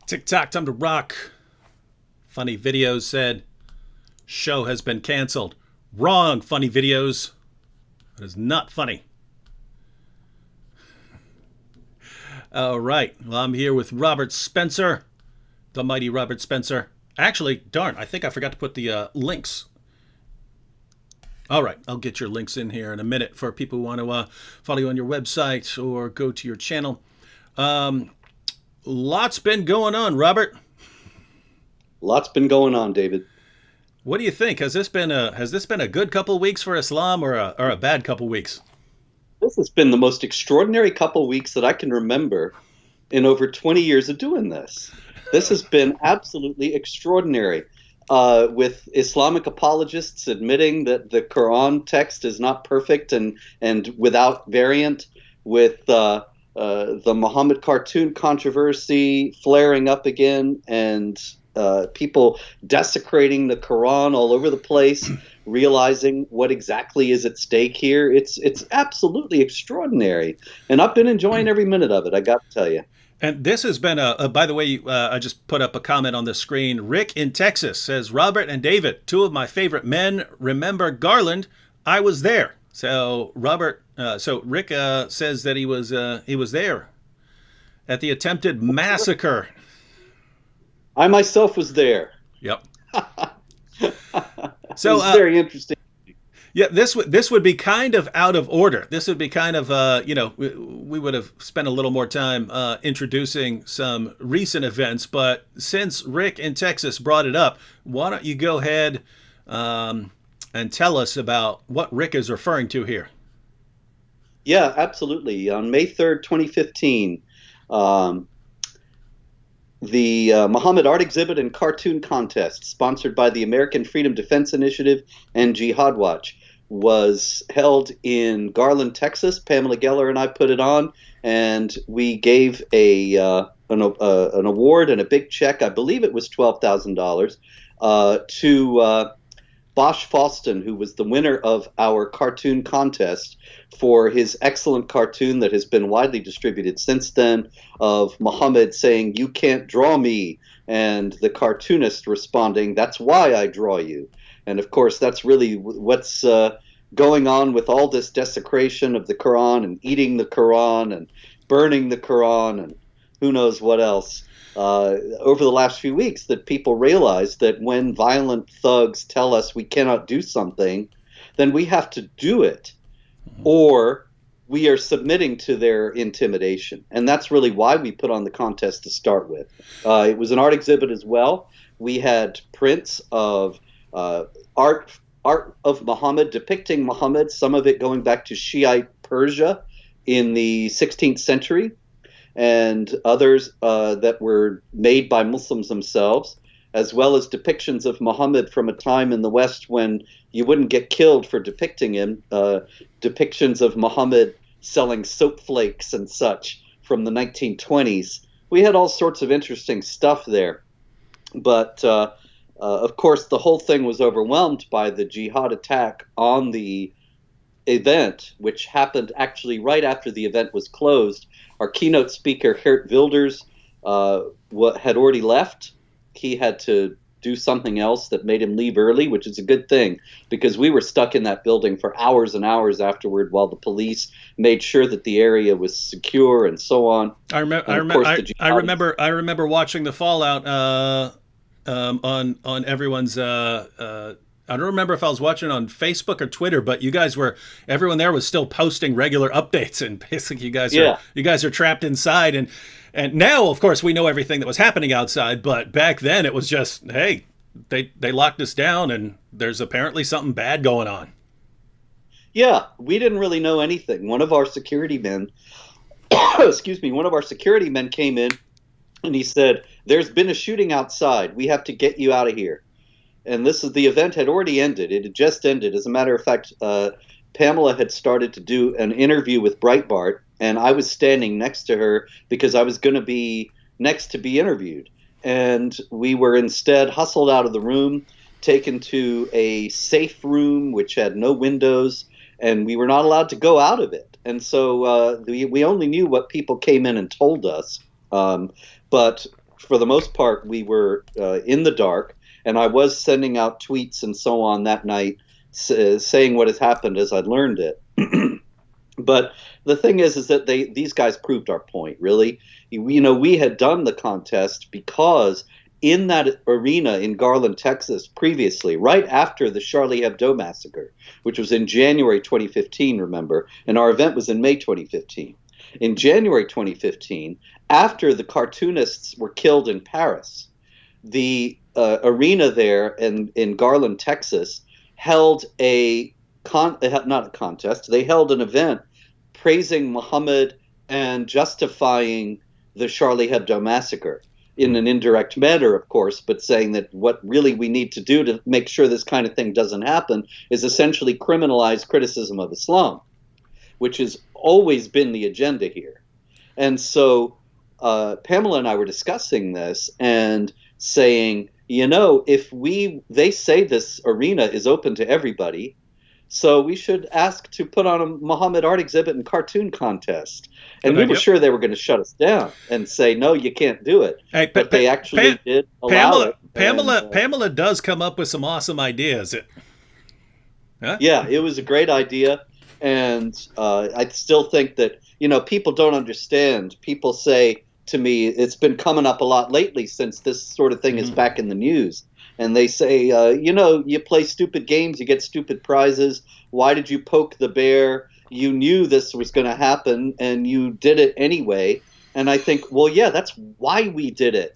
TikTok, time to rock. Funny videos said, show has been canceled. Wrong, funny videos. It is not funny. All right. Well, I'm here with Robert Spencer, the mighty Robert Spencer. Actually, darn, I think I forgot to put the links. All right. I'll get your links in here in a minute for people who want to follow you on your website or go to your channel. Lots been going on, Robert. Lots been going on, David. What do you think? Has this been a good couple weeks for Islam or a bad couple weeks? This has been the most extraordinary couple weeks that I can remember in over 20 years of doing this. This has been absolutely extraordinary. With Islamic apologists admitting that the Quran text is not perfect and without variant, with the Mohammad cartoon controversy flaring up again, and people desecrating the Quran all over the place, realizing what exactly is at stake here. It's absolutely extraordinary, and I've been enjoying every minute of it, I got to tell you. And this has been by the way, I just put up a comment on the screen. Rick in Texas says, Robert and David, two of my favorite men. Remember Garland? I was there. So Rick says that he was there at the attempted massacre. I myself was there. Yep. So it was very interesting. Yeah, this would be kind of out of order. This would be kind of, we would have spent a little more time introducing some recent events. But since Rick in Texas brought it up, why don't you go ahead and tell us about what Rick is referring to here? Yeah, absolutely. On May 3rd, 2015, the Mohammad Art Exhibit and Cartoon Contest, sponsored by the American Freedom Defense Initiative and Jihad Watch, was held in Garland, Texas. Pamela Geller and I put it on, and we gave an award and a big check. I believe it was $12,000 to Bosch Falston, who was the winner of our cartoon contest, for his excellent cartoon that has been widely distributed since then, of Muhammad saying, "You can't draw me," and the cartoonist responding, "That's why I draw you." And of course, that's really what's going on with all this desecration of the Quran and eating the Quran and burning the Quran and who knows what else. Over the last few weeks, that people realize that when violent thugs tell us we cannot do something, then we have to do it, or we are submitting to their intimidation. And that's really why we put on the contest to start with. It was an art exhibit as well. We had prints of art of Muhammad, depicting Muhammad, some of it going back to Shiite Persia in the 16th century, and others that were made by Muslims themselves, as well as depictions of Muhammad from a time in the West when you wouldn't get killed for depicting him, depictions of Muhammad selling soap flakes and such from the 1920s. We had all sorts of interesting stuff there. But, of course, the whole thing was overwhelmed by the jihad attack on the event, which happened actually right after the event was closed. Our keynote speaker, Geert Wilders, had already left. He had to do something else that made him leave early, which is a good thing, because we were stuck in that building for hours and hours afterward while the police made sure that the area was secure and so on. I remember watching the fallout on everyone's. I don't remember if I was watching on Facebook or Twitter, but everyone there was still posting regular updates, and basically you guys are trapped inside, and now of course we know everything that was happening outside, but back then it was just, hey, they locked us down and there's apparently something bad going on. Yeah, we didn't really know anything. One of our security men, one of our security men came in and he said, "There's been a shooting outside. We have to get you out of here." And the event had already ended. It had just ended. As a matter of fact, Pamela had started to do an interview with Breitbart, and I was standing next to her because I was going to be next to be interviewed. And we were instead hustled out of the room, taken to a safe room which had no windows, and we were not allowed to go out of it. And so we only knew what people came in and told us. But for the most part, we were in the dark, and I was sending out tweets and so on that night, saying what has happened as I learned it. But the thing is that these guys proved our point, really. We had done the contest because in that arena in Garland, Texas, previously, right after the Charlie Hebdo massacre, which was in January 2015, remember, and our event was in May 2015. In January 2015, after the cartoonists were killed in Paris, the arena there in Garland, Texas, held not a contest. They held an event praising Mohammad and justifying the Charlie Hebdo massacre in an indirect manner, of course, but saying that what really we need to do to make sure this kind of thing doesn't happen is essentially criminalize criticism of Islam, which has always been the agenda here. And so Pamela and I were discussing this and saying, if they say this arena is open to everybody, so we should ask to put on a Mohammad art exhibit and cartoon contest. And we were sure they were going to shut us down and say, no, you can't do it. Hey, but they actually did allow it. Pamela does come up with some awesome ideas. Huh? Yeah, it was a great idea. And I still think that, people don't understand. People say to me, it's been coming up a lot lately since this sort of thing is back in the news. And they say, you play stupid games, you get stupid prizes. Why did you poke the bear? You knew this was going to happen, and you did it anyway. And I think, well, yeah, that's why we did it,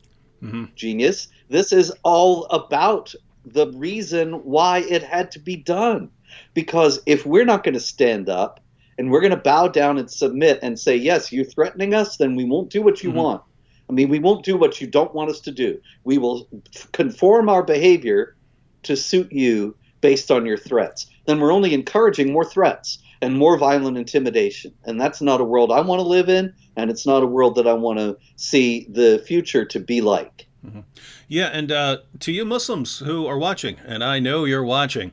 genius. This is all about the reason why it had to be done. Because if we're not going to stand up and we're going to bow down and submit and say, yes, you're threatening us, then we won't do what you want. I mean, we won't do what you don't want us to do. We will conform our behavior to suit you based on your threats. Then we're only encouraging more threats and more violent intimidation. And that's not a world I want to live in, and it's not a world that I want to see the future to be like. Yeah, and to you Muslims who are watching, and I know you're watching,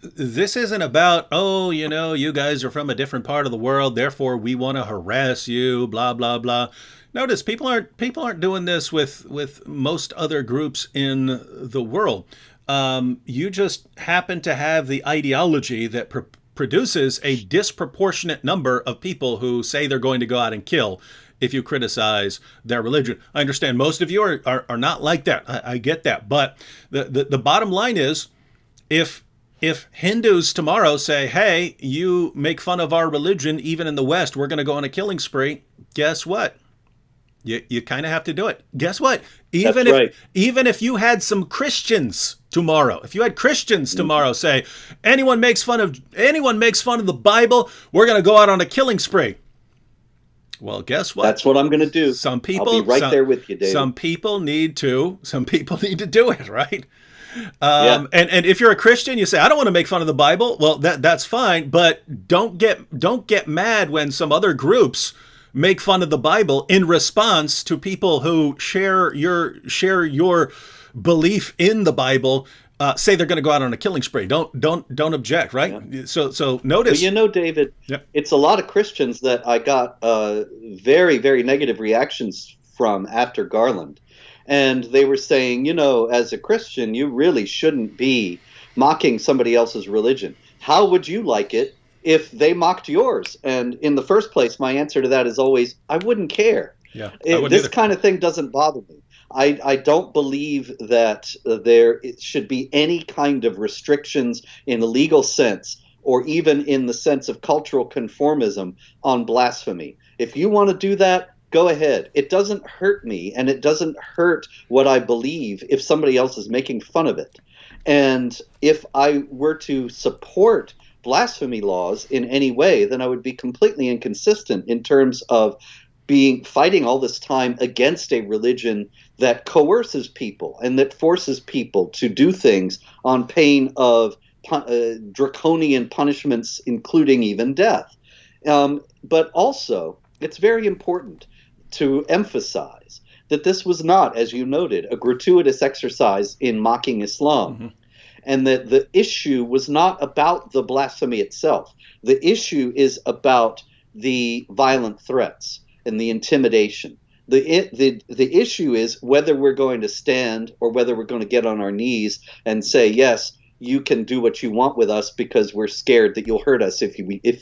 this isn't about, you guys are from a different part of the world, therefore we want to harass you, blah, blah, blah. Notice people aren't doing this with most other groups in the world. You just happen to have the ideology that produces a disproportionate number of people who say they're going to go out and kill if you criticize their religion. I understand most of you are not like that. I get that. But the bottom line is, if Hindus tomorrow say, hey, you make fun of our religion, even in the West, we're going to go on a killing spree, guess what? You kind of have to do it. Guess what? Even if you had some Christians tomorrow, if you had Christians tomorrow say, anyone makes fun of the Bible, we're going to go out on a killing spree. Well, guess what? That's what I'm going to do. Some people, I'll be right there with you, David. Some people need to do it, right? And if you're a Christian, you say, I don't want to make fun of the Bible. Well, that's fine, but don't get mad when some other groups make fun of the Bible in response to people who share your belief in the Bible. Say they're going to go out on a killing spree. Don't object, right? Yeah. So notice. Well, David, It's a lot of Christians that I got very, very negative reactions from after Garland. And they were saying, as a Christian, you really shouldn't be mocking somebody else's religion. How would you like it if they mocked yours? And in the first place, my answer to that is always, I wouldn't care. Yeah, this kind of thing doesn't bother me. I don't believe that there should be any kind of restrictions in a legal sense or even in the sense of cultural conformism on blasphemy. If you want to do that, go ahead. It doesn't hurt me, and it doesn't hurt what I believe if somebody else is making fun of it. And if I were to support blasphemy laws in any way, then I would be completely inconsistent in terms of fighting all this time against a religion that coerces people and that forces people to do things on pain of draconian punishments, including even death. But also, it's very important to emphasize that this was not, as you noted, a gratuitous exercise in mocking Islam, and that the issue was not about the blasphemy itself. The issue is about the violent threats and the intimidation The issue is whether we're going to stand or whether we're going to get on our knees and say, yes, you can do what you want with us because we're scared that you'll hurt us if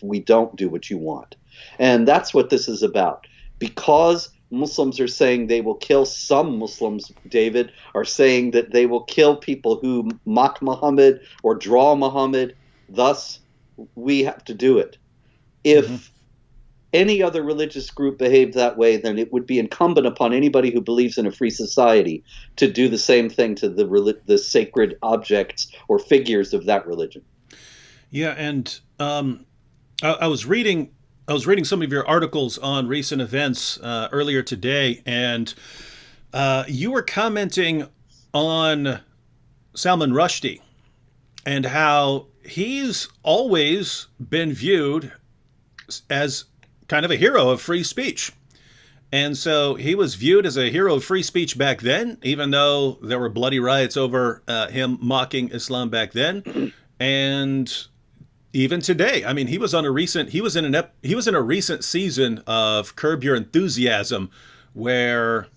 we don't do what you want. And that's what this is about. Because Muslims are saying they will kill, some Muslims, David, are saying that they will kill people who mock Muhammad or draw Muhammad. Thus, we have to do it. If any other religious group behaved that way, then it would be incumbent upon anybody who believes in a free society to do the same thing to the sacred objects or figures of that religion. Yeah, and I was reading some of your articles on recent events earlier today, and you were commenting on Salman Rushdie and how he's always been viewed as kind of a hero of free speech. And so he was viewed as a hero of free speech back then, even though there were bloody riots over him mocking Islam back then. And even today, I mean, he was in a recent season of Curb Your Enthusiasm where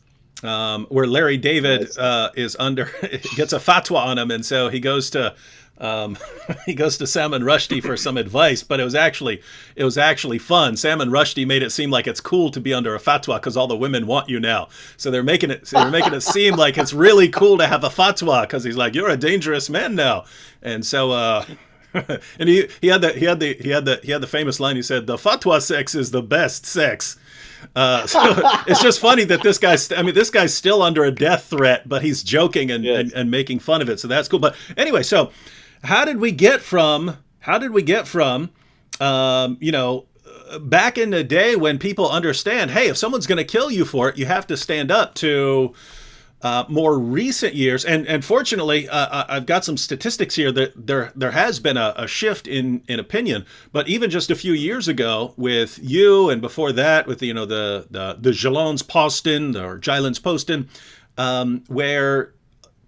Larry David gets a fatwa on him, and so he goes to Salman Rushdie for some advice, but it was actually fun. Salman Rushdie made it seem like it's cool to be under a fatwa because all the women want you now. So they're making it seem like it's really cool to have a fatwa because he's like, you're a dangerous man now. And so and he had the famous line. He said, "The fatwa sex is the best sex." So it's just funny that this guy's still under a death threat, but he's joking and making fun of it. So that's cool. But anyway, so how did we get from back in the day when people understand, hey, if someone's going to kill you for it, you have to stand up, to more recent years, and fortunately, I've got some statistics here that there has been a shift in opinion. But even just a few years ago, with you, and before that, with the Jyllands-Posten, where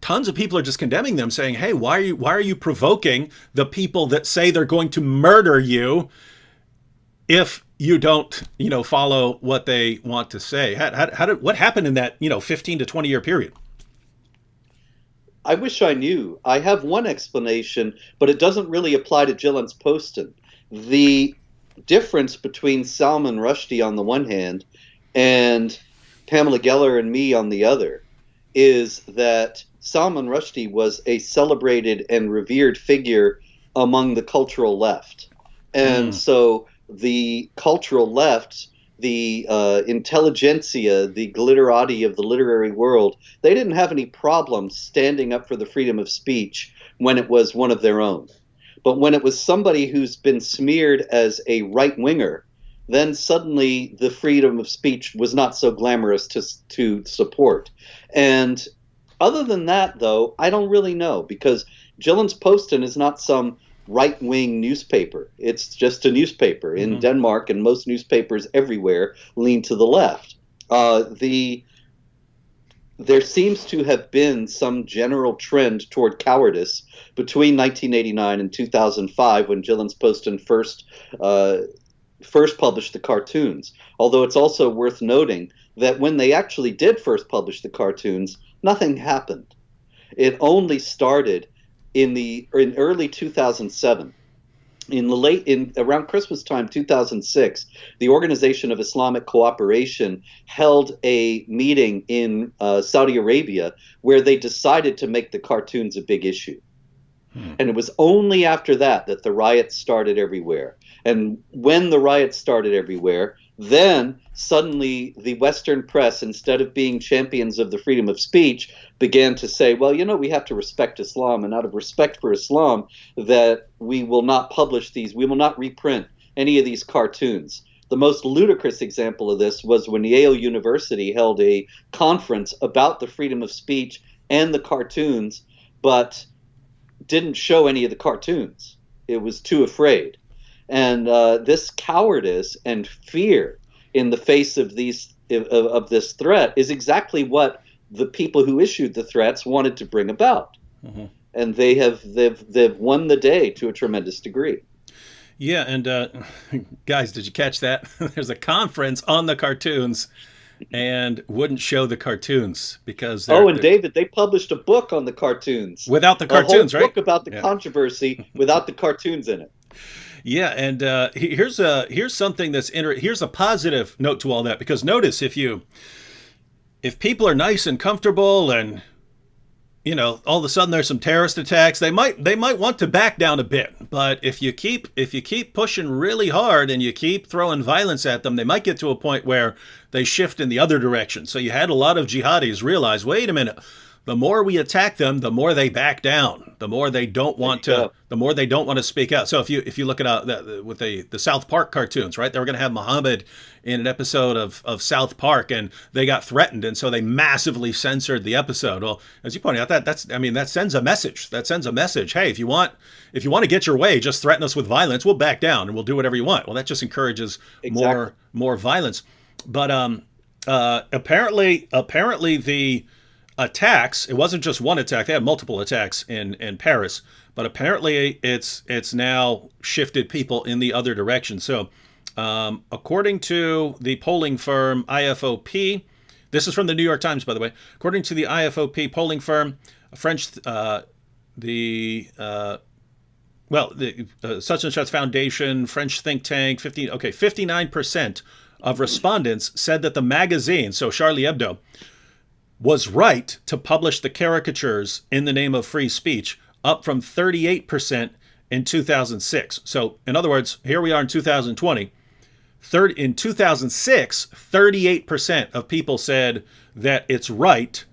tons of people are just condemning them, saying, "Hey, why are you provoking the people that say they're going to murder you if you don't, follow what they want to say?" What happened in that, 15 to 20 year period? I wish I knew. I have one explanation, but it doesn't really apply to Jyllands-Posten. The difference between Salman Rushdie on the one hand and Pamela Geller and me on the other is that Salman Rushdie was a celebrated and revered figure among the cultural left. And so the cultural left, the intelligentsia, the glitterati of the literary world, they didn't have any problem standing up for the freedom of speech when it was one of their own. But when it was somebody who's been smeared as a right-winger, then suddenly the freedom of speech was not so glamorous to support. And other than that, though, I don't really know, because Jyllands-Posten is not some right-wing newspaper. It's just a newspaper in Denmark, and most newspapers everywhere lean to the left. There seems to have been some general trend toward cowardice between 1989 and 2005, when Jyllands-Posten first published the cartoons. Although it's also worth noting that when they actually did first publish the cartoons, nothing happened. It only started in early 2007. Around Christmas time 2006, the Organization of Islamic Cooperation held a meeting in Saudi Arabia where they decided to make the cartoons a big issue. And it was only after that the riots started everywhere. And when the riots started everywhere, then suddenly the Western press, instead of being champions of the freedom of speech, began to say, well, we have to respect Islam, and out of respect for Islam, that we will not publish these, we will not reprint any of these cartoons. The most ludicrous example of this was when Yale University held a conference about the freedom of speech and the cartoons, but didn't show any of the cartoons. It was too afraid. And this cowardice and fear in the face of this threat is exactly what the people who issued the threats wanted to bring about. And they've won the day to a tremendous degree. Yeah, and guys, did you catch that? There's a conference on the cartoons, and wouldn't show the cartoons because and David, they published a book on the cartoons. Without the cartoons, a whole book about the controversy without the cartoons in it. Yeah, and here's something that's here's a positive note to all that, because notice if people are nice and comfortable and all of a sudden there's some terrorist attacks, they might want to back down a bit. But if you keep pushing really hard and you keep throwing violence at them, they might get to a point where they shift in the other direction. So you had a lot of jihadis realize, wait a minute, the more we attack them, the more they back down, the more they don't want to speak out. So if you look at with the South Park cartoons, right? They were going to have Mohammad in an episode of South Park, and they got threatened, and so they massively censored the episode. Well, as you pointed out, that sends a message. That sends a message. Hey, if you want to get your way, just threaten us with violence. We'll back down and we'll do whatever you want. Well, that just encourages more violence. But apparently the attacks, it wasn't just one attack, they had multiple attacks in Paris, but apparently it's now shifted people in the other direction. So according to the polling firm IFOP, this is from the New York Times, by the way, according to the IFOP polling firm, French the such and such foundation, French think tank, 59% of respondents said that the magazine, so Charlie Hebdo, was right to publish the caricatures in the name of free speech, up from 38% in 2006. So, in other words, here we are in 2020. In 2006, 38% of people said that it's right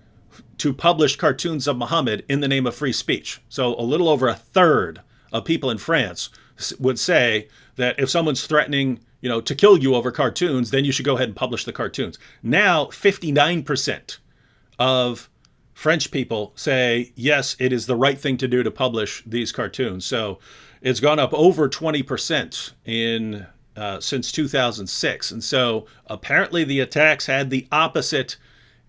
to publish cartoons of Muhammad in the name of free speech. So, a little over a third of people in France would say that if someone's threatening, to kill you over cartoons, then you should go ahead and publish the cartoons. Now, 59% of French people say, yes, it is the right thing to do to publish these cartoons. So it's gone up over 20% since 2006. And so apparently the attacks had the opposite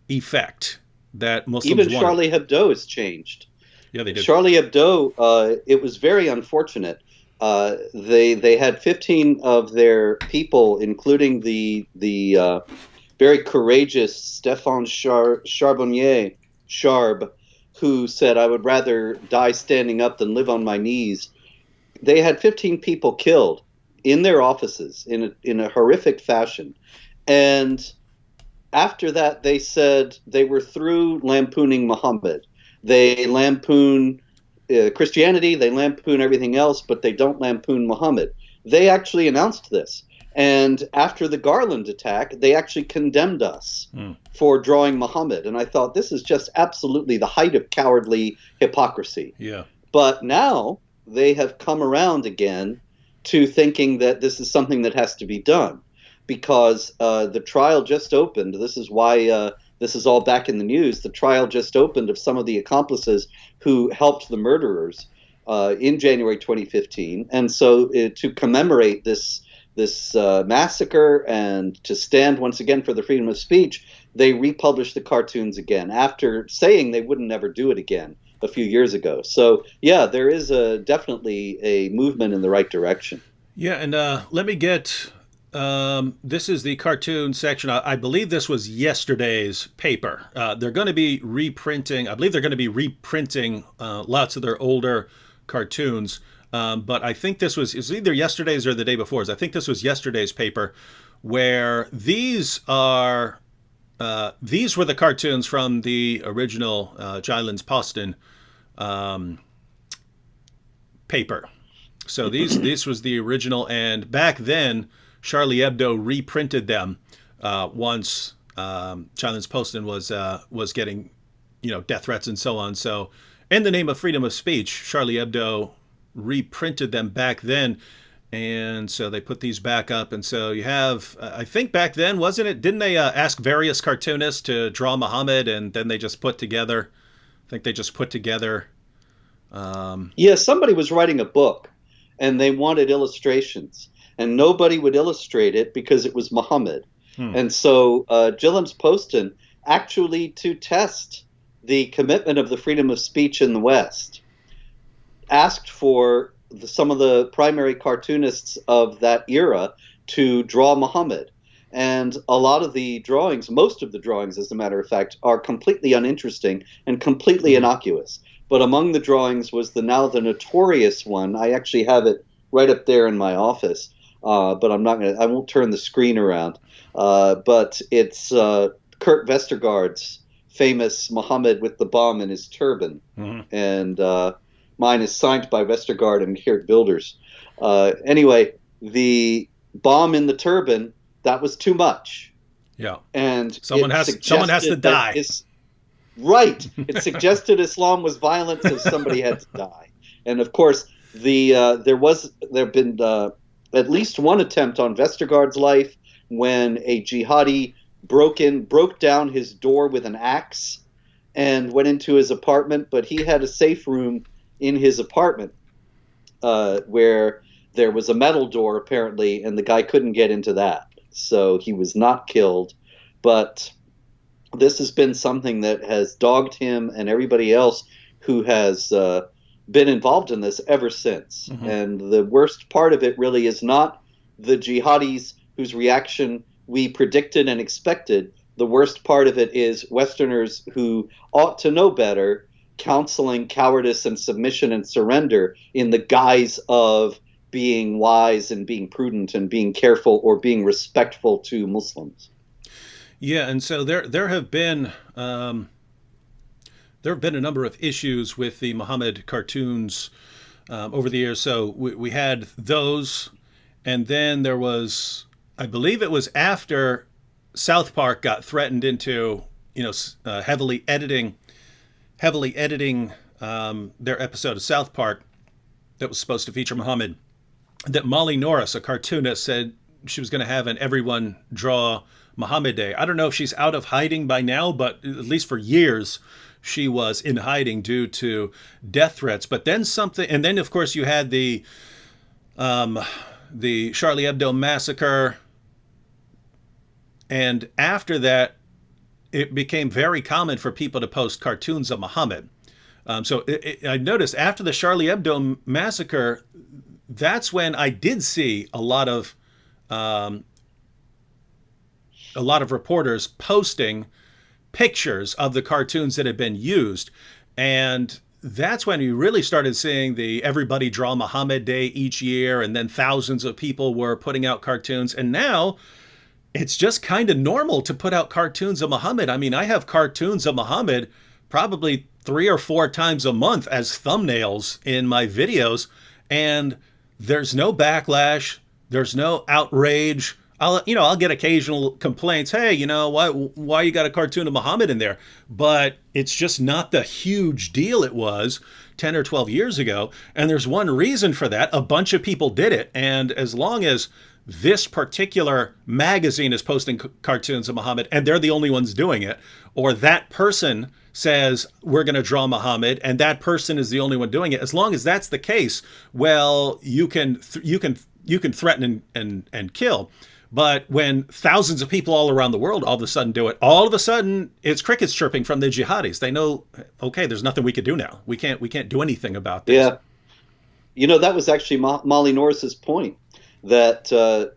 effect that Muslims wanted. Even Charlie Hebdo has changed. Yeah, they did. Charlie Hebdo, it was very unfortunate. They had 15 of their people, including the very courageous Stéphane Charbonnier, who said, I would rather die standing up than live on my knees. They had 15 people killed in their offices in a horrific fashion. And after that, they said they were through lampooning Muhammad. They lampoon Christianity, they lampoon everything else, but they don't lampoon Muhammad. They actually announced this. And after the Garland attack, they actually condemned us for drawing Muhammad. And I thought, this is just absolutely the height of cowardly hypocrisy. Yeah. But now they have come around again to thinking that this is something that has to be done, because the trial just opened. This is why this is all back in the news. The trial just opened of some of the accomplices who helped the murderers in January 2015. And so to commemorate this massacre and to stand once again for the freedom of speech, they republished the cartoons again after saying they wouldn't never do it again a few years ago. So yeah, there is definitely a movement in the right direction. Yeah, and let me get this is the cartoon section. I believe this was yesterday's paper. They're going to be reprinting. I believe they're going to be reprinting lots of their older cartoons. But I think this was either yesterday's or the day before's. I think this was yesterday's paper, where these were the cartoons from the original Jyllands-Posten paper. So this was the original, and back then Charlie Hebdo reprinted them once Jyllands-Posten was getting death threats and so on. So in the name of freedom of speech, Charlie Hebdo reprinted them back then, and so they put these back up. And so you have, I think back then, wasn't it, didn't they ask various cartoonists to draw Muhammad, and then they just put together, yeah, somebody was writing a book and they wanted illustrations, and nobody would illustrate it because it was Muhammad. And so Jyllands-Posten, actually to test the commitment of the freedom of speech in the West, asked for some of the primary cartoonists of that era to draw Muhammad. And a lot of the drawings, most of the drawings, as a matter of fact, are completely uninteresting and completely innocuous. But among the drawings was the notorious one. I actually have it right up there in my office, but I won't turn the screen around. But it's Kurt Vestergaard's famous Muhammad with the bomb in his turban. And mine is signed by Vestergaard and Geert Wilders. Anyway, the bomb in the turban, that was too much. Yeah. And someone has to die. Right. It suggested Islam was violent, so somebody had to die. And of course, there have been at least one attempt on Vestergaard's life when a jihadi broke down his door with an axe and went into his apartment, but he had a safe room in his apartment where there was a metal door apparently, and the guy couldn't get into that. So he was not killed. But this has been something that has dogged him and everybody else who has been involved in this ever since. And the worst part of it really is not the jihadis whose reaction we predicted and expected. The worst part of it is Westerners who ought to know better, counseling cowardice and submission and surrender in the guise of being wise and being prudent and being careful or being respectful to Muslims. Yeah, and so there have been a number of issues with the Muhammad cartoons over the years. So we had those, and then there was, I believe it was after South Park got threatened into heavily editing their episode of South Park that was supposed to feature Muhammad, that Molly Norris, a cartoonist, said she was going to have an everyone draw Muhammad Day. I don't know if she's out of hiding by now, but at least for years she was in hiding due to death threats. But then and then of course you had the Charlie Hebdo Massacre, and after that it became very common for people to post cartoons of Muhammad. I noticed after the Charlie Hebdo Massacre, that's when I did see a lot of reporters posting pictures of the cartoons that had been used. And that's when you really started seeing the everybody draw Muhammad Day each year, and then thousands of people were putting out cartoons. And now it's just kind of normal to put out cartoons of Muhammad. I mean, I have cartoons of Muhammad probably 3 or 4 times a month as thumbnails in my videos, and there's no backlash, there's no outrage. I'll get occasional complaints. Hey, why you got a cartoon of Muhammad in there? But it's just not the huge deal it was 10 or 12 years ago. And there's one reason for that. A bunch of people did it. And as long as this particular magazine is posting cartoons of Muhammad and they're the only ones doing it, or that person says we're going to draw Muhammad and that person is the only one doing it, as long as that's the case, well, you can threaten and kill. But when thousands of people all around the world all of a sudden do it, all of a sudden it's crickets chirping from the jihadis. They know, okay, there's nothing we could do now. We can't do anything about this. Yeah. That was actually Molly Norris's point, that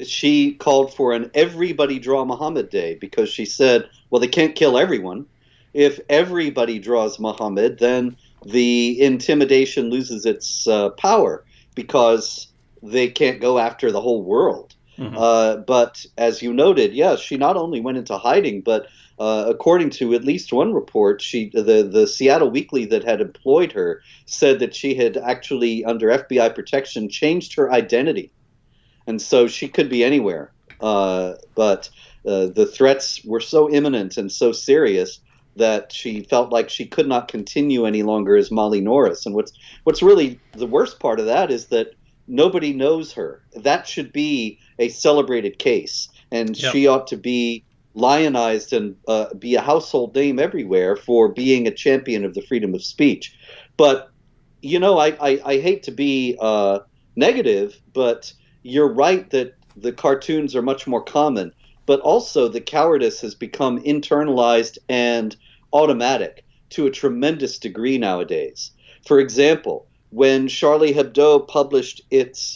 she called for an everybody draw Muhammad Day, because she said, well, they can't kill everyone. If everybody draws Muhammad, then the intimidation loses its power, because they can't go after the whole world. But as you noted, she not only went into hiding, but according to at least one report, the Seattle Weekly that had employed her said that she had actually, under FBI protection, changed her identity. And so she could be anywhere. But the threats were so imminent and so serious that she felt like she could not continue any longer as Molly Norris. And what's really the worst part of that is that nobody knows her. That should be a celebrated case, and she ought to be lionized and be a household name everywhere for being a champion of the freedom of speech. But, I hate to be negative, but you're right that the cartoons are much more common, but also the cowardice has become internalized and automatic to a tremendous degree nowadays. For example, when Charlie Hebdo published its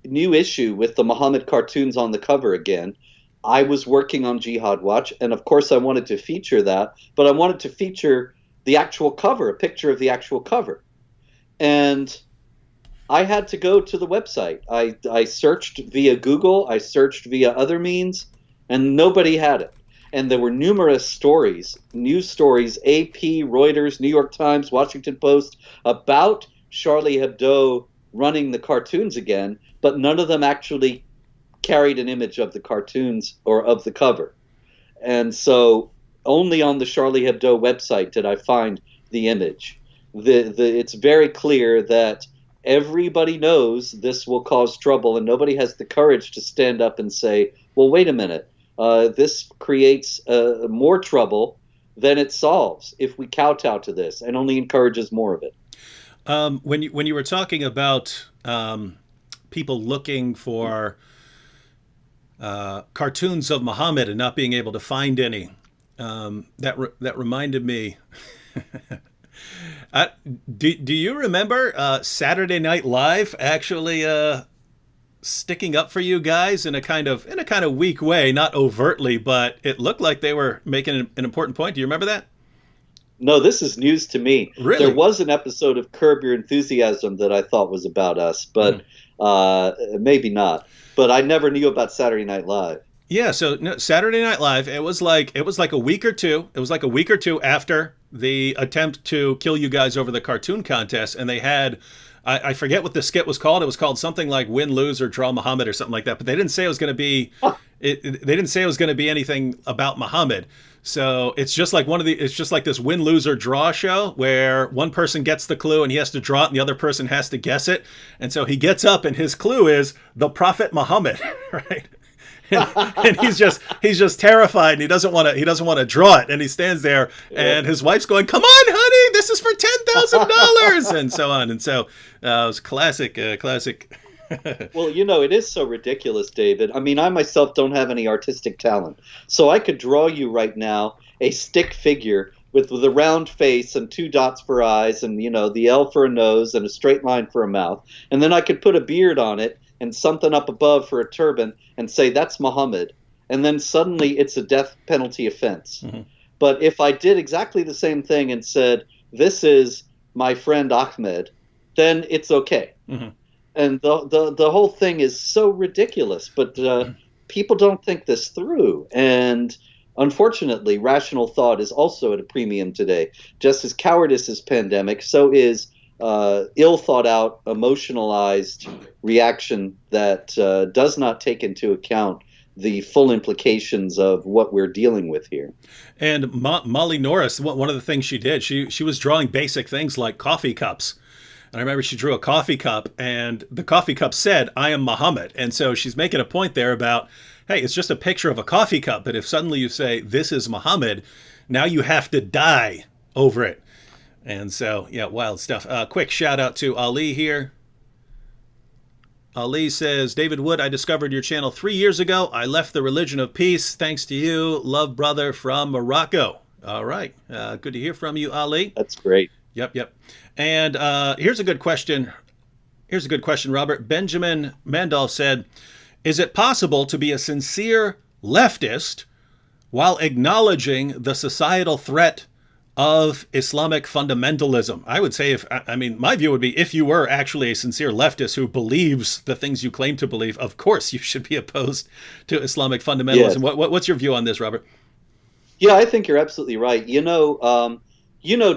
new issue with the Muhammad cartoons on the cover again, I was working on Jihad Watch, and of course I wanted to feature that, but I wanted to feature the actual cover, a picture of the actual cover. And I had to go to the website. I searched via Google, I searched via other means, and nobody had it. And there were numerous stories, news stories, AP, Reuters, New York Times, Washington Post, about Charlie Hebdo running the cartoons again, but none of them actually carried an image of the cartoons or of the cover. And so only on the Charlie Hebdo website did I find the image. It's very clear that everybody knows this will cause trouble, and nobody has the courage to stand up and say, well, wait a minute, this creates more trouble than it solves if we kowtow to this, and only encourages more of it. When you were talking about people looking for cartoons of Muhammad and not being able to find any, that reminded me. Do you remember Saturday Night Live actually sticking up for you guys in a kind of weak way, not overtly, but it looked like they were making an important point? Do you remember that? No, this is news to me. Really? There was an episode of Curb Your Enthusiasm that I thought was about us, but maybe not. But I never knew about Saturday Night Live. Yeah, so no, Saturday Night Live, it was like a week or two. It was like a week or two after the attempt to kill you guys over the cartoon contest, and they had, I forget what the skit was called. It was called something like "Win, Lose, or Draw Muhammad" or something like that. But they didn't say it was going to be. They didn't say it was going to be anything about Muhammad. So it's just like it's just like this win, lose, or draw show where one person gets the clue and he has to draw it, and the other person has to guess it. And so he gets up, and his clue is the Prophet Muhammad, right? And he's just terrified, and he doesn't want to draw it, and he stands there, and his wife's going, "Come on, honey, this is for $10,000," and so on. And so it was classic. Well, it is so ridiculous, David. I mean, I myself don't have any artistic talent, so I could draw you right now a stick figure with a round face and 2 dots for eyes, and the L for a nose and a straight line for a mouth, and then I could put a beard on it and something up above for a turban and say that's Muhammad, and then suddenly it's a death penalty offense. Mm-hmm. But if I did exactly the same thing and said this is my friend Ahmed, then it's okay. Mm-hmm. And the whole thing is so ridiculous, but people don't think this through. And unfortunately, rational thought is also at a premium today. Just as cowardice is pandemic, so is ill thought out, emotionalized reaction that does not take into account the full implications of what we're dealing with here. And Molly Norris, one of the things she did, she was drawing basic things like coffee cups. And I remember she drew a coffee cup, and the coffee cup said, "I am Muhammad." And so she's making a point there about, hey, it's just a picture of a coffee cup, but if suddenly you say, this is Muhammad, now you have to die over it. And so, yeah, wild stuff. Quick shout out to Ali here. Ali says, David Wood, I discovered your channel 3 years ago. I left the religion of peace. Thanks to you. Love, brother, from Morocco. All right. Good to hear from you, Ali. That's great. Yep. And here's a good question. Robert. Benjamin Mandolf said, is it possible to be a sincere leftist while acknowledging the societal threat of Islamic fundamentalism? I would say my view would be, if you were actually a sincere leftist who believes the things you claim to believe, of course you should be opposed to Islamic fundamentalism. Yes. What's your view on this, Robert? Yeah, I think you're absolutely right.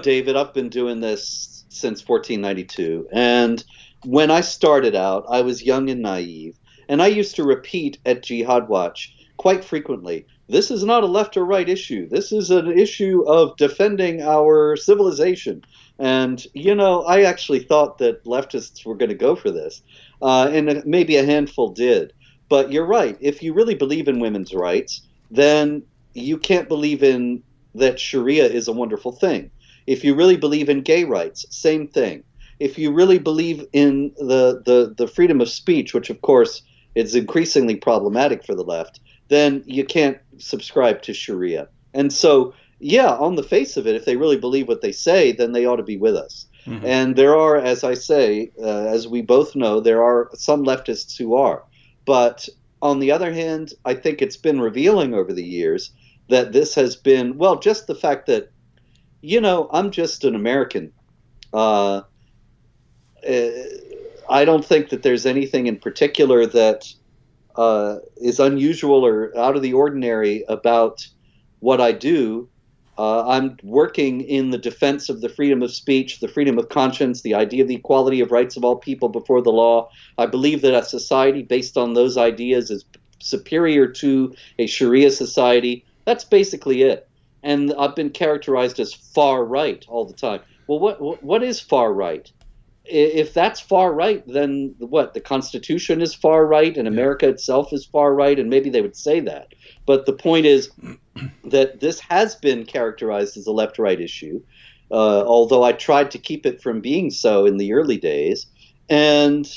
David, I've been doing this since 1492. And when I started out, I was young and naive. And I used to repeat at Jihad Watch quite frequently, this is not a left or right issue. This is an issue of defending our civilization. And, I actually thought that leftists were going to go for this. And maybe a handful did. But you're right. If you really believe in women's rights, then you can't believe in that Sharia is a wonderful thing. If you really believe in gay rights, same thing. If you really believe in the freedom of speech, which of course is increasingly problematic for the left, then you can't subscribe to Sharia. And so, yeah, on the face of it, if they really believe what they say, then they ought to be with us. Mm-hmm. And there are, as I say, as we both know, there are some leftists who are. But on the other hand, I think it's been revealing over the years that this has been, well, just the fact that, I'm just an American. I don't think that there's anything in particular that is unusual or out of the ordinary about what I do. I'm working in the defense of the freedom of speech, the freedom of conscience, the idea of the equality of rights of all people before the law. I believe that a society based on those ideas is superior to a Sharia society. That's basically it. And I've been characterized as far right all the time. Well, what is far right? If that's far right, then what? The Constitution is far right, and America itself is far right, and maybe they would say that. But the point is that this has been characterized as a left-right issue, although I tried to keep it from being so in the early days. And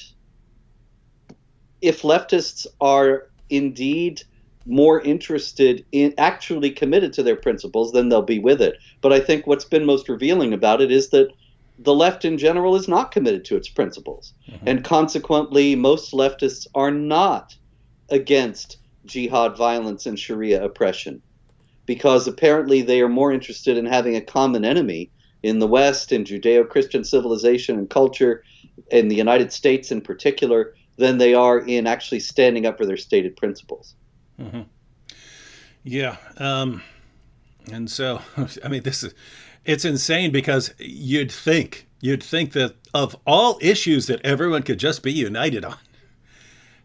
if leftists are indeed more interested in actually committed to their principles, then they'll be with it. But I think what's been most revealing about it is that the left in general is not committed to its principles. Mm-hmm. And consequently, most leftists are not against jihad violence and Sharia oppression, because apparently they are more interested in having a common enemy in the West, in Judeo-Christian civilization and culture, in the United States in particular, than they are in actually standing up for their stated principles. Mm-hmm. Yeah. And so, I mean, it's insane, because you'd think that of all issues that everyone could just be united on,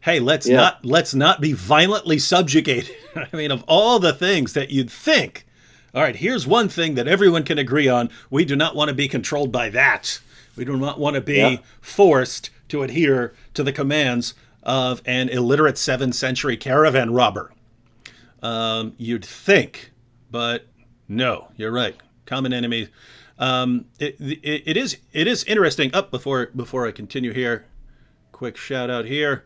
hey, let's not be violently subjugated. I mean, of all the things that you'd think, all right, here's one thing that everyone can agree on. We do not want to be controlled by that. We do not want to be forced to adhere to the commands of an illiterate 7th century caravan robber. You'd think, but no, you're right. Common enemy. It is interesting. Before I continue here, quick shout out here.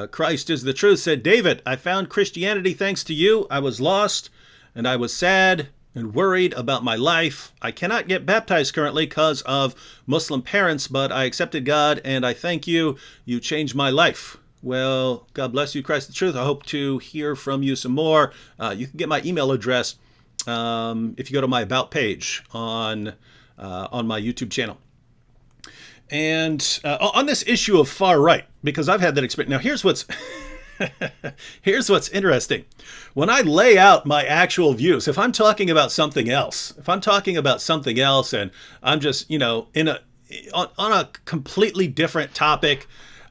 Christ is the truth, said David. I found Christianity thanks to you. I was lost and I was sad and worried about my life. I cannot get baptized currently because of Muslim parents, but I accepted God and I thank you. You changed my life. Well, God bless you, Christ the truth. I hope to hear from you some more. You can get my email address if you go to my About page on my YouTube channel. And on this issue of far right, because I've had that experience. Now, here's what's interesting. When I lay out my actual views, if I'm talking about something else, and I'm just, on a completely different topic,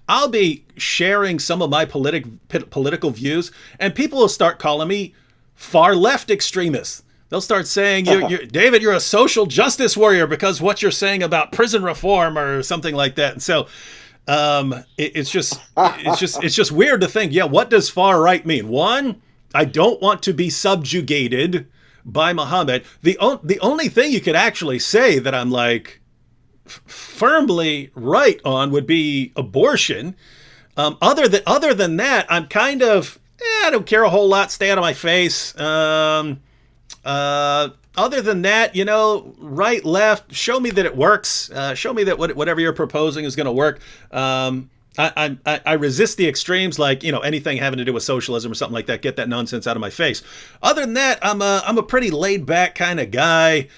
I'll be sharing some of my political views, and people will start calling me far left extremist. They'll start saying, David, you're a social justice warrior because what you're saying about prison reform or something like that. And so it's just weird to think, what does far right mean? One, I don't want to be subjugated by Mohammed. The only thing you could actually say that I'm like firmly right on would be abortion. Other than that, I'm kind of, I don't care a whole lot. Stay out of my face. Other than that, right, left, show me that it works. Show me that whatever you're proposing is going to work. I resist the extremes, like, anything having to do with socialism or something like that. Get that nonsense out of my face. Other than that, I'm a pretty laid back kind of guy.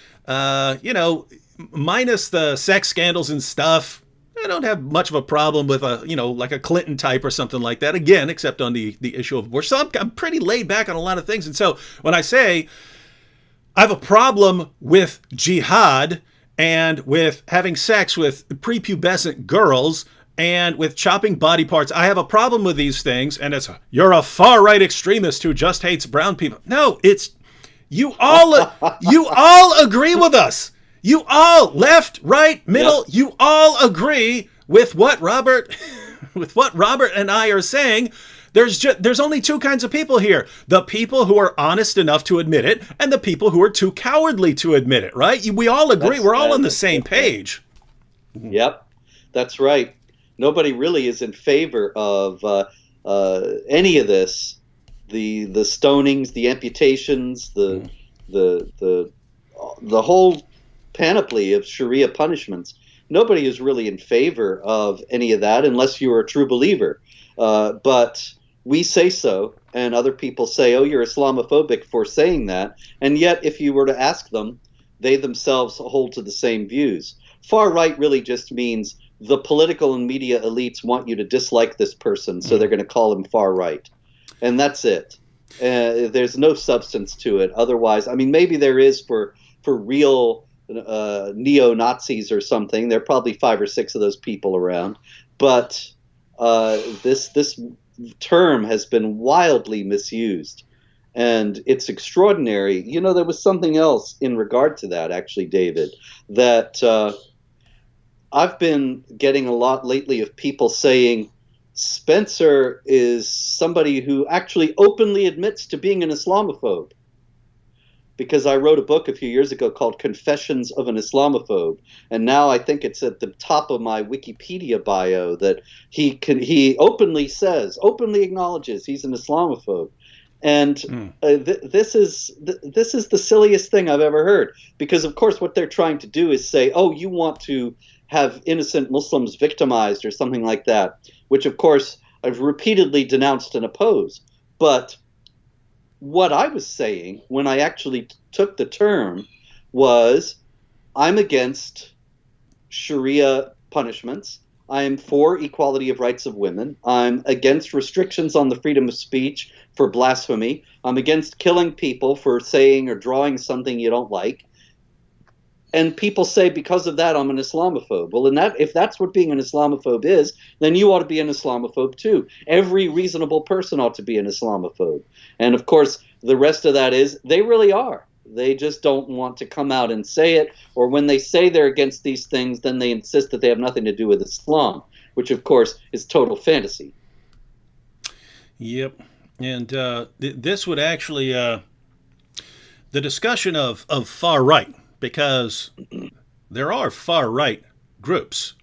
Minus the sex scandals and stuff. I don't have much of a problem with like a Clinton type or something like that. Again, except on the issue of abortion. So I'm pretty laid back on a lot of things. And so when I say I have a problem with jihad and with having sex with prepubescent girls and with chopping body parts, I have a problem with these things. And it's, you're a far right extremist who just hates brown people. No, it's you all agree with us. You all, left, right, middle, you all agree with what Robert and I are saying. There's only two kinds of people here. The people who are honest enough to admit it and the people who are too cowardly to admit it, right? We all agree. We're all on the same page. Yep, that's right. Nobody really is in favor of any of this. The stonings, the amputations, the whole panoply of Sharia punishments. Nobody is really in favor of any of that unless you're a true believer. But we say so, and other people say, oh, you're Islamophobic for saying that. And yet, if you were to ask them, they themselves hold to the same views. Far right really just means the political and media elites want you to dislike this person, so they're going to call him far right. And that's it. There's no substance to it. Otherwise, I mean, maybe there is for real neo-Nazis or something. There are probably 5 or 6 of those people around. But this term has been wildly misused. And it's extraordinary. You know, there was something else in regard to that, actually, David, that I've been getting a lot lately of people saying Spencer is somebody who actually openly admits to being an Islamophobe. Because I wrote a book a few years ago called Confessions of an Islamophobe. And now I think it's at the top of my Wikipedia bio that he openly acknowledges he's an Islamophobe. And this is the silliest thing I've ever heard, because of course what they're trying to do is say, oh, you want to have innocent Muslims victimized or something like that, which of course I've repeatedly denounced and opposed. But what I was saying when I actually took the term was, I'm against Sharia punishments. I'm for equality of rights of women. I'm against restrictions on the freedom of speech for blasphemy. I'm against killing people for saying or drawing something you don't like. And people say, because of that, I'm an Islamophobe. Well, if that's what being an Islamophobe is, then you ought to be an Islamophobe too. Every reasonable person ought to be an Islamophobe. And of course, the rest of that is they really are. They just don't want to come out and say it, or when they say they're against these things, then they insist that they have nothing to do with Islam, which of course is total fantasy. Yep. And this would actually, the discussion of far right, because there are far right groups.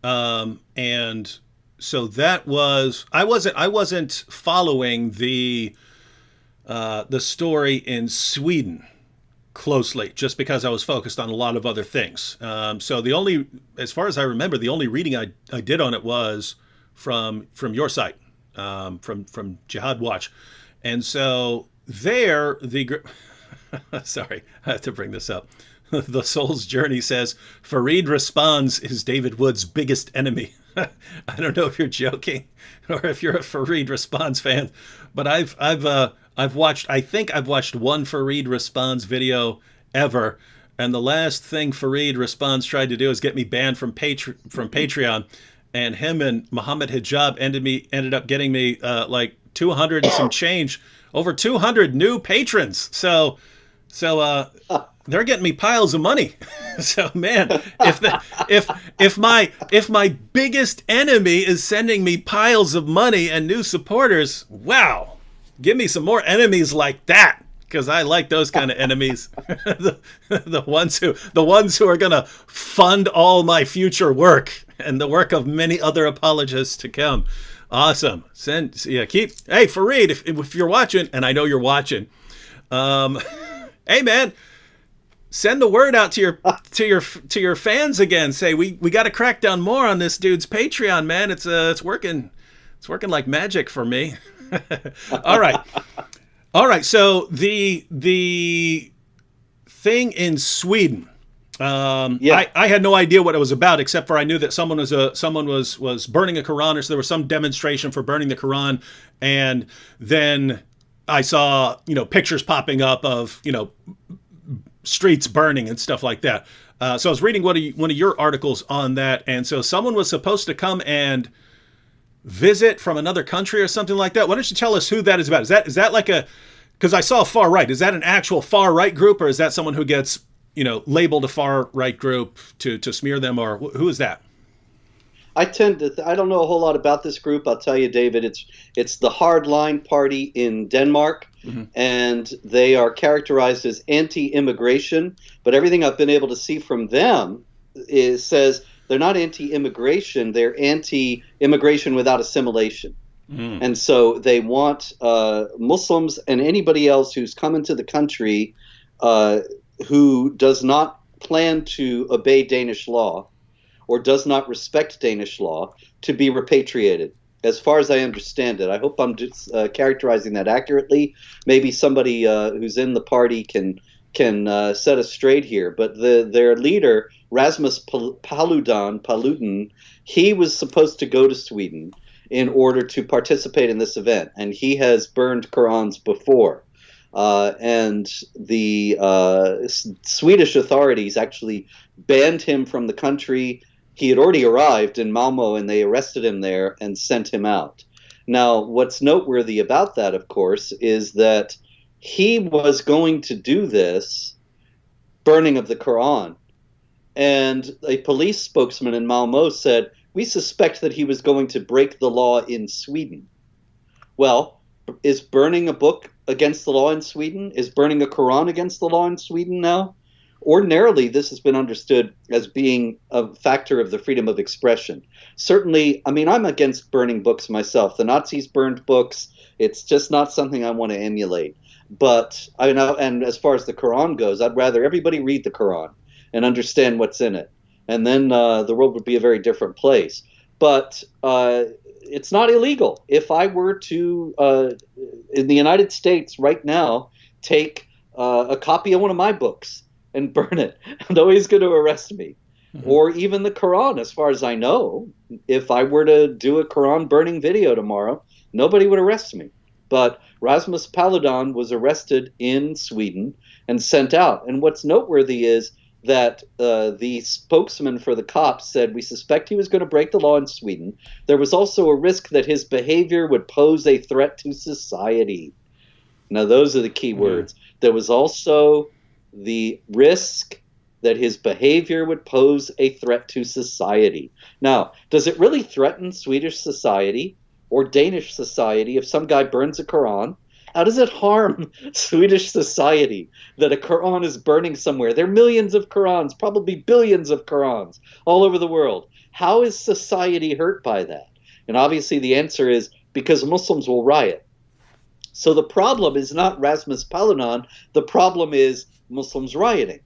And so that was, I wasn't following the story in Sweden closely, just because I was focused on a lot of other things. So as far as I remember, the only reading I did on it was from your site, from Jihad Watch. And so there, sorry, I have to bring this up. The Soul's Journey says, Fareed Responds is David Wood's biggest enemy. I don't know if you're joking or if you're a Fareed Responds fan, but I've watched one Fareed Responds video ever, and the last thing Fareed Responds tried to do is get me banned from Patreon, and him and Mohammad Hijab ended up getting me like 200 and some change, over 200 new patrons. So they're getting me piles of money. So man, if my biggest enemy is sending me piles of money and new supporters, wow. Give me some more enemies like that, because I like those kind of enemies. the ones who are gonna fund all my future work and the work of many other apologists to come. Awesome. Hey Fareed, if you're watching, and I know you're watching, hey man, send the word out to your fans again. Say we got to crack down more on this dude's Patreon, man. It's working like magic for me. All right. So the thing in Sweden, I had no idea what it was about, except for I knew that someone was burning a Quran, or so there was some demonstration for burning the Quran, and then I saw pictures popping up of streets burning and stuff like that. So I was reading one of your articles on that, and so someone was supposed to come and visit from another country or something like that. Why don't you tell us who that is about? Is that like because I saw far right. Is that an actual far right group, or is that someone who gets, labeled a far right group to smear them, or who is that? I don't know a whole lot about this group. I'll tell you, David, it's the Hardline Party in Denmark, and they are characterized as anti-immigration, but everything I've been able to see from them says they're not anti-immigration, they're anti-immigration without assimilation. And so they want Muslims and anybody else who's come into the country who does not plan to obey Danish law or does not respect Danish law to be repatriated. as far as I understand it. I hope I'm just characterizing that accurately. Maybe somebody who's in the party can set us straight here. But their leader, Rasmus Paludan, he was supposed to go to Sweden in order to participate in this event, and he has burned Qurans before. And the Swedish authorities actually banned him from the country. He had already arrived in Malmo, and they arrested him there and sent him out. Now, what's noteworthy about that, of course, is that he was going to do this burning of the Quran. And a police spokesman in Malmo said, "We suspect that he was going to break the law in Sweden." Well, is burning a book against the law in Sweden? Is burning a Quran against the law in Sweden now? Ordinarily, this has been understood as being a factor of the freedom of expression. Certainly, I mean, I'm against burning books myself. The Nazis burned books. It's just not something I want to emulate. But I know, and as far as the Quran goes, I'd rather everybody read the Quran and understand what's in it. And then the world would be a very different place. But it's not illegal. If I were to, in the United States right now, take a copy of one of my books and burn it, nobody's going to arrest me. Mm-hmm. Or even the Quran, as far as I know. If I were to do a Quran burning video tomorrow, nobody would arrest me. But Rasmus Paludan was arrested in Sweden and sent out. And what's noteworthy is that the spokesman for the cops said, "We suspect he was going to break the law in Sweden. There was also a risk that his behavior would pose a threat to society." Now, those are the key words. There was also the risk that his behavior would pose a threat to society. Now, does it really threaten Swedish society or Danish society if some guy burns a Quran? How does it harm Swedish society that a Quran is burning somewhere? There are millions of Qurans, probably billions of Qurans all over the world. How is society hurt by that? And obviously the answer is because Muslims will riot. So the problem is not Rasmus Paludan. The problem is Muslims rioting.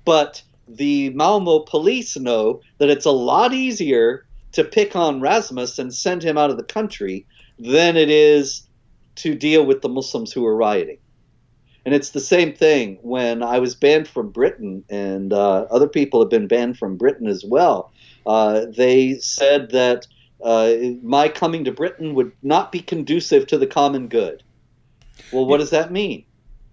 But the Malmo police know that it's a lot easier to pick on Rasmus and send him out of the country than it is to deal with the Muslims who are rioting. And it's the same thing when I was banned from Britain, and other people have been banned from Britain as well. They said that my coming to Britain would not be conducive to the common good. Well, what does that mean?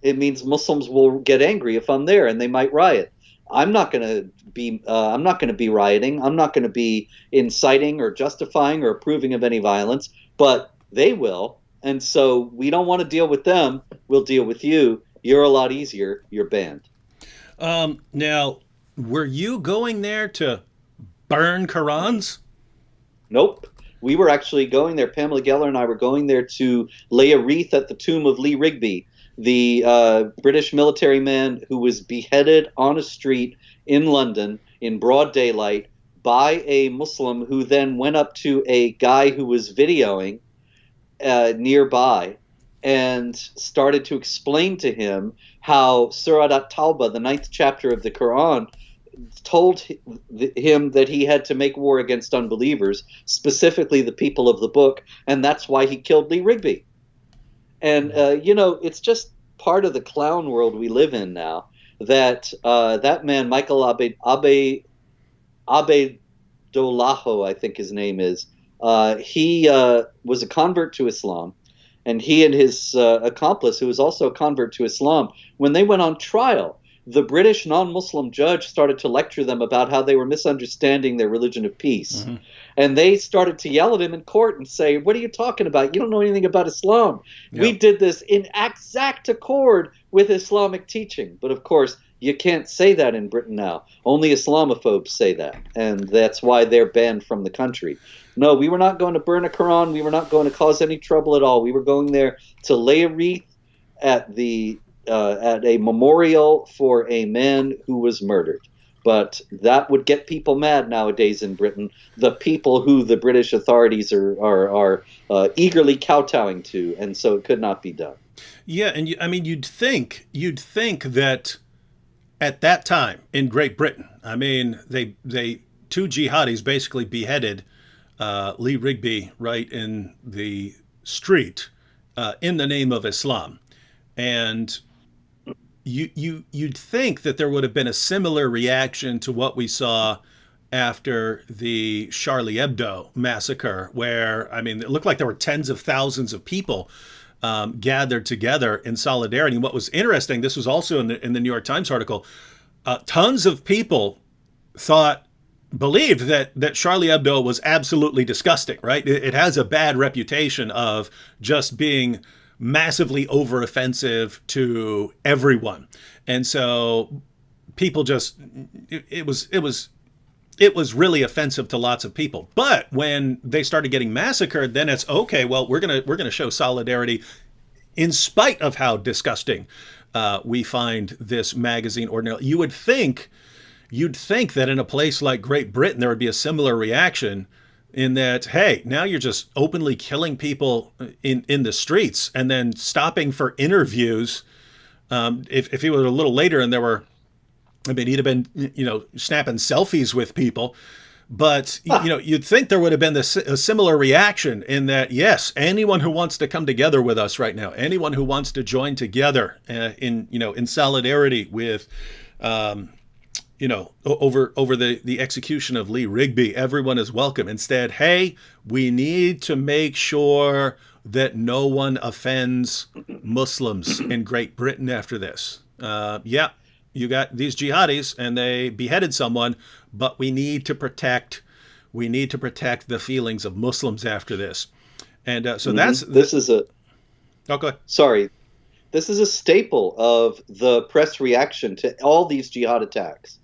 It means Muslims will get angry if I'm there, and they might riot. I'm not going to be rioting. I'm not going to be inciting or justifying or approving of any violence, but they will. And so we don't want to deal with them. We'll deal with you. You're a lot easier. You're banned. Now, were you going there to burn Qurans? Nope. We were actually going there. Pamela Geller and I were going there to lay a wreath at the tomb of Lee Rigby, the British military man who was beheaded on a street in London in broad daylight by a Muslim who then went up to a guy who was videoing nearby and started to explain to him how Surah At-Tawbah, the 9th chapter of the Quran, told him that he had to make war against unbelievers, specifically the people of the book, and that's why he killed Lee Rigby. And, it's just part of the clown world we live in now, that that man, Michael Abedolaho, I think his name is, he was a convert to Islam, and he and his accomplice, who was also a convert to Islam, when they went on trial, the British non-Muslim judge started to lecture them about how they were misunderstanding their religion of peace. Mm-hmm. And they started to yell at him in court and say, "What are you talking about? You don't know anything about Islam. Yep. We did this in exact accord with Islamic teaching." But of course, you can't say that in Britain now. Only Islamophobes say that. And that's why they're banned from the country. No, we were not going to burn a Quran. We were not going to cause any trouble at all. We were going there to lay a wreath at a memorial for a man who was murdered. But that would get people mad nowadays in Britain, the people who the British authorities are eagerly kowtowing to, and so it could not be done. Yeah, and you'd think that at that time in Great Britain, I mean, they two jihadis basically beheaded Lee Rigby right in the street in the name of Islam. And you'd think that there would have been a similar reaction to what we saw after the Charlie Hebdo massacre, where, I mean, it looked like there were tens of thousands of people gathered together in solidarity. And what was interesting, this was also in the New York Times article, tons of people believed that Charlie Hebdo was absolutely disgusting, right? It has a bad reputation of just being massively over offensive to everyone. And so people just, it was really offensive to lots of people. But when they started getting massacred, then it's okay, well, we're gonna show solidarity in spite of how disgusting we find this magazine ordinarily. You'd think that in a place like Great Britain there would be a similar reaction, in that, hey, now you're just openly killing people in the streets and then stopping for interviews. If he was a little later and there were, I mean, he'd have been, snapping selfies with people. But, you'd think there would have been a similar reaction, in that, yes, anyone who wants to come together with us right now, anyone who wants to join together in solidarity with, over the execution of Lee Rigby, everyone is welcome. Instead, hey, we need to make sure that no one offends Muslims in Great Britain after this. You got these jihadis and they beheaded someone, but we need to protect the feelings of Muslims after this. And so this is a staple of the press reaction to all these jihad attacks.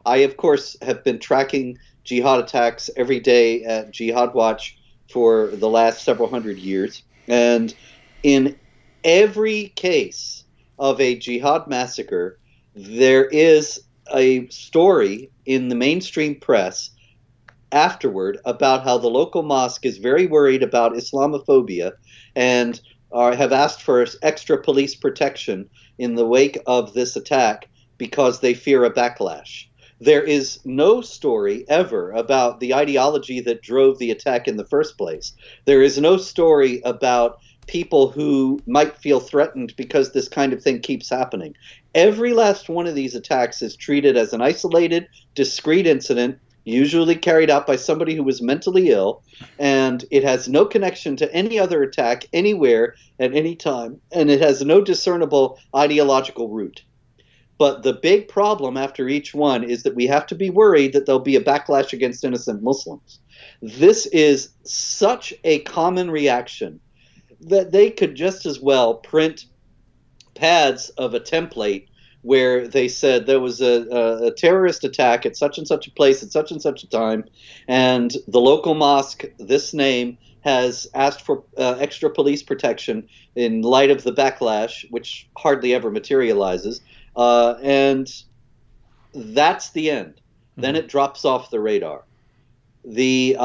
I, of course, have been tracking jihad attacks every day at Jihad Watch for the last several hundred years. And in every case of a jihad massacre, there is a story in the mainstream press afterward about how the local mosque is very worried about Islamophobia and have asked for extra police protection in the wake of this attack because they fear a backlash. There is no story ever about the ideology that drove the attack in the first place. There is no story about people who might feel threatened because this kind of thing keeps happening. Every last one of these attacks is treated as an isolated, discrete incident, usually carried out by somebody who was mentally ill, and it has no connection to any other attack anywhere at any time, and it has no discernible ideological root. But the big problem after each one is that we have to be worried that there'll be a backlash against innocent Muslims. This is such a common reaction that they could just as well print pads of a template where they said there was a terrorist attack at such and such a place at such and such a time, and the local mosque, this name, has asked for extra police protection in light of the backlash, which hardly ever materializes, and that's the end. Then it drops off the radar. The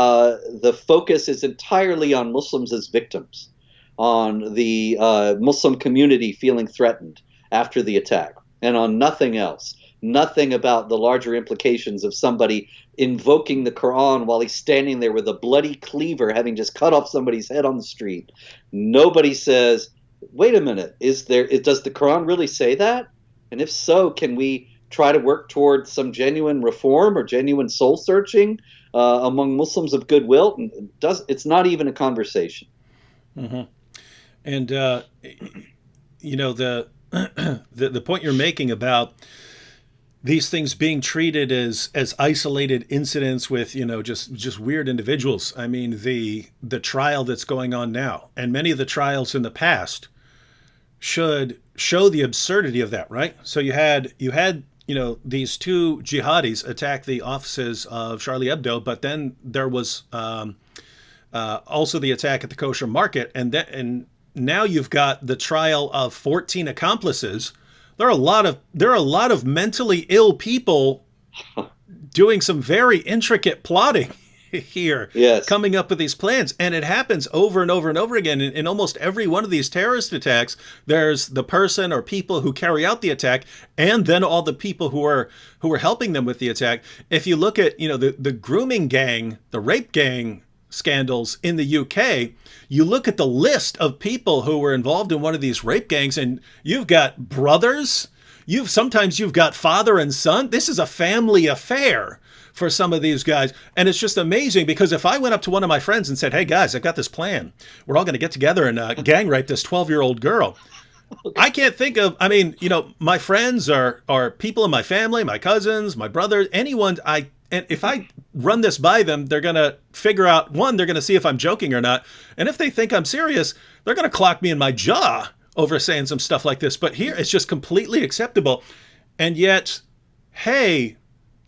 focus is entirely on Muslims as victims, on the Muslim community feeling threatened after the attack, and on nothing else. Nothing about the larger implications of somebody invoking the Quran while he's standing there with a bloody cleaver having just cut off somebody's head on the street. Nobody says, wait a minute, does the Quran really say that? And if so, can we try to work toward some genuine reform or genuine soul searching among Muslims of goodwill? It's not even a conversation. Mm-hmm. And the point you're making about these things being treated as isolated incidents with just weird individuals. I mean, the trial that's going on now, and many of the trials in the past, should show the absurdity of that, right? So you had these two jihadis attack the offices of Charlie Hebdo, but then there was also the attack at the kosher market, and now you've got the trial of 14 accomplices. There are a lot of mentally ill people doing some very intricate plotting here, yes, coming up with these plans, and it happens over and over and over again. In almost every one of these terrorist attacks, there's the person or people who carry out the attack, and then all the people who are helping them with the attack. If you look at the grooming gang, the rape gang scandals in the UK, you look at the list of people who were involved in one of these rape gangs, and you've got brothers, sometimes you've got father and son. This is a family affair for some of these guys. And it's just amazing, because if I went up to one of my friends and said, hey guys, I've got this plan, we're all going to get together and gang rape this 12-year-old girl. I can't think of, I mean, you know, my friends are people in my family, my cousins, my brothers, anyone. And if I run this by them, they're going to figure out, one, they're going to see if I'm joking or not. And if they think I'm serious, they're going to clock me in my jaw over saying some stuff like this. But here it's just completely acceptable. And yet, hey,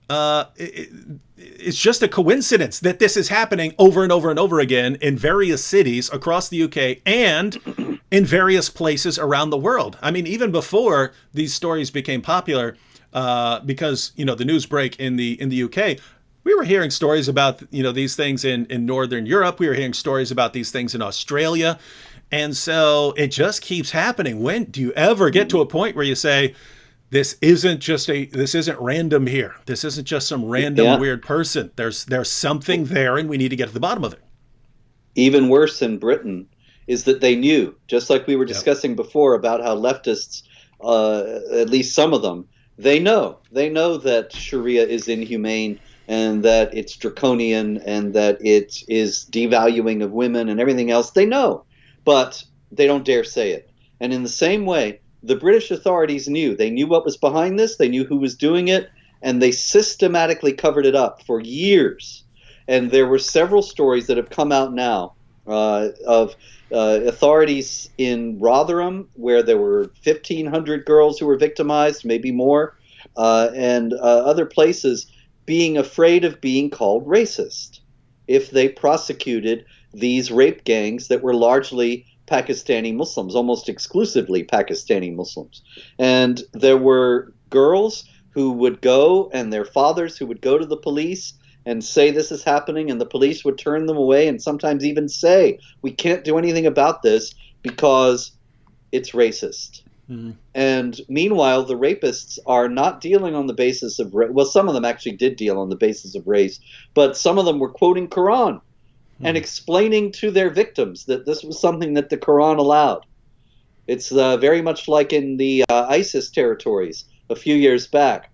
it's just a coincidence that this is happening over and over and over again in various cities across the UK and in various places around the world. I mean, even before these stories became popular, because, you know, the news break in the UK, we were hearing stories about, you know, these things in Northern Europe. We were hearing stories about these things in Australia. And so it just keeps happening. When do you ever get to a point where you say, this isn't random here. This isn't just some random weird person. There's something there, and we need to get to the bottom of it. Even worse in Britain is that they knew, just like we were discussing before about how leftists, at least some of them, they know that Sharia is inhumane and that it's draconian and that it is devaluing of women and everything else. They know, but they don't dare say it. And in the same way, the British authorities knew. They knew what was behind this. They knew who was doing it, and they systematically covered it up for years. And there were several stories that have come out now of authorities in Rotherham, where there were 1,500 girls who were victimized, maybe more, and other places being afraid of being called racist if they prosecuted these rape gangs that were largely Pakistani Muslims, almost exclusively Pakistani Muslims. And there were girls who would go, and their fathers who would go to the police and say this is happening, and the police would turn them away and sometimes even say, we can't do anything about this because it's racist. Mm-hmm. And meanwhile, the rapists are not dealing on the basis of race. Well, some of them actually did deal on the basis of race, but some of them were quoting Quran and explaining to their victims that this was something that the Quran allowed. It's very much like in the ISIS territories a few years back.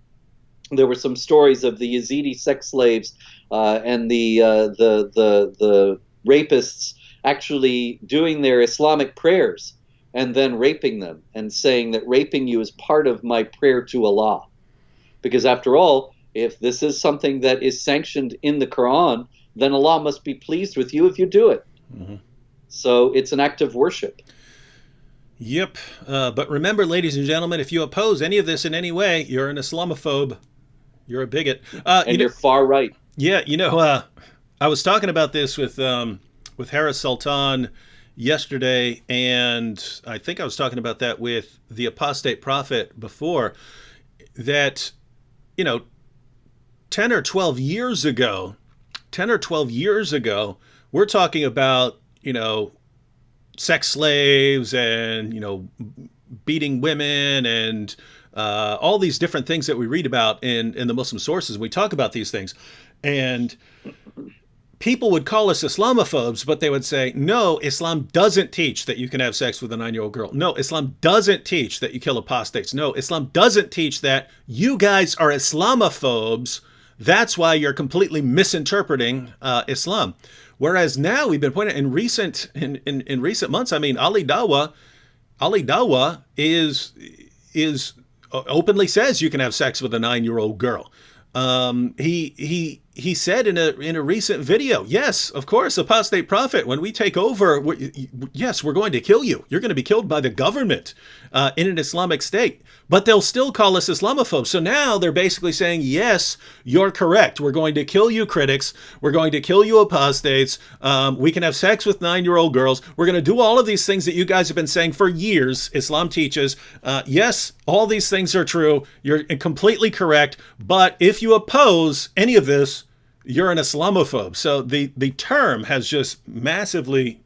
There were some stories of the Yazidi sex slaves and the rapists actually doing their Islamic prayers and then raping them and saying that raping you is part of my prayer to Allah. Because after all, if this is something that is sanctioned in the Quran, then Allah must be pleased with you if you do it. Mm-hmm. So it's an act of worship. Yep. But remember, ladies and gentlemen, if you oppose any of this in any way, you're an Islamophobe. You're a bigot. And you're far right. Yeah. You know, I was talking about this with Harris Sultan yesterday, and I think I was talking about that with the apostate prophet before, that, you know, 10 or 12 years ago, we're talking about, you know, sex slaves and, you know, beating women and all these different things that we read about in the Muslim sources. We talk about these things, and people would call us Islamophobes, but they would say, no, Islam doesn't teach that you can have sex with a 9-year-old girl. No, Islam doesn't teach that you kill apostates. No, Islam doesn't teach that. You guys are Islamophobes. That's why you're completely misinterpreting Islam. Whereas now we've been pointing in recent months. I mean, Ali Dawah is openly says you can have sex with a 9-year-old girl. He said in a recent video, yes, of course, apostate prophet, when we take over, yes, we're going to kill you. You're going to be killed by the government in an Islamic state. But they'll still call us Islamophobes. So now they're basically saying, yes, you're correct. We're going to kill you critics. We're going to kill you apostates. We can have sex with 9-year-old girls. We're going to do all of these things that you guys have been saying for years. Islam teaches, yes, all these things are true. You're completely correct. But if you oppose any of this, you're an Islamophobe. So the term has just massively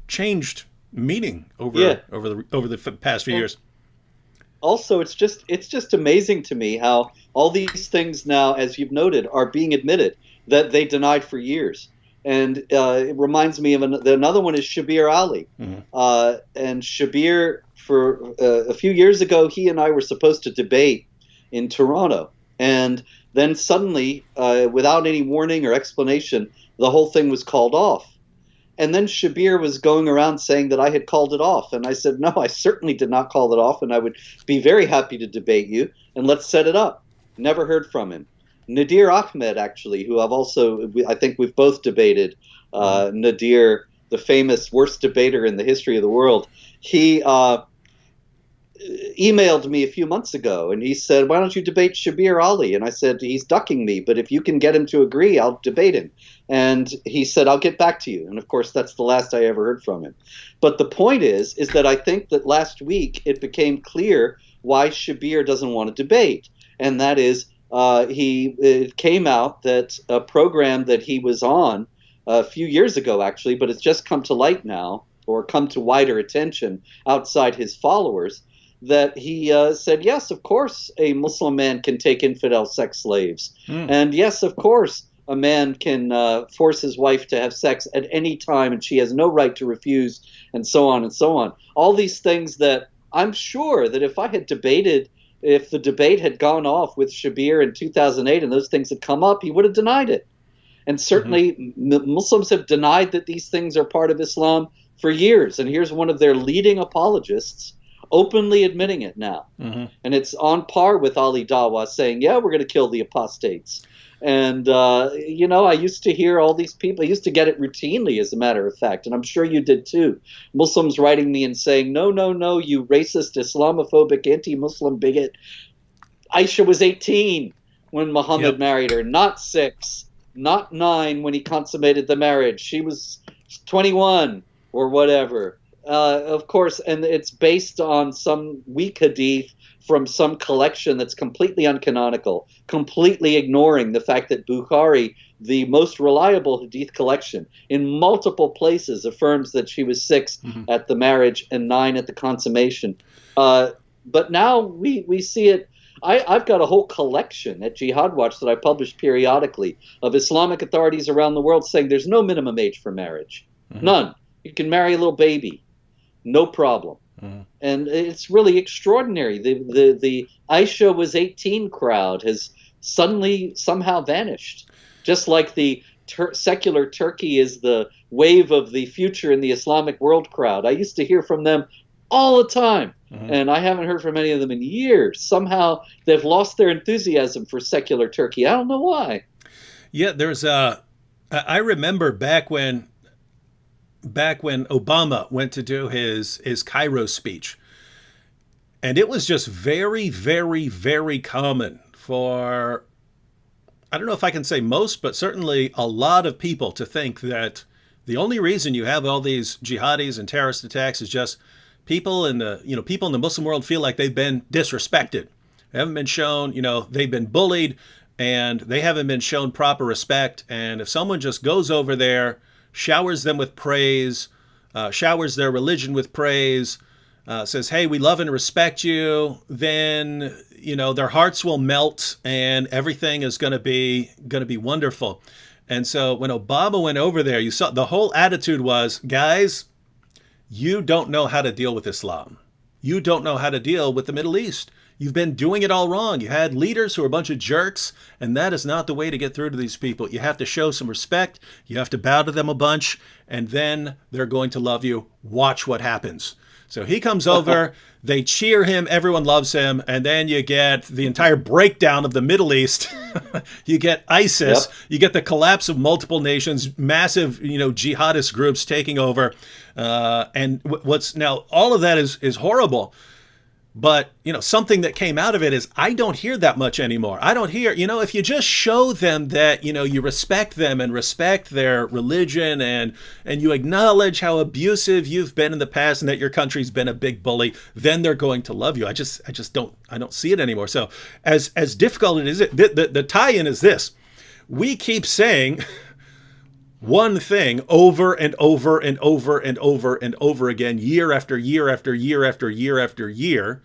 changed meaning over the past few years. Also, it's just amazing to me how all these things now, as you've noted, are being admitted that they denied for years. And it reminds me of another one is Shabir Ali. And Shabir, for a few years ago, he and I were supposed to debate in Toronto. And then suddenly, without any warning or explanation, the whole thing was called off. And then Shabir was going around saying that I had called it off. And I said, no, I certainly did not call it off. And I would be very happy to debate you. And let's set it up. Never heard from him. Nadir Ahmed, actually, who I think we've both debated. Nadir, the famous worst debater in the history of the world. He emailed me a few months ago, and he said, why don't you debate Shabir Ali? And I said, he's ducking me, but if you can get him to agree, I'll debate him. And he said, I'll get back to you. And of course, that's the last I ever heard from him. But the point is that I think that last week it became clear why Shabir doesn't want to debate. And that is, it came out that a program that he was on a few years ago, actually, but it's just come to light now, or come to wider attention outside his followers, that he said, yes, of course, a Muslim man can take infidel sex slaves. And yes, of course, a man can force his wife to have sex at any time, and she has no right to refuse, and so on and so on. All these things that I'm sure that if the debate had gone off with Shabir in 2008 and those things had come up, he would have denied it. And certainly Muslims have denied that these things are part of Islam for years. And here's one of their leading apologists openly admitting it now. And it's on par with Ali Dawah saying, yeah, we're going to kill the apostates. And, I used to hear all these people. I used to get it routinely, as a matter of fact, and I'm sure you did too. Muslims writing me and saying, no, you racist, Islamophobic, anti-Muslim bigot. Aisha was 18 when Muhammad married her, not 6, not 9 when he consummated the marriage. She was 21 or whatever. Of course, and it's based on some weak hadith from some collection that's completely uncanonical, completely ignoring the fact that Bukhari, the most reliable hadith collection, in multiple places affirms that she was 6 at the marriage and 9 at the consummation. But now we see it. I've got a whole collection at Jihad Watch that I publish periodically of Islamic authorities around the world saying there's no minimum age for marriage. None. You can marry a little baby. No problem. And it's really extraordinary. The Aisha was 18 crowd has suddenly somehow vanished. Just like the secular Turkey is the wave of the future in the Islamic world crowd. I used to hear from them all the time. And I haven't heard from any of them in years. Somehow they've lost their enthusiasm for secular Turkey. I don't know why. Yeah, I remember back when Obama went to do his Cairo speech. And it was just very, very, very common for, I don't know if I can say most, but certainly a lot of people to think that the only reason you have all these jihadis and terrorist attacks is just people in the Muslim world feel like they've been disrespected. They haven't been shown, they've been bullied and they haven't been shown proper respect. And if someone just goes over there, showers them with praise, showers their religion with praise, says, hey, we love and respect you, then, their hearts will melt and everything is going to be wonderful. And so when Obama went over there, you saw the whole attitude was, guys, you don't know how to deal with Islam. You don't know how to deal with the Middle East. You've been doing it all wrong. You had leaders who are a bunch of jerks, and that is not the way to get through to these people. You have to show some respect. You have to bow to them a bunch, and then they're going to love you. Watch what happens. So he comes over, they cheer him, everyone loves him, and then you get the entire breakdown of the Middle East. You get ISIS, you get the collapse of multiple nations, massive, jihadist groups taking over. And what's now, all of that is horrible. But, something that came out of it is I don't hear that much anymore. I don't hear, if you just show them that, you respect them and respect their religion and you acknowledge how abusive you've been in the past and that your country's been a big bully, then they're going to love you. I just don't see it anymore. So as difficult it is, the tie-in is this. We keep saying one thing over and over and over and over and over again, year after year after year after year after year,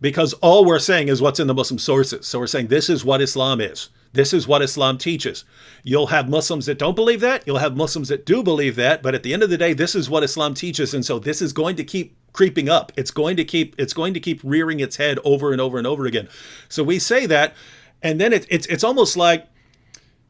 because all we're saying is what's in the Muslim sources. So we're saying this is what Islam is. This is what Islam teaches. You'll have Muslims that don't believe that. You'll have Muslims that do believe that. But at the end of the day, this is what Islam teaches. And so this is going to keep creeping up. It's going to keep rearing its head over and over and over again. So we say that, and then it's almost like,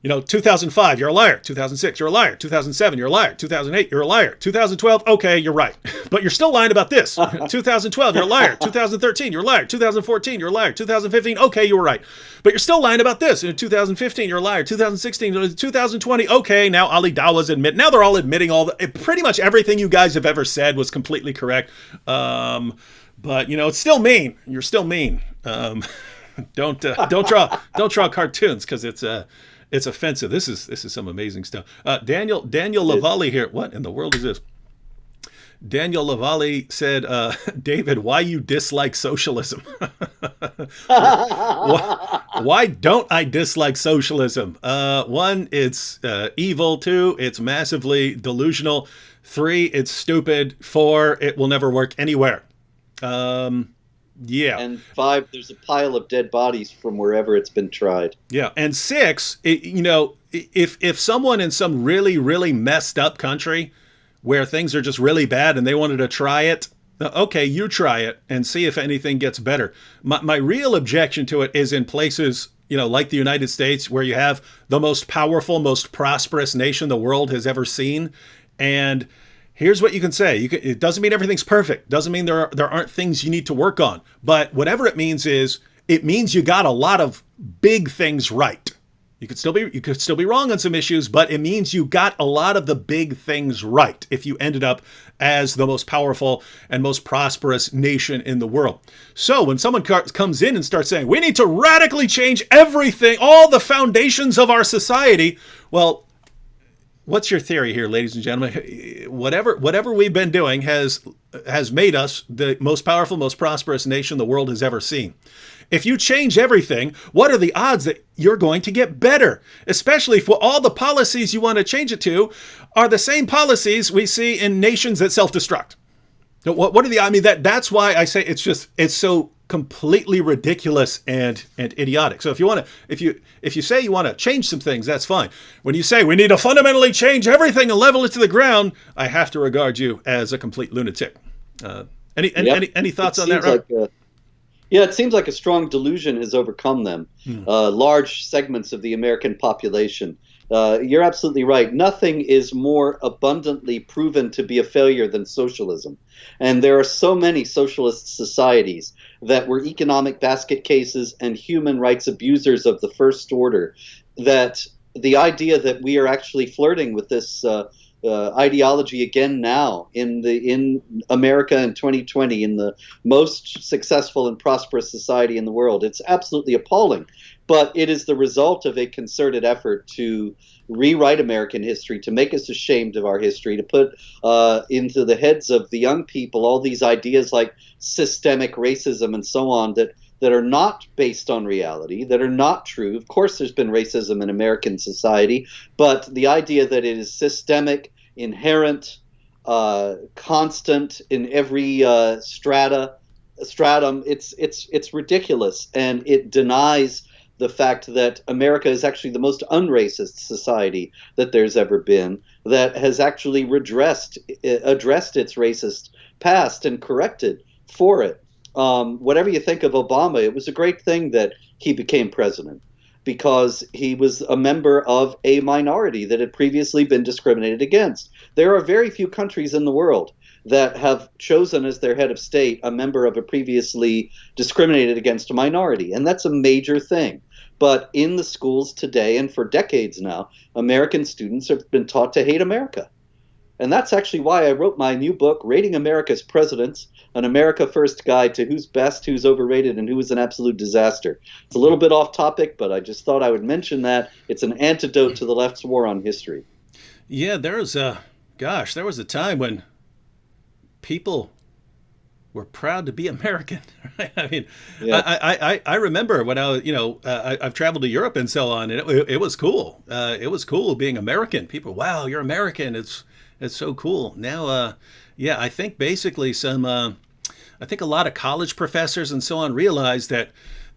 2005, you're a liar. 2006, you're a liar. 2007, you're a liar. 2008, you're a liar. 2012, okay, you're right. But you're still lying about this. 2012, you're a liar. 2013, you're a liar. 2014, you're a liar. 2015, okay, you were right. But you're still lying about this. In 2015, you're a liar. 2016, 2020, okay, now Ali Dawah's now they're all admitting pretty much everything you guys have ever said was completely correct. But, it's still mean. You're still mean. Don't draw cartoons, because it's offensive. This is some amazing stuff. Daniel Lavalli here. What in the world is this? Daniel Lavalli said, David, why you dislike socialism? why don't I dislike socialism? One, it's evil. Two, it's massively delusional. Three, it's stupid. Four, it will never work anywhere. Yeah. And 5, there's a pile of dead bodies from wherever it's been tried. Yeah. And 6, if someone in some really, really messed up country where things are just really bad and they wanted to try it, okay, you try it and see if anything gets better. My real objection to it is in places, like the United States, where you have the most powerful, most prosperous nation the world has ever seen. And here's what you can say. It doesn't mean everything's perfect. Doesn't mean there aren't things you need to work on. But whatever it means you got a lot of big things right. You could still be wrong on some issues, but it means you got a lot of the big things right if you ended up as the most powerful and most prosperous nation in the world. So when someone comes in and starts saying, we need to radically change everything, all the foundations of our society, well, what's your theory here, ladies and gentlemen? Whatever we've been doing has made us the most powerful, most prosperous nation the world has ever seen. If you change everything, what are the odds that you're going to get better? Especially if all the policies you want to change it to are the same policies we see in nations that self-destruct. What are the? That's why I say it's so completely ridiculous and idiotic. So if you say you want to change some things, that's fine. When you say we need to fundamentally change everything and level it to the ground, I have to regard you as a complete lunatic. Any thoughts on that, right? Yeah, it seems like a strong delusion has overcome them. Large segments of the American population. You're absolutely right. Nothing is more abundantly proven to be a failure than socialism. And there are so many socialist societies that were economic basket cases and human rights abusers of the first order, that the idea that we are actually flirting with this ideology again now in America in 2020, in the most successful and prosperous society in the world, it's absolutely appalling. But it is the result of a concerted effort to rewrite American history, to make us ashamed of our history, to put into the heads of the young people all these ideas like systemic racism and so on that are not based on reality, that are not true. Of course, there's been racism in American society, but the idea that it is systemic, inherent, constant in every stratum, it's ridiculous, and it denies the fact that America is actually the most unracist society that there's ever been, that has actually addressed its racist past and corrected for it. Whatever you think of Obama, it was a great thing that he became president, because he was a member of a minority that had previously been discriminated against. There are very few countries in the world that have chosen as their head of state a member of a previously discriminated against minority, and that's a major thing. But in the schools today, and for decades now, American students have been taught to hate America. And that's actually why I wrote my new book, Rating America's Presidents, an America First guide to who's best, who's overrated, and who is an absolute disaster. It's a little bit off topic, but I just thought I would mention that. It's an antidote to the left's war on history. Yeah, there was a time when people were proud to be American. Right? I mean, yeah. I remember when I was, I've traveled to Europe and so on, and it was cool. It was cool being American. People, wow, you're American. It's so cool. Now, I think basically I think a lot of college professors and so on realize that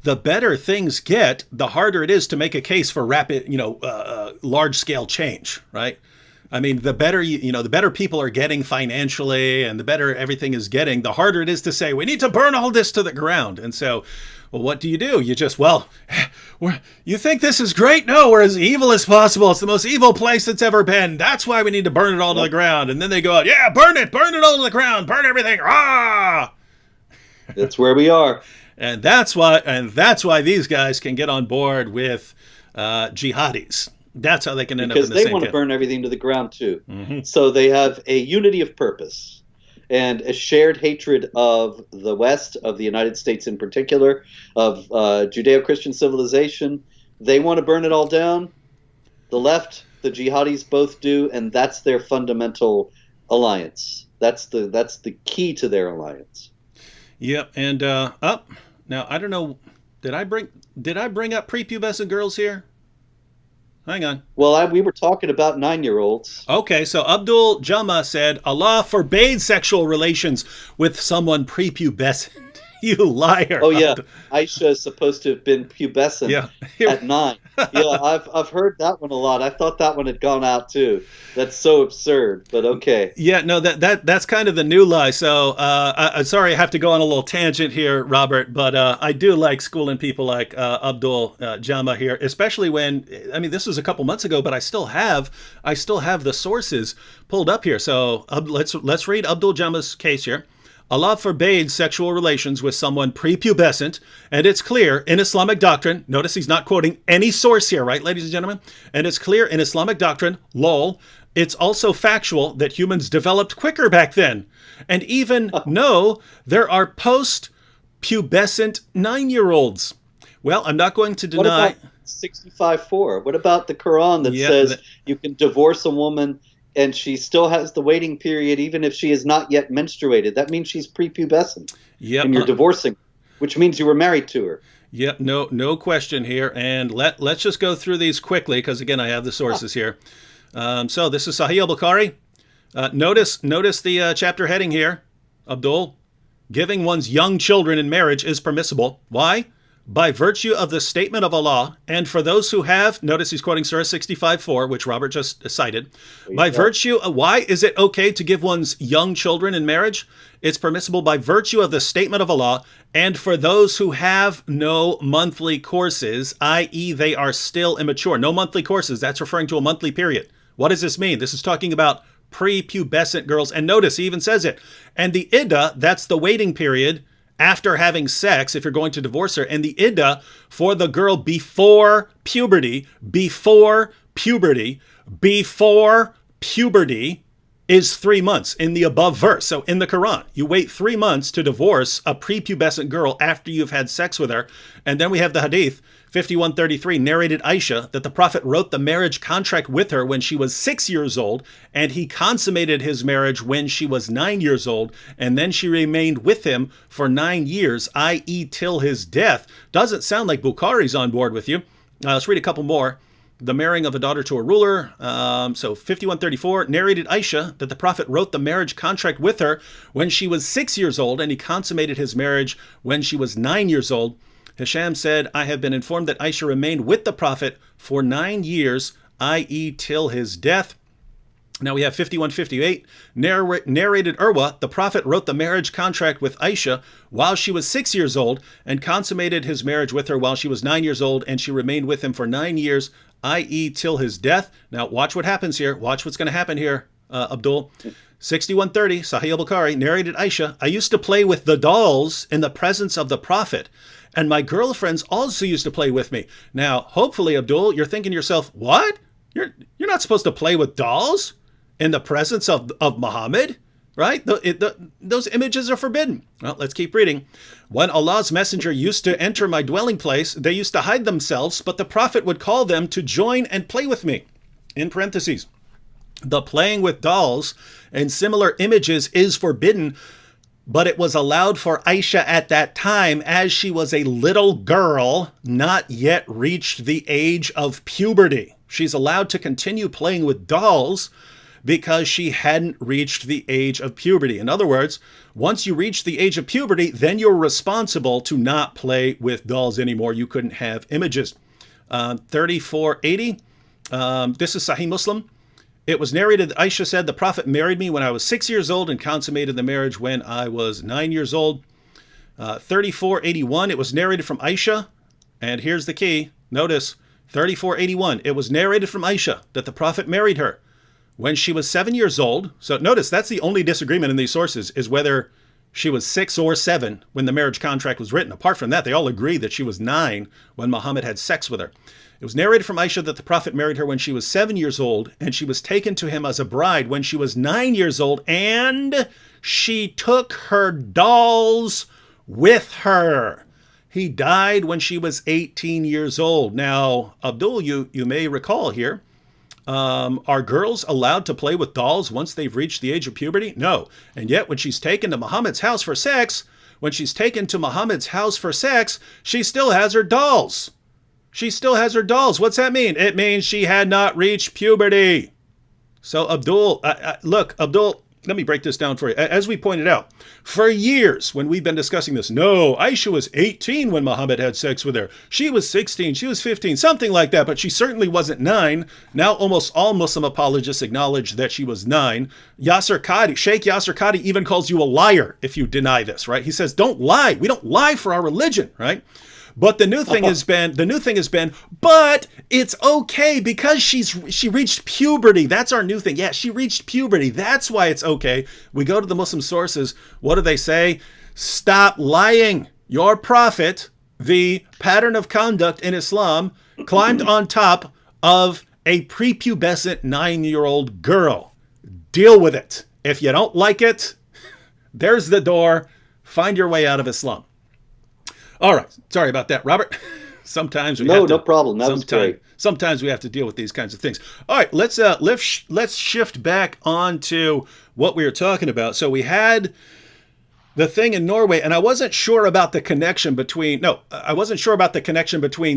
the better things get, the harder it is to make a case for rapid, large scale change, right? I mean, the better the better people are getting financially, and the better everything is getting, the harder it is to say we need to burn all this to the ground. And so, well, what do? You just, you think this is great? No, we're as evil as possible. It's the most evil place it's ever been. That's why we need to burn it all to the ground. And then they go out, yeah, burn it all to the ground, burn everything. Ah! That's where we are. And that's why these guys can get on board with jihadis. That's how they can end up in the same Because they want to burn everything to the ground too. Mm-hmm. So they have a unity of purpose and a shared hatred of the West, of the United States in particular, of Judeo-Christian civilization. They want to burn it all down. The left, the jihadis both do, and that's their fundamental alliance. That's the key to their alliance. Yep, and now I don't know. Did I bring up prepubescent girls here? Hang on. Well, we were talking about 9-year-olds. Okay, so Abdul Jama said, Allah forbade sexual relations with someone prepubescent. You liar. Oh, yeah. Aisha is supposed to have been pubescent at 9. Yeah, I've heard that one a lot. I thought that one had gone out, too. That's so absurd, but okay. Yeah, no, that's kind of the new lie. So, I'm sorry I have to go on a little tangent here, Robert, but I do like schooling people like Abdul Jama here, especially when, I mean, this was a couple months ago, but I still have the sources pulled up here. So, let's read Abdul Jama's case here. Allah forbade sexual relations with someone prepubescent, and it's clear in Islamic doctrine, notice he's not quoting any source here, right, ladies and gentlemen? And it's clear in Islamic doctrine, lol, it's also factual that humans developed quicker back then. And even there are post-pubescent 9-year-olds. Well, I'm not going to deny... What about 65:4? What about the Quran that says you can divorce a woman and she still has the waiting period even if she has not yet menstruated? That means she's prepubescent. Yep. And you're divorcing, which means you were married to her. Yep, no question here. And let's just go through these quickly because, again, I have the sources here. So this is Sahih al-Bukhari. Notice the chapter heading here, Abdul. Giving one's young children in marriage is permissible. Why? By virtue of the statement of Allah, and for those who have, notice he's quoting Surah 65:4, which Robert just cited. By virtue of, why is it okay to give one's young children in marriage? It's permissible by virtue of the statement of Allah, and for those who have no monthly courses, i.e. they are still immature. No monthly courses, that's referring to a monthly period. What does this mean? This is talking about prepubescent girls, and notice he even says it. And the iddah, that's the waiting period, after having sex, if you're going to divorce her, and the iddah for the girl before puberty is 3 months in the above verse. So in the Quran, you wait 3 months to divorce a prepubescent girl after you've had sex with her. And then we have the hadith, 5133, narrated Aisha, that the Prophet wrote the marriage contract with her when she was 6 years old, and he consummated his marriage when she was 9 years old, and then she remained with him for 9 years, i.e. till his death. Doesn't sound like Bukhari's on board with you. Let's read a couple more. The marrying of a daughter to a ruler. So 5134, narrated Aisha that the Prophet wrote the marriage contract with her when she was 6 years old, and he consummated his marriage when she was 9 years old. Hisham said, I have been informed that Aisha remained with the Prophet for 9 years, i.e. till his death. Now we have 5158, narrated Urwa, the Prophet wrote the marriage contract with Aisha while she was 6 years old and consummated his marriage with her while she was 9 years old, and she remained with him for 9 years, i.e. till his death. Now watch what happens here. Watch what's going to happen here, Abdul. 6130, Sahih al-Bukhari, narrated Aisha, I used to play with the dolls in the presence of the Prophet, and my girlfriends also used to play with me. Now, hopefully, Abdul, you're thinking to yourself, what? You're not supposed to play with dolls in the presence of Muhammad, right? Those images are forbidden. Well, let's keep reading. When Allah's messenger used to enter my dwelling place, they used to hide themselves, but the Prophet would call them to join and play with me. In parentheses, the playing with dolls and similar images is forbidden, but it was allowed for Aisha at that time as she was a little girl, not yet reached the age of puberty. She's allowed to continue playing with dolls because she hadn't reached the age of puberty. In other words, once you reach the age of puberty, then you're responsible to not play with dolls anymore. You couldn't have images. 3480, this is Sahih Muslim. It was narrated that Aisha said, the Prophet married me when I was 6 years old and consummated the marriage when I was 9 years old. 3481, it was narrated from Aisha. And here's the key. Notice, 3481, it was narrated from Aisha that the Prophet married her when she was 7 years old. So notice, that's the only disagreement in these sources, is whether she was 6 or 7 when the marriage contract was written. Apart from that, they all agree that she was 9 when Muhammad had sex with her. It was narrated from Aisha that the Prophet married her when she was 7 years old, and she was taken to him as a bride when she was 9 years old, and she took her dolls with her. He died when she was 18 years old. Now, Abdul, you may recall here, are girls allowed to play with dolls once they've reached the age of puberty? No. And yet, when she's taken to Muhammad's house for sex, she still has her dolls. She still has her dolls. What's that mean? It means she had not reached puberty. So Abdul, look, Abdul, let me break this down for you. As we pointed out, for years when we've been discussing this, no, Aisha was 18 when Muhammad had sex with her. She was 16, she was 15, something like that, but she certainly wasn't 9. Now almost all Muslim apologists acknowledge that she was 9. Sheikh Yasser Qadi even calls you a liar if you deny this, right? He says, don't lie. We don't lie for our religion, right? But the new thing has been, but it's okay because she reached puberty. That's our new thing. Yeah, she reached puberty. That's why it's okay. We go to the Muslim sources. What do they say? Stop lying. Your prophet, the pattern of conduct in Islam, climbed on top of a prepubescent 9-year-old girl. Deal with it. If you don't like it, there's the door. Find your way out of Islam. All right. Sorry about that, Robert. Sometimes we have to, no problem. That was great. Sometimes we have to deal with these kinds of things. All right, let's shift back onto what we were talking about. So we had the thing in Norway, and I wasn't sure about the connection between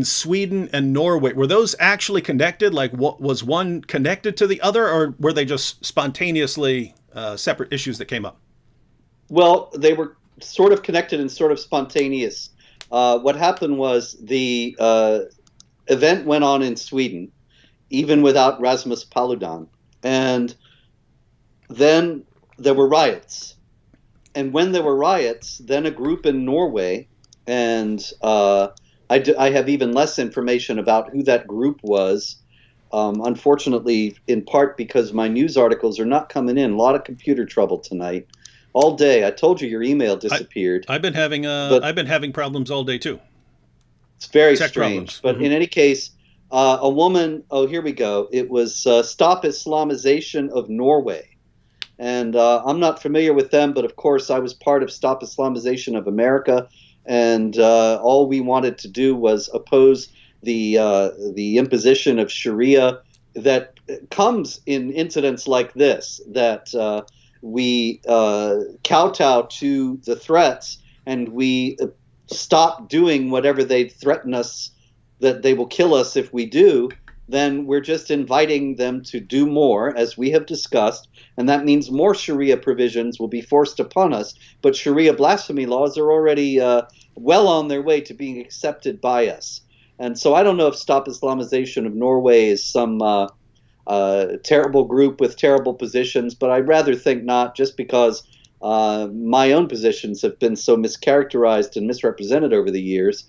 Sweden and Norway. Were those actually connected? Like, what was one connected to the other, or were they just spontaneously separate issues that came up? Well, they were sort of connected and sort of spontaneous. What happened was the event went on in Sweden, even without Rasmus Paludan. And then there were riots. And when there were riots, then a group in Norway, and I have even less information about who that group was, unfortunately, in part because my news articles are not coming in. A lot of computer trouble tonight. All day. I told you your email disappeared. I've been having problems all day too. It's very strange. But in any case, a woman. Oh, here we go. It was Stop Islamization of Norway, and I'm not familiar with them, but of course I was part of Stop Islamization of America, and all we wanted to do was oppose the imposition of Sharia that comes in incidents like this. That we kowtow to the threats, and we stop doing whatever they threaten us that they will kill us if we do. Then we're just inviting them to do more, as we have discussed, and that means more Sharia provisions will be forced upon us. But Sharia blasphemy laws are already well on their way to being accepted by us. And so I don't know if Stop Islamization of Norway is some terrible group with terrible positions, but I'd rather think not, just because my own positions have been so mischaracterized and misrepresented over the years.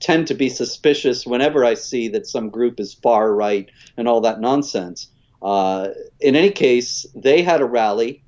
Tend to be suspicious whenever I see that some group is far right and all that nonsense. In any case, they had a rally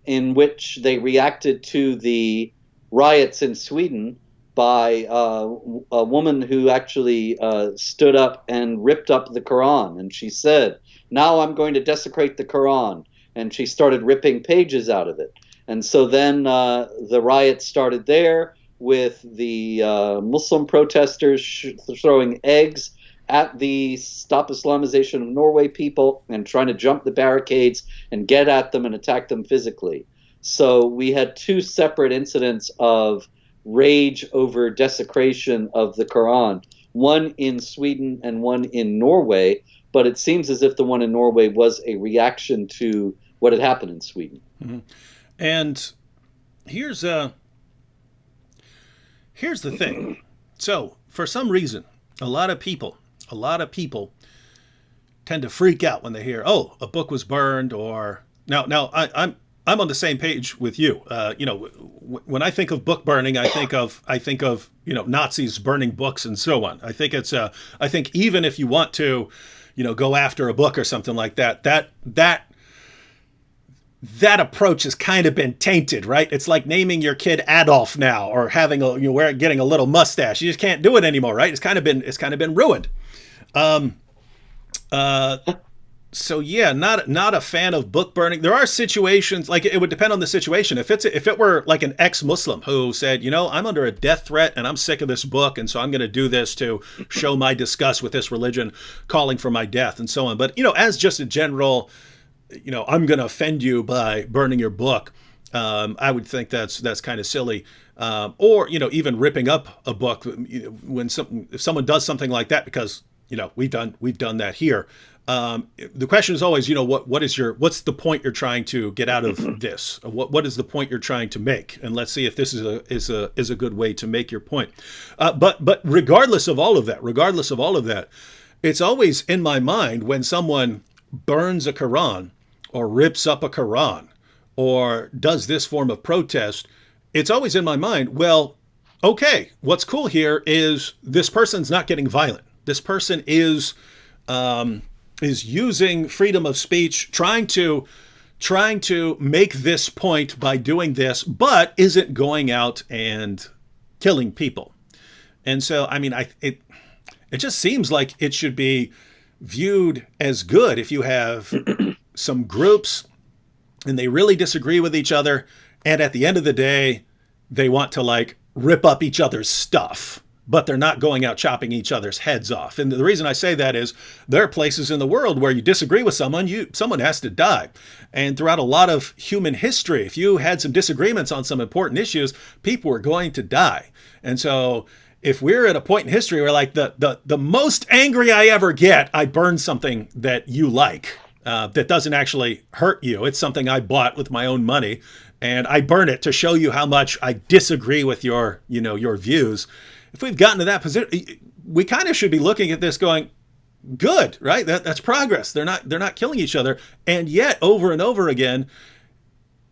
in which they reacted to the riots in Sweden by a woman who actually stood up and ripped up the Quran. And she said, "Now I'm going to desecrate the Quran." And she started ripping pages out of it. And so then the riots started there, with the Muslim protesters throwing eggs at the Stop Islamization of Norway people and trying to jump the barricades and get at them and attack them physically. So we had two separate incidents of rage over desecration of the Quran, one in Sweden and one in Norway. but it seems as if the one in Norway was a reaction to what had happened in Sweden. Mm-hmm. And here's the thing. So for some reason, a lot of people tend to freak out when they hear, "Oh, a book was burned," or I'm on the same page with you. When I think of book burning, I think of Nazis burning books and so on. I think I think even if you want to, go after a book or something like that, that approach has kind of been tainted, right? It's like naming your kid Adolf now, or having getting a little mustache. You just can't do it anymore, right? It's kind of been ruined. So yeah, not a fan of book burning. There are situations, like it would depend on the situation. If it were like an ex-Muslim who said, I'm under a death threat and I'm sick of this book, and so I'm going to do this to show my disgust with this religion, calling for my death and so on. But as just a general, I'm going to offend you by burning your book, I would think that's kind of silly. Or even ripping up a book when if someone does something like that, because we've done that here. The question is always, what's the point you're trying to get out of this? What is the point you're trying to make? And let's see if this is a good way to make your point. But regardless of all of that, it's always in my mind when someone burns a Quran or rips up a Quran or does this form of protest, it's always in my mind, well, okay, what's cool here is this person's not getting violent. This person is using freedom of speech, trying to make this point by doing this, but isn't going out and killing people. And so, it just seems like it should be viewed as good if you have some groups and they really disagree with each other, and at the end of the day, they want to rip up each other's stuff, but they're not going out chopping each other's heads off. And the reason I say that is there are places in the world where you disagree with someone has to die. And throughout a lot of human history, if you had some disagreements on some important issues, people were going to die. And so if we're at a point in history where the most angry I ever get, I burn something that you like, that doesn't actually hurt you. It's something I bought with my own money, and I burn it to show you how much I disagree with your views. If we've gotten to that position, we kind of should be looking at this going, good, right? That's progress. They're not killing each other. And yet over and over again,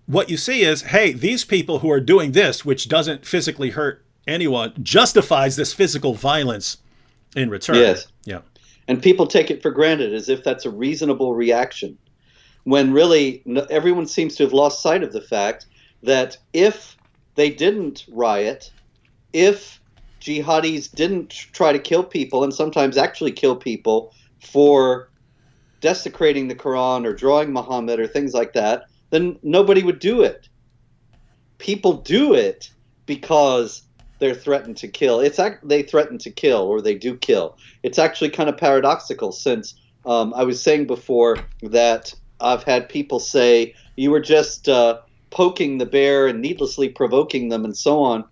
what you see is, hey, these people who are doing this, which doesn't physically hurt anyone, justifies this physical violence in return. Yes. Yeah. And people take it for granted as if that's a reasonable reaction, when really everyone seems to have lost sight of the fact that if they didn't riot, if jihadis didn't try to kill people, and sometimes actually kill people for desecrating the Quran or drawing Muhammad or things like that, then nobody would do it. People do it because they're threatened to kill. They threaten to kill, or they do kill. It's actually kind of paradoxical, since I was saying before that I've had people say, you were just poking the bear and needlessly provoking them and so on,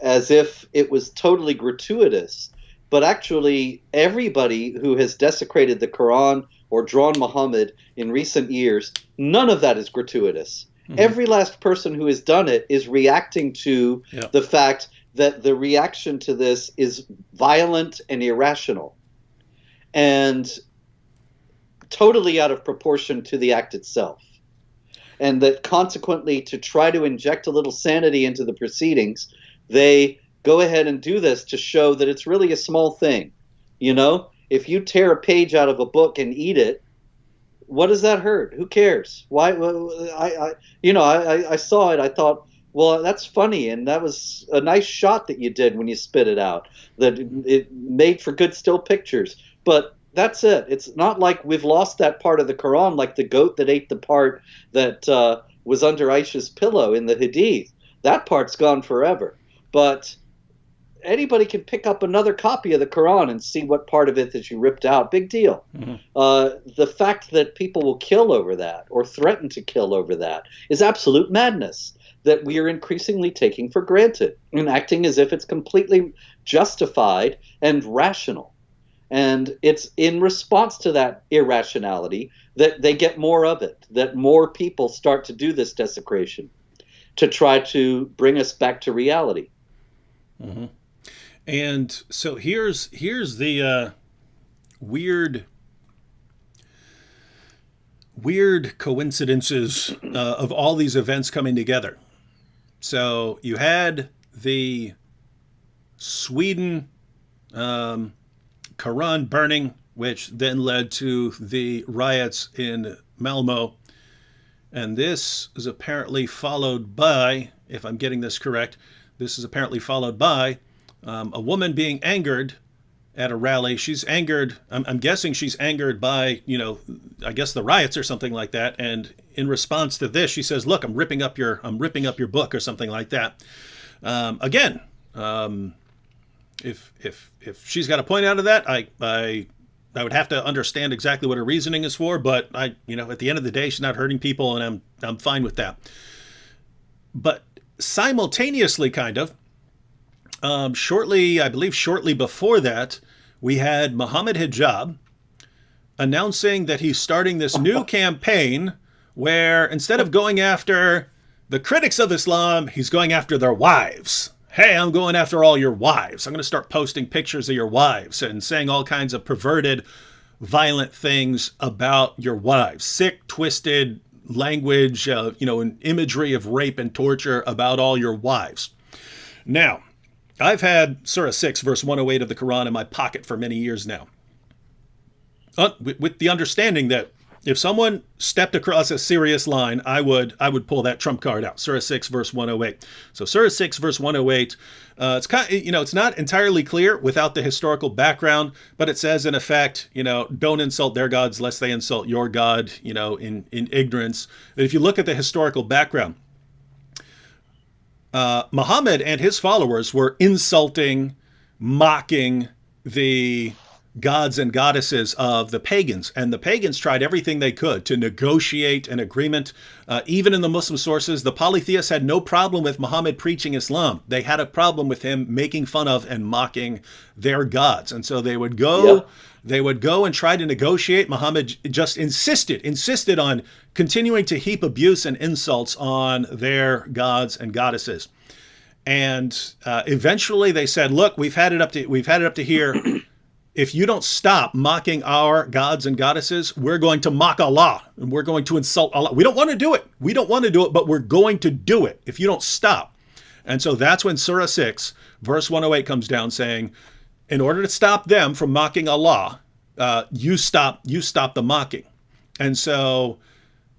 as if it was totally gratuitous. But actually, everybody who has desecrated the Quran or drawn Muhammad in recent years, none of that is gratuitous. Mm-hmm. Every last person who has done it is reacting to the fact that the reaction to this is violent and irrational and totally out of proportion to the act itself. And that consequently, to try to inject a little sanity into the proceedings, they go ahead and do this to show that it's really a small thing. If you tear a page out of a book and eat it, what does that hurt? Who cares? Why? I saw it. I thought, well, that's funny, and that was a nice shot that you did when you spit it out. That it made for good still pictures. But that's it. It's not like we've lost that part of the Quran, like the goat that ate the part that was under Aisha's pillow in the Hadith. That part's gone forever. But anybody can pick up another copy of the Quran and see what part of it that you ripped out. Big deal. Mm-hmm. The fact that people will kill over that or threaten to kill over that is absolute madness that we are increasingly taking for granted and acting as if it's completely justified and rational. And it's in response to that irrationality that they get more of it, that more people start to do this desecration to try to bring us back to reality. Mm-hmm. And so here's the weird coincidences of all these events coming together. So you had the Sweden Quran burning, which then led to the riots in Malmo. And this is apparently followed by, if I'm getting this correct, this is apparently followed by a woman being angered at a rally. She's angered, I'm guessing she's angered by, I guess the riots or something like that. And in response to this, she says, look, I'm ripping up your book or something like that. Again, if she's got a point out of that, I would have to understand exactly what her reasoning is for, but at the end of the day, she's not hurting people, and I'm fine with that. But simultaneously, kind of, shortly before that, we had Mohammad Hijab announcing that he's starting this new campaign where instead of going after the critics of Islam, he's going after their wives. Hey, I'm going after all your wives. I'm going to start posting pictures of your wives and saying all kinds of perverted, violent things about your wives. Sick, twisted language, and imagery of rape and torture about all your wives. Now, I've had Surah 6, verse 108 of the Quran in my pocket for many years now, with the understanding that if someone stepped across a serious line, I would pull that trump card out. Surah 6, verse 108. So Surah 6, verse 108, it's kind of, it's not entirely clear without the historical background, but it says in effect, don't insult their gods lest they insult your God, in ignorance. If you look at the historical background, Muhammad and his followers were insulting, mocking the gods and goddesses of the pagans. And the pagans tried everything they could to negotiate an agreement. Even in the Muslim sources, the polytheists had no problem with Muhammad preaching Islam. They had a problem with him making fun of and mocking their gods. And so they would go, and try to negotiate. Muhammad just insisted on continuing to heap abuse and insults on their gods and goddesses. And eventually they said, look, we've had it up to here. If you don't stop mocking our gods and goddesses, we're going to mock Allah and we're going to insult Allah. We don't want to do it. But we're going to do it if you don't stop. And so that's when Surah 6, verse 108 comes down saying, in order to stop them from mocking Allah, you stop the mocking. And so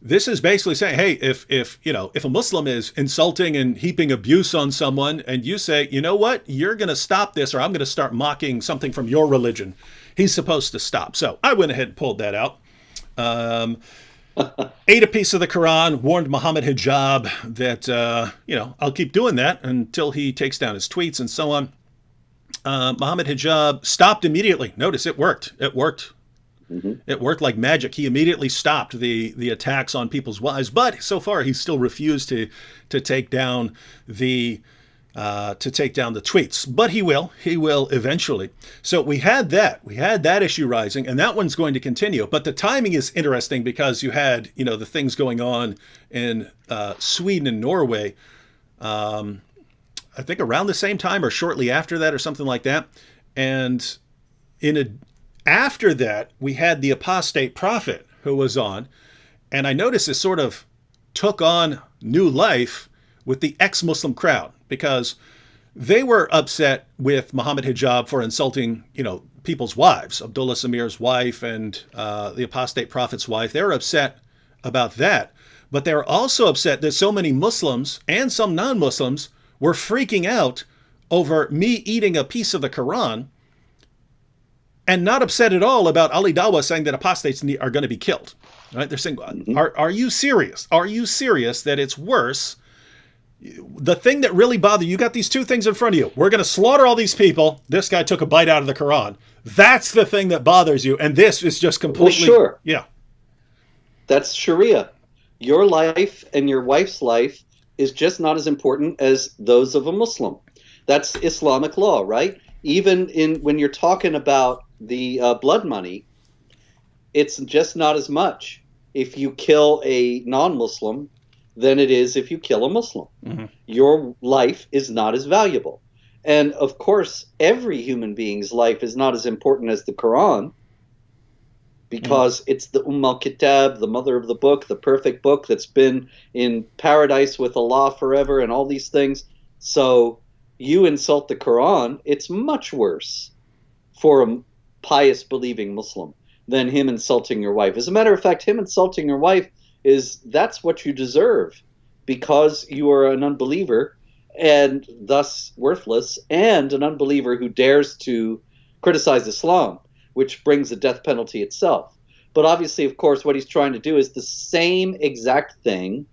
this is basically saying, hey, if a Muslim is insulting and heaping abuse on someone and you say, you know what, you're going to stop this or I'm going to start mocking something from your religion, he's supposed to stop. So I went ahead and pulled that out. Ate a piece of the Quran, warned Mohammad Hijab that, I'll keep doing that until he takes down his tweets and so on. Mohammad Hijab stopped immediately. Notice it worked. Mm-hmm. It worked like magic. He immediately stopped the attacks on people's wives, but so far he's still refused to take down the tweets. But he will eventually. So we had that issue rising, and that one's going to continue. But the timing is interesting because you had the things going on in Sweden and Norway. I think around the same time or shortly after that or something like that, and after that, we had the apostate prophet who was on, and I noticed this sort of took on new life with the ex-Muslim crowd because they were upset with Mohammad Hijab for insulting, people's wives, Abdullah Samir's wife and the apostate prophet's wife. They were upset about that, but they were also upset that so many Muslims and some non-Muslims were freaking out over me eating a piece of the Quran and not upset at all about Ali Dawah saying that apostates are going to be killed. Right? They're saying, are you serious? Are you serious that it's worse? The thing that really bothered you got these two things in front of you. We're going to slaughter all these people. This guy took a bite out of the Quran. That's the thing that bothers you. And this is just completely... Well, sure. Yeah. That's Sharia. Your life and your wife's life is just not as important as those of a Muslim. That's Islamic law, right? Even when you're talking about blood money, it's just not as much if you kill a non-Muslim than it is if you kill a Muslim. Mm-hmm. Your life is not as valuable. And of course, every human being's life is not as important as the Quran, because it's the al-Kitab, the mother of the book, the perfect book that's been in paradise with Allah forever and all these things. So you insult the Quran, it's much worse for a pious, believing Muslim than him insulting your wife. As a matter of fact, him insulting your wife that's what you deserve, because you are an unbeliever and thus worthless, and an unbeliever who dares to criticize Islam, which brings the death penalty itself. But obviously, of course, what he's trying to do is the same exact thing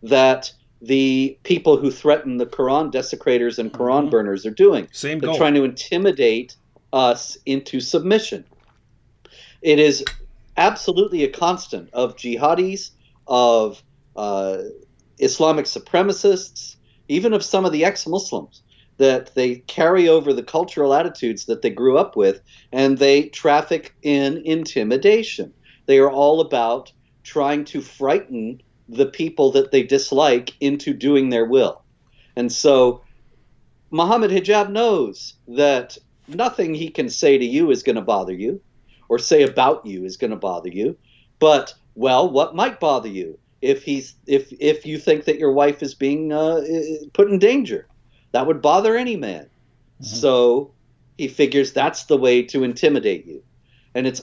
that the people who threaten the Quran desecrators and Quran burners are doing. Same They're goal. trying to intimidate us into submission. It is absolutely a constant of jihadis, of Islamic supremacists, even of some of the ex-Muslims, that they carry over the cultural attitudes that they grew up with, and they traffic in intimidation. They are all about trying to frighten the people that they dislike into doing their will. And so Mohammed Hijab knows that nothing he can say to you is going to bother you, or say about you is going to bother you. But, well, what might bother you if you think that your wife is being put in danger? That would bother any man. Mm-hmm. So he figures that's the way to intimidate you. And it's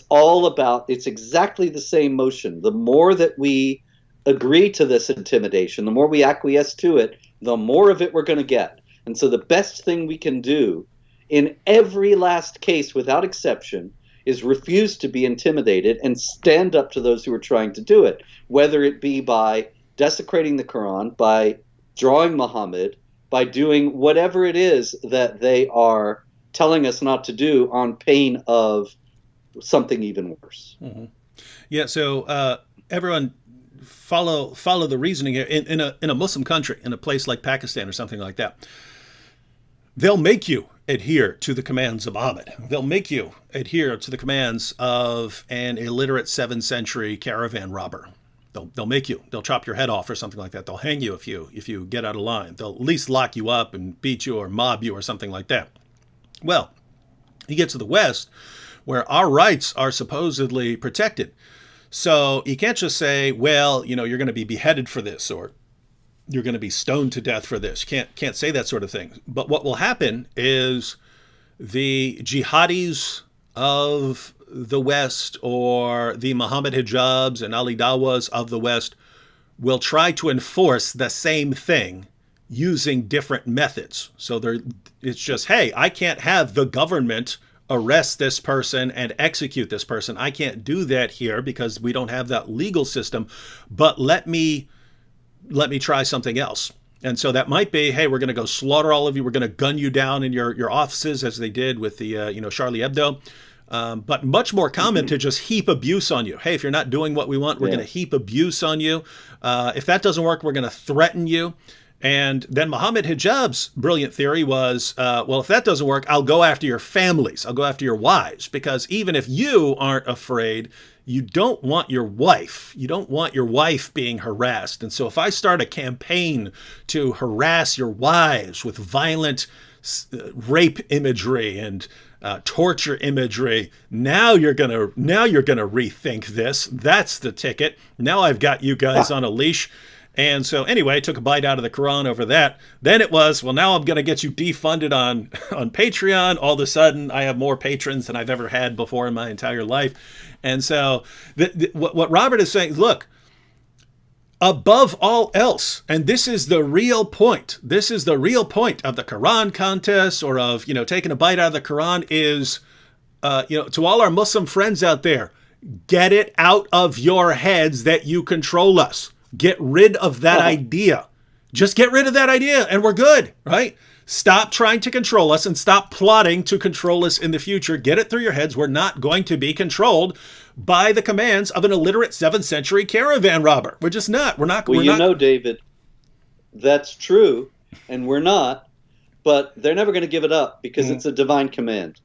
exactly the same motion. The more that we agree to this intimidation, the more we acquiesce to it, the more of it we're going to get. And so the best thing we can do in every last case, without exception, is refuse to be intimidated and stand up to those who are trying to do it, whether it be by desecrating the Quran, by drawing Muhammad, by doing whatever it is that they are telling us not to do, on pain of something even worse. Mm-hmm. Yeah, so everyone follow the reasoning here. In a Muslim country, in a place like Pakistan or something like that, they'll make you adhere to the commands of Muhammad. They'll make you adhere to the commands of an illiterate 7th century caravan robber. They'll make you. They'll chop your head off or something like that. They'll hang you if you get out of line. They'll at least lock you up and beat you or mob you or something like that. Well, you get to the West, where our rights are supposedly protected. So you can't just say, well, you're going to be beheaded for this, or you're going to be stoned to death for this. You can't say that sort of thing. But what will happen is the jihadis of the West, or the Muhammad Hijabs and Ali Dawahs of the West, will try to enforce the same thing using different methods. So it's just, hey, I can't have the government arrest this person and execute this person. I can't do that here because we don't have that legal system, but let me try something else. And so that might be, hey, we're going to go slaughter all of you. We're going to gun you down in your offices, as they did with the Charlie Hebdo. But much more common to just heap abuse on you. Hey, if you're not doing what we want, we're going to heap abuse on you. If that doesn't work, we're going to threaten you. And then Mohammed Hijab's brilliant theory was, well, if that doesn't work, I'll go after your families. I'll go after your wives, because even if you aren't afraid, you don't want your wife. You don't want your wife being harassed. And so if I start a campaign to harass your wives with violent rape imagery and torture imagery, now you're gonna rethink this. That's the ticket. Now I've got you guys on a leash. And so anyway, I took a bite out of the Quran over that. Then it was, well, now I'm going to get you defunded on Patreon. All of a sudden, I have more patrons than I've ever had before in my entire life. And so what Robert is saying, look, above all else, and this is the real point. This is the real point of the Quran contest, or of, taking a bite out of the Quran, is, to all our Muslim friends out there, get it out of your heads that you control us. Get rid of that idea. Just get rid of that idea and we're good, right? Stop trying to control us and stop plotting to control us in the future. Get it through your heads. We're not going to be controlled by the commands of an illiterate 7th century caravan robber. We're just not. We're not. Well, David, that's true, and we're not, but they're never going to give it up because it's a divine command.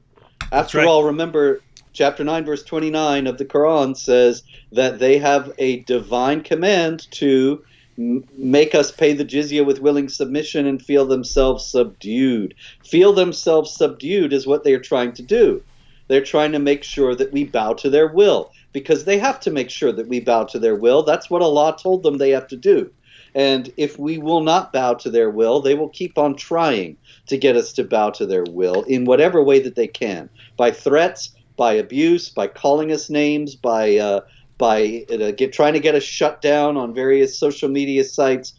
After all, remember, chapter 9, verse 29 of the Quran says that they have a divine command to make us pay the jizya with willing submission and feel themselves subdued. Feel themselves subdued is what they are trying to do. They're trying to make sure that we bow to their will, because they have to make sure that we bow to their will. That's what Allah told them they have to do. And if we will not bow to their will, they will keep on trying to get us to bow to their will in whatever way that they can, by threats, by abuse, by calling us names, by trying to get us shut down on various social media sites.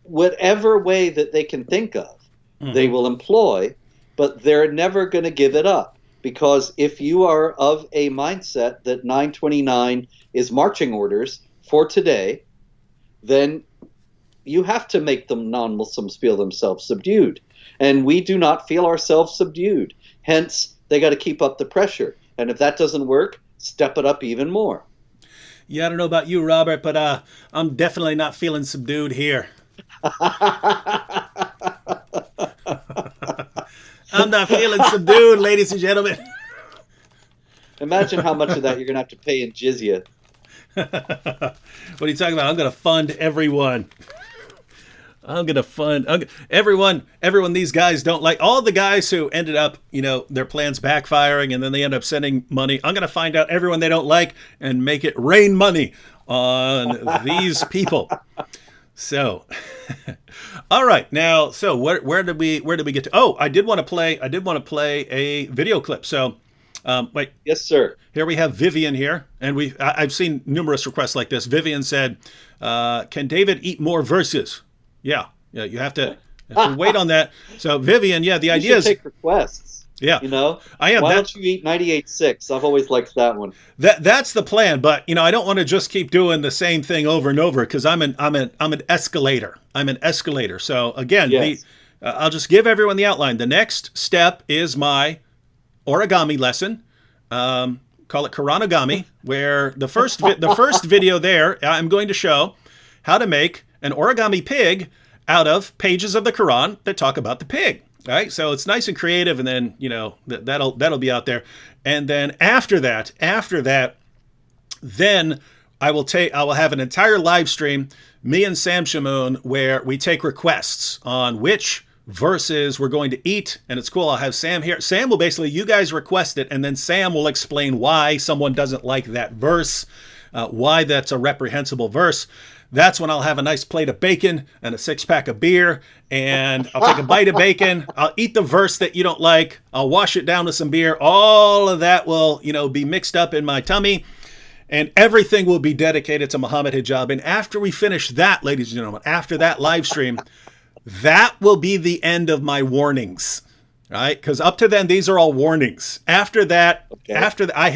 Whatever way that they can think of, they will employ, but they're never going to give it up. Because if you are of a mindset that 929 is marching orders for today, then you have to make the non-Muslims feel themselves subdued. And we do not feel ourselves subdued. Hence, they got to keep up the pressure. And if that doesn't work, step it up even more. Yeah, I don't know about you, Robert, but I'm definitely not feeling subdued here. I'm not feeling subdued, ladies and gentlemen. Imagine how much of that you're going to have to pay in jizya. What are you talking about? I'm going to fund everyone. I'm going to fund everyone these guys don't like. All the guys who ended up, their plans backfiring and then they end up sending money. I'm going to find out everyone they don't like and make it rain money on these people. So, all right. Now, so where did we get to? Oh, I did want to play a video clip. So, wait. Yes, sir. Here we have Vivian here, and I've seen numerous requests like this. Vivian said, "Can David eat more verses?" Yeah. You have to wait on that. So, Vivian, the idea is take requests. Yeah, I am. Why don't you eat 98.6? I've always liked that one. That's the plan, but I don't want to just keep doing the same thing over and over because I'm an escalator. I'm an escalator. So again, yes. I'll just give everyone the outline. The next step is my origami lesson. Call it Koranogami, where the first video there, I'm going to show how to make an origami pig out of pages of the Quran that talk about the pig. All right, so it's nice and creative, and then that'll be out there, and then after that, then I will have an entire live stream, me and Sam Shamoon, where we take requests on which verses we're going to eat, and it's cool. I'll have Sam here. Sam will basically, you guys request it, and then Sam will explain why someone doesn't like that verse, why that's a reprehensible verse. That's when I'll have a nice plate of bacon and a 6-pack of beer, and I'll take a bite of bacon. I'll eat the verse that you don't like. I'll wash it down with some beer. All of that will, be mixed up in my tummy, and everything will be dedicated to Mohammad Hijab. And after we finish that, ladies and gentlemen, after that live stream, that will be the end of my warnings. Right? Because up to then, these are all warnings. After that,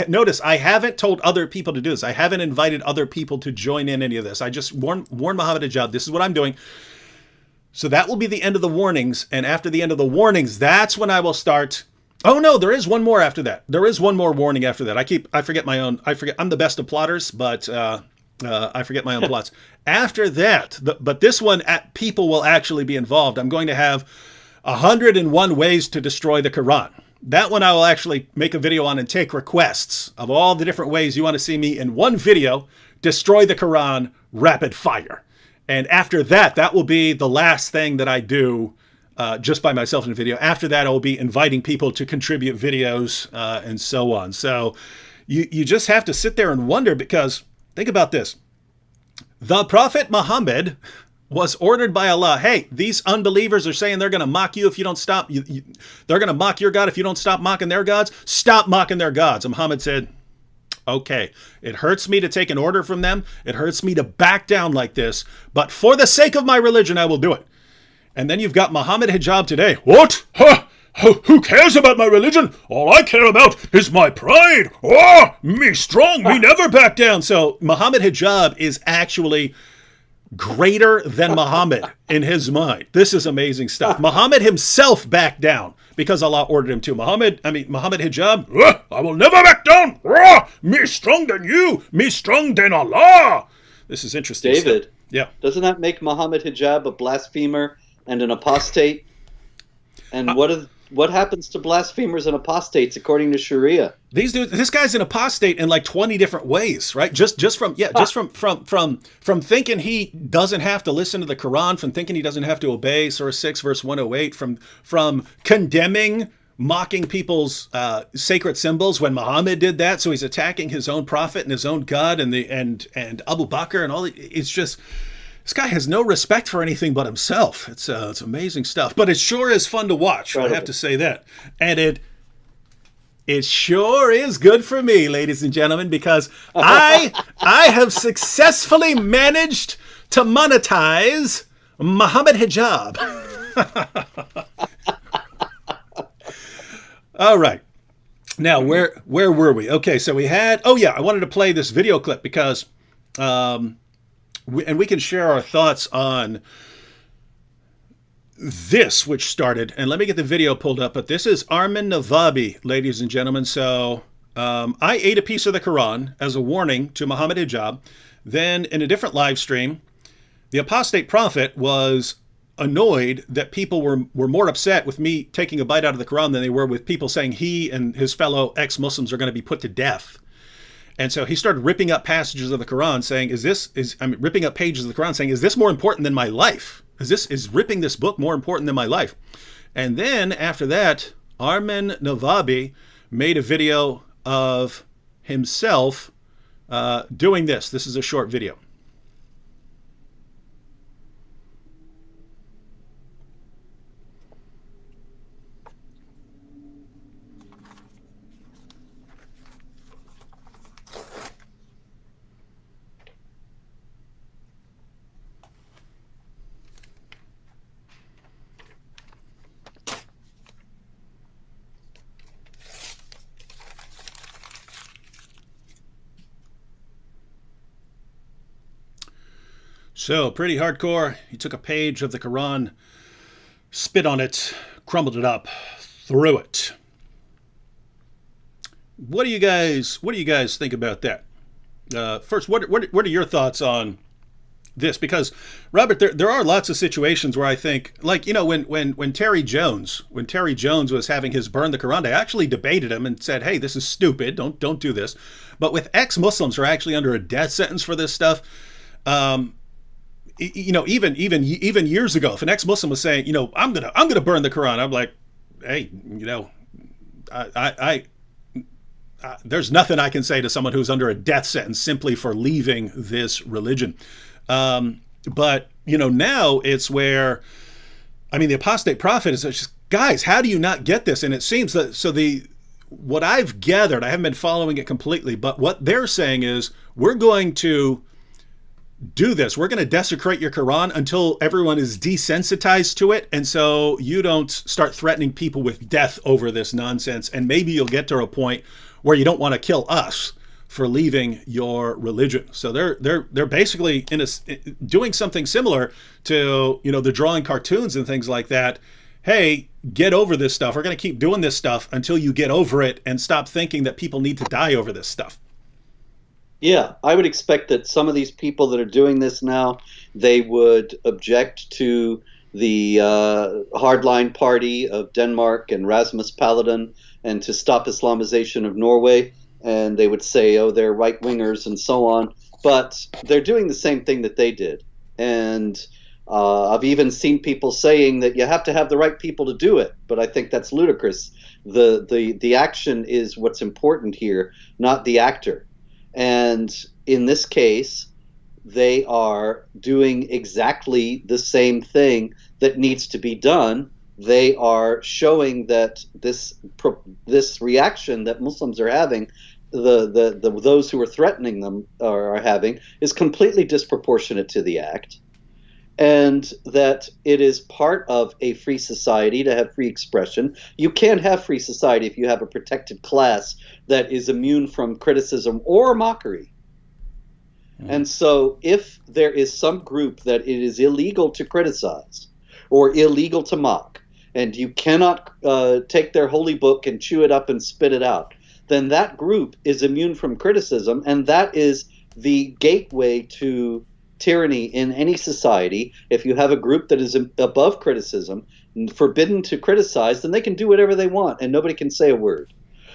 notice I haven't told other people to do this. I haven't invited other people to join in any of this. I just warned Mohammad Hijab, this is what I'm doing. So that will be the end of the warnings. And after the end of the warnings, that's when I will start. Oh no, there is one more after that. There is one more warning after that. I forget my own. I'm the best of plotters, but I forget my own plots. After that, but this one, people will actually be involved. I'm going to have 101 ways to destroy the Quran. That one I will actually make a video on and take requests of all the different ways you want to see me in one video destroy the Quran rapid fire. And after that, that will be the last thing that I do just by myself in a video. After that, I will be inviting people to contribute videos and so on. So you just have to sit there and wonder, because think about this. The Prophet Muhammad was ordered by Allah. Hey, these unbelievers are saying they're going to mock you if you don't stop. They're going to mock your God if you don't stop mocking their gods. Stop mocking their gods. And Muhammad said, okay, it hurts me to take an order from them. It hurts me to back down like this. But for the sake of my religion, I will do it. And then you've got Mohammad Hijab today. What? Huh? Who cares about my religion? All I care about is my pride. Oh, me strong, me never back down. So Mohammad Hijab is actually greater than Muhammad in his mind. This is amazing stuff. Muhammad himself backed down because Allah ordered him to. Muhammad Hijab, I will never back down. Me strong than you. Me strong than Allah. This is interesting. David, stuff. Yeah. Doesn't that make Mohammad Hijab a blasphemer and an apostate? And what what happens to blasphemers and apostates according to Sharia? This guy's an apostate in like 20 different ways, right? Just from thinking he doesn't have to listen to the Quran, from thinking he doesn't have to obey Surah 6 verse 108, from condemning, mocking people's sacred symbols when Muhammad did that, so he's attacking his own prophet and his own God and Abu Bakr and all. It's just, this guy has no respect for anything but himself. It's amazing stuff, but it sure is fun to watch. Incredible. I have to say that, and it sure is good for me, ladies and gentlemen, because I have successfully managed to monetize Mohammad Hijab. All right. Now, where were we? Okay, so we had, I wanted to play this video clip because, we can share our thoughts on this, which started, and let me get the video pulled up, but this is Armin Navabi, ladies and gentlemen. So I ate a piece of the Quran as a warning to Mohammad Hijab. Then in a different live stream, the apostate prophet was annoyed that people were more upset with me taking a bite out of the Quran than they were with people saying he and his fellow ex-Muslims are going to be put to death. And so he started ripping up passages of the Quran saying, ripping up pages of the Quran saying, is this more important than my life? Is ripping this book more important than my life? And then after that, Armin Navabi made a video of himself doing this. This is a short video. So, pretty hardcore. He took a page of the Quran, spit on it, crumbled it up, threw it. What do you guys think about that? First, what are your thoughts on this? Because, Robert, there are lots of situations where I think, like, when Terry Jones was having his burn the Quran, I actually debated him and said, hey, this is stupid. Don't do this. But with ex-Muslims who are actually under a death sentence for this stuff, even years ago, if an ex-Muslim was saying, I'm gonna burn the Quran, I'm like, hey, there's nothing I can say to someone who's under a death sentence simply for leaving this religion. But now it's where, the apostate prophet is just, guys, how do you not get this? And it seems that what I've gathered, I haven't been following it completely, but what they're saying is, we're going to do this. We're going to desecrate your Quran until everyone is desensitized to it. And so you don't start threatening people with death over this nonsense. And maybe you'll get to a point where you don't want to kill us for leaving your religion. So they're basically doing something similar to, they're drawing cartoons and things like that. Hey, get over this stuff. We're going to keep doing this stuff until you get over it and stop thinking that people need to die over this stuff. Yeah, I would expect that some of these people that are doing this now, they would object to the hardline party of Denmark and Rasmus Paludan and to stop Islamization of Norway. And they would say, oh, they're right-wingers and so on. But they're doing the same thing that they did. And I've even seen people saying that you have to have the right people to do it. But I think that's ludicrous. The action is what's important here, not the actor. And in this case, they are doing exactly the same thing that needs to be done. They are showing that this reaction that Muslims are having, those who are threatening them are having, is completely disproportionate to the act, and that it is part of a free society to have free expression. You can't have free society if you have a protected class that is immune from criticism or mockery. And so if there is some group that it is illegal to criticize or illegal to mock, and you cannot take their holy book and chew it up and spit it out, then that group is immune from criticism, and that is the gateway to tyranny in any society. If you have a group that is above criticism, forbidden to criticize, then they can do whatever they want and nobody can say a word.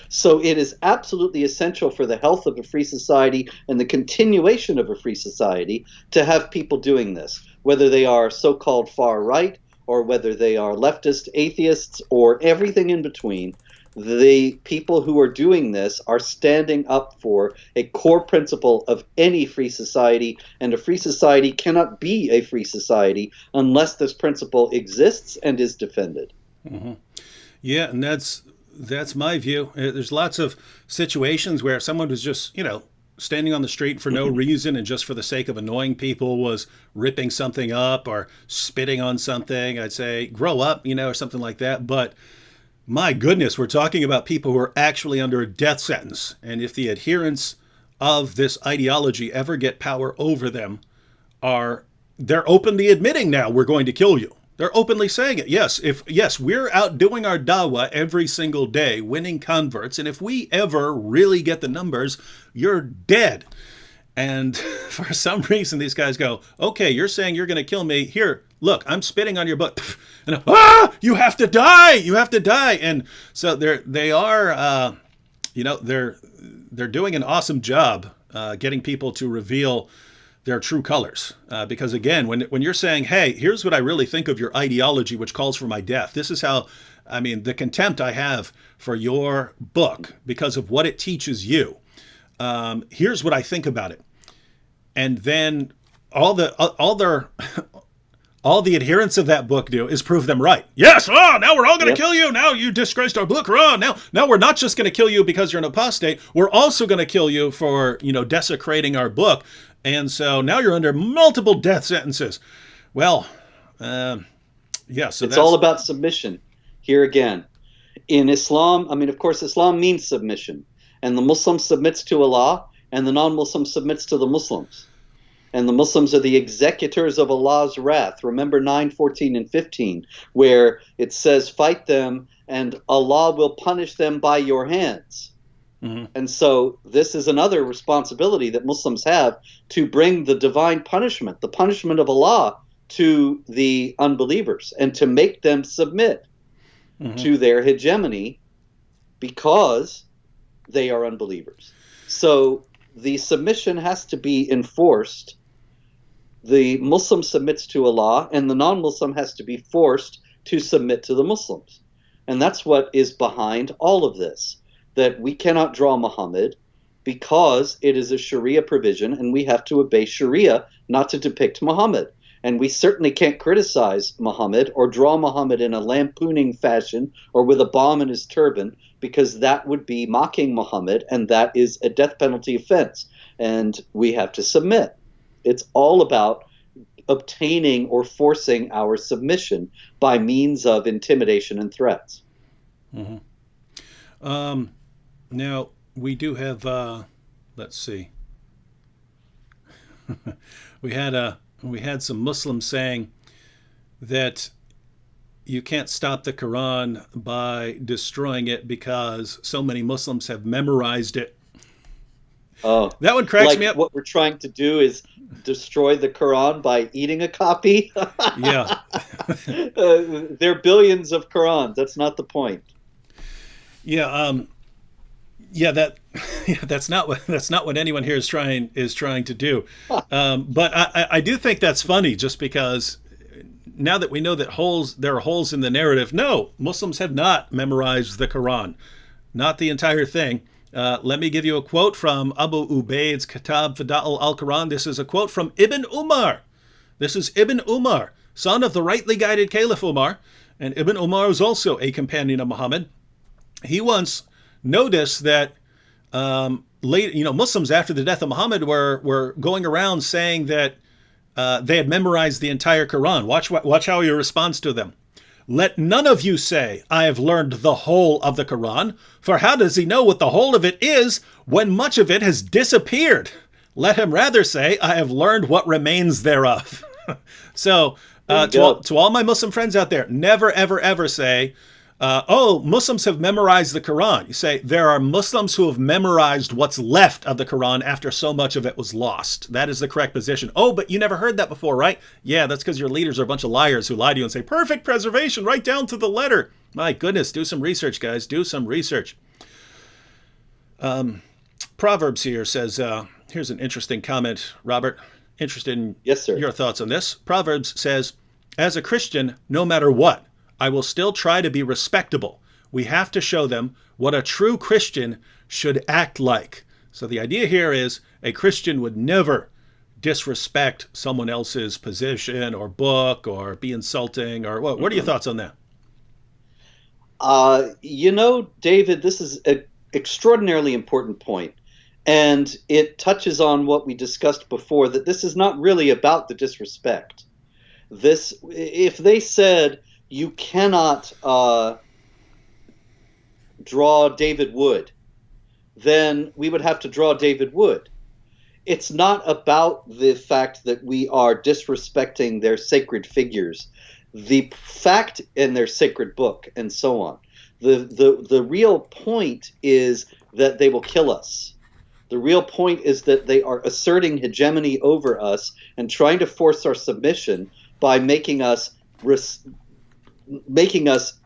So it is absolutely essential for the health of a free society and the continuation of a free society to have people doing this, whether they are so-called far right or whether they are leftist atheists or everything in between. The people who are doing this are standing up for a core principle of any free society, and a free society cannot be a free society unless this principle exists and is defended. Mm-hmm. Yeah, and that's my view. There's lots of situations where someone was just, standing on the street for no reason and just for the sake of annoying people was ripping something up or spitting on something. I'd say, grow up, or something like that. But my goodness, we're talking about people who are actually under a death sentence. And if the adherents of this ideology ever get power over them, they're openly admitting now, we're going to kill you. They're openly saying it. Yes, we're out doing our dawah every single day, winning converts. And if we ever really get the numbers, you're dead. And for some reason, these guys go, okay, you're saying you're going to kill me. Here, look, I'm spitting on your butt. And you have to die. You have to die. And so they're doing an awesome job getting people to reveal their true colors. Because again, when you're saying, hey, here's what I really think of your ideology, which calls for my death. This is how, the contempt I have for your book because of what it teaches you. Here's what I think about it. And then all the adherents of that book do is prove them right. Yes, now we're all going to kill you. Now you disgraced our book. Now we're not just going to kill you because you're an apostate. We're also going to kill you for, desecrating our book. And so now you're under multiple death sentences. Well, so it's all about submission. Here again, in Islam, of course, Islam means submission. And the Muslim submits to Allah, and the non-Muslim submits to the Muslims. And the Muslims are the executors of Allah's wrath. Remember 9:14 and 15, where it says, fight them, and Allah will punish them by your hands. Mm-hmm. And so this is another responsibility that Muslims have, to bring the divine punishment, the punishment of Allah, to the unbelievers and to make them submit to their hegemony because they are unbelievers. So the submission has to be enforced. The Muslim submits to Allah, and the non-Muslim has to be forced to submit to the Muslims. And that's what is behind all of this, that we cannot draw Muhammad because it is a Sharia provision, and we have to obey Sharia not to depict Muhammad. And we certainly can't criticize Muhammad or draw Muhammad in a lampooning fashion or with a bomb in his turban, because that would be mocking Muhammad, and that is a death penalty offense. And we have to submit. It's all about obtaining or forcing our submission by means of intimidation and threats. Mm-hmm. Now, we do have, let's see. We had some Muslims saying that you can't stop the Quran by destroying it because so many Muslims have memorized it. Oh, that one cracks me up. What we're trying to do is destroy the Quran by eating a copy. Yeah. There are billions of Qurans. That's not the point. Yeah. That's not what anyone here is trying to do. But I do think that's funny, just because now that we know that there are holes in the narrative. No, Muslims have not memorized the Quran, not the entire thing. Let me give you a quote from Abu Ubaid's Kitab Fada'il al-Quran. This is a quote from Ibn Umar. This is Ibn Umar, son of the rightly guided Caliph Umar. And Ibn Umar was also a companion of Muhammad. He once noticed that Muslims after the death of Muhammad were going around saying that they had memorized the entire Quran. Watch how he responds to them. Let none of you say, I have learned the whole of the Quran, for how does he know what the whole of it is when much of it has disappeared? Let him rather say, I have learned what remains thereof. So to all my Muslim friends out there, never, ever, ever say, Muslims have memorized the Quran. You say there are Muslims who have memorized what's left of the Quran after so much of it was lost. That is the correct position. Oh, but you never heard that before, right? Yeah, that's because your leaders are a bunch of liars who lie to you and say, perfect preservation, right down to the letter. My goodness, do some research, guys. Do some research. Proverbs here says, here's an interesting comment, Robert. Interested in Yes, sir. your thoughts on this. Proverbs says, as a Christian, no matter what, I will still try to be respectable. We have to show them what a true Christian should act like. So the idea here is a Christian would never disrespect someone else's position or book or be insulting or what are your thoughts on that? David, this is an extraordinarily important point. And it touches on what we discussed before, that this is not really about the disrespect. If they said, you cannot draw David Wood, then we would have to draw David Wood. It's not about the fact that we are disrespecting their sacred figures, the fact in their sacred book, and so on. The real point is that they will kill us. The real point is that they are asserting hegemony over us and trying to force our submission by making us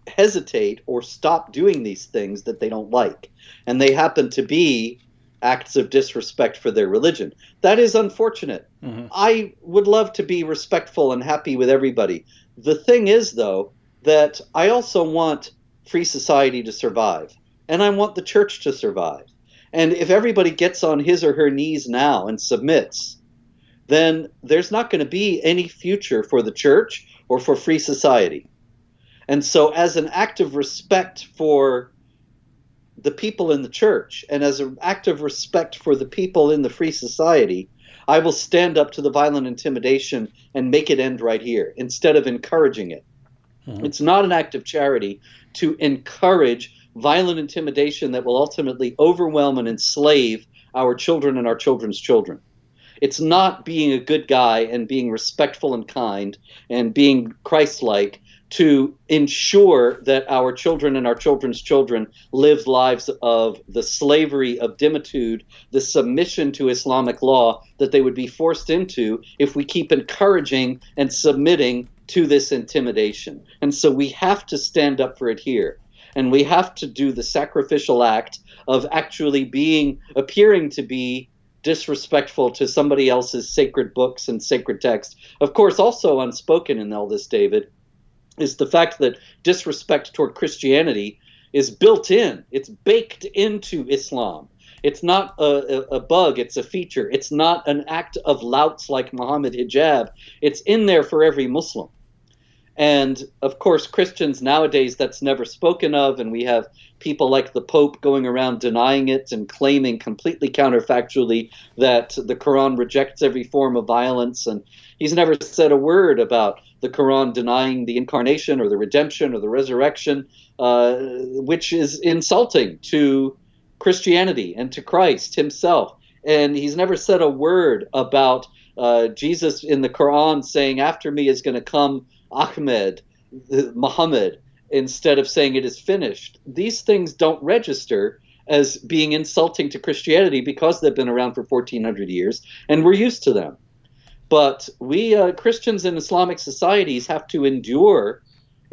hesitate or stop doing these things that they don't like. And they happen to be acts of disrespect for their religion. That is unfortunate. Mm-hmm. I would love to be respectful and happy with everybody. The thing is, though, that I also want free society to survive. And I want the church to survive. And if everybody gets on his or her knees now and submits, then there's not going to be any future for the church or for free society. And so as an act of respect for the people in the church and as an act of respect for the people in the free society, I will stand up to the violent intimidation and make it end right here instead of encouraging it. Mm-hmm. It's not an act of charity to encourage violent intimidation that will ultimately overwhelm and enslave our children and our children's children. It's not being a good guy and being respectful and kind and being Christ-like to ensure that our children and our children's children live lives of the slavery of dimitude, the submission to Islamic law that they would be forced into if we keep encouraging and submitting to this intimidation. And so we have to stand up for it here. And we have to do the sacrificial act of actually appearing to be disrespectful to somebody else's sacred books and sacred texts. Of course, also unspoken in all this, David, is the fact that disrespect toward Christianity is built in. It's baked into Islam. It's not a bug, it's a feature. It's not an act of louts like Mohammad Hijab. It's in there for every Muslim. And of course, Christians nowadays, that's never spoken of, and we have people like the Pope going around denying it and claiming completely counterfactually that the Quran rejects every form of violence, and he's never said a word about the Quran denying the incarnation or the redemption or the resurrection, which is insulting to Christianity and to Christ himself. And he's never said a word about Jesus in the Quran saying, after me is going to come Muhammad, instead of saying it is finished. These things don't register as being insulting to Christianity because they've been around for 1400 years and we're used to them. But we Christians in Islamic societies have to endure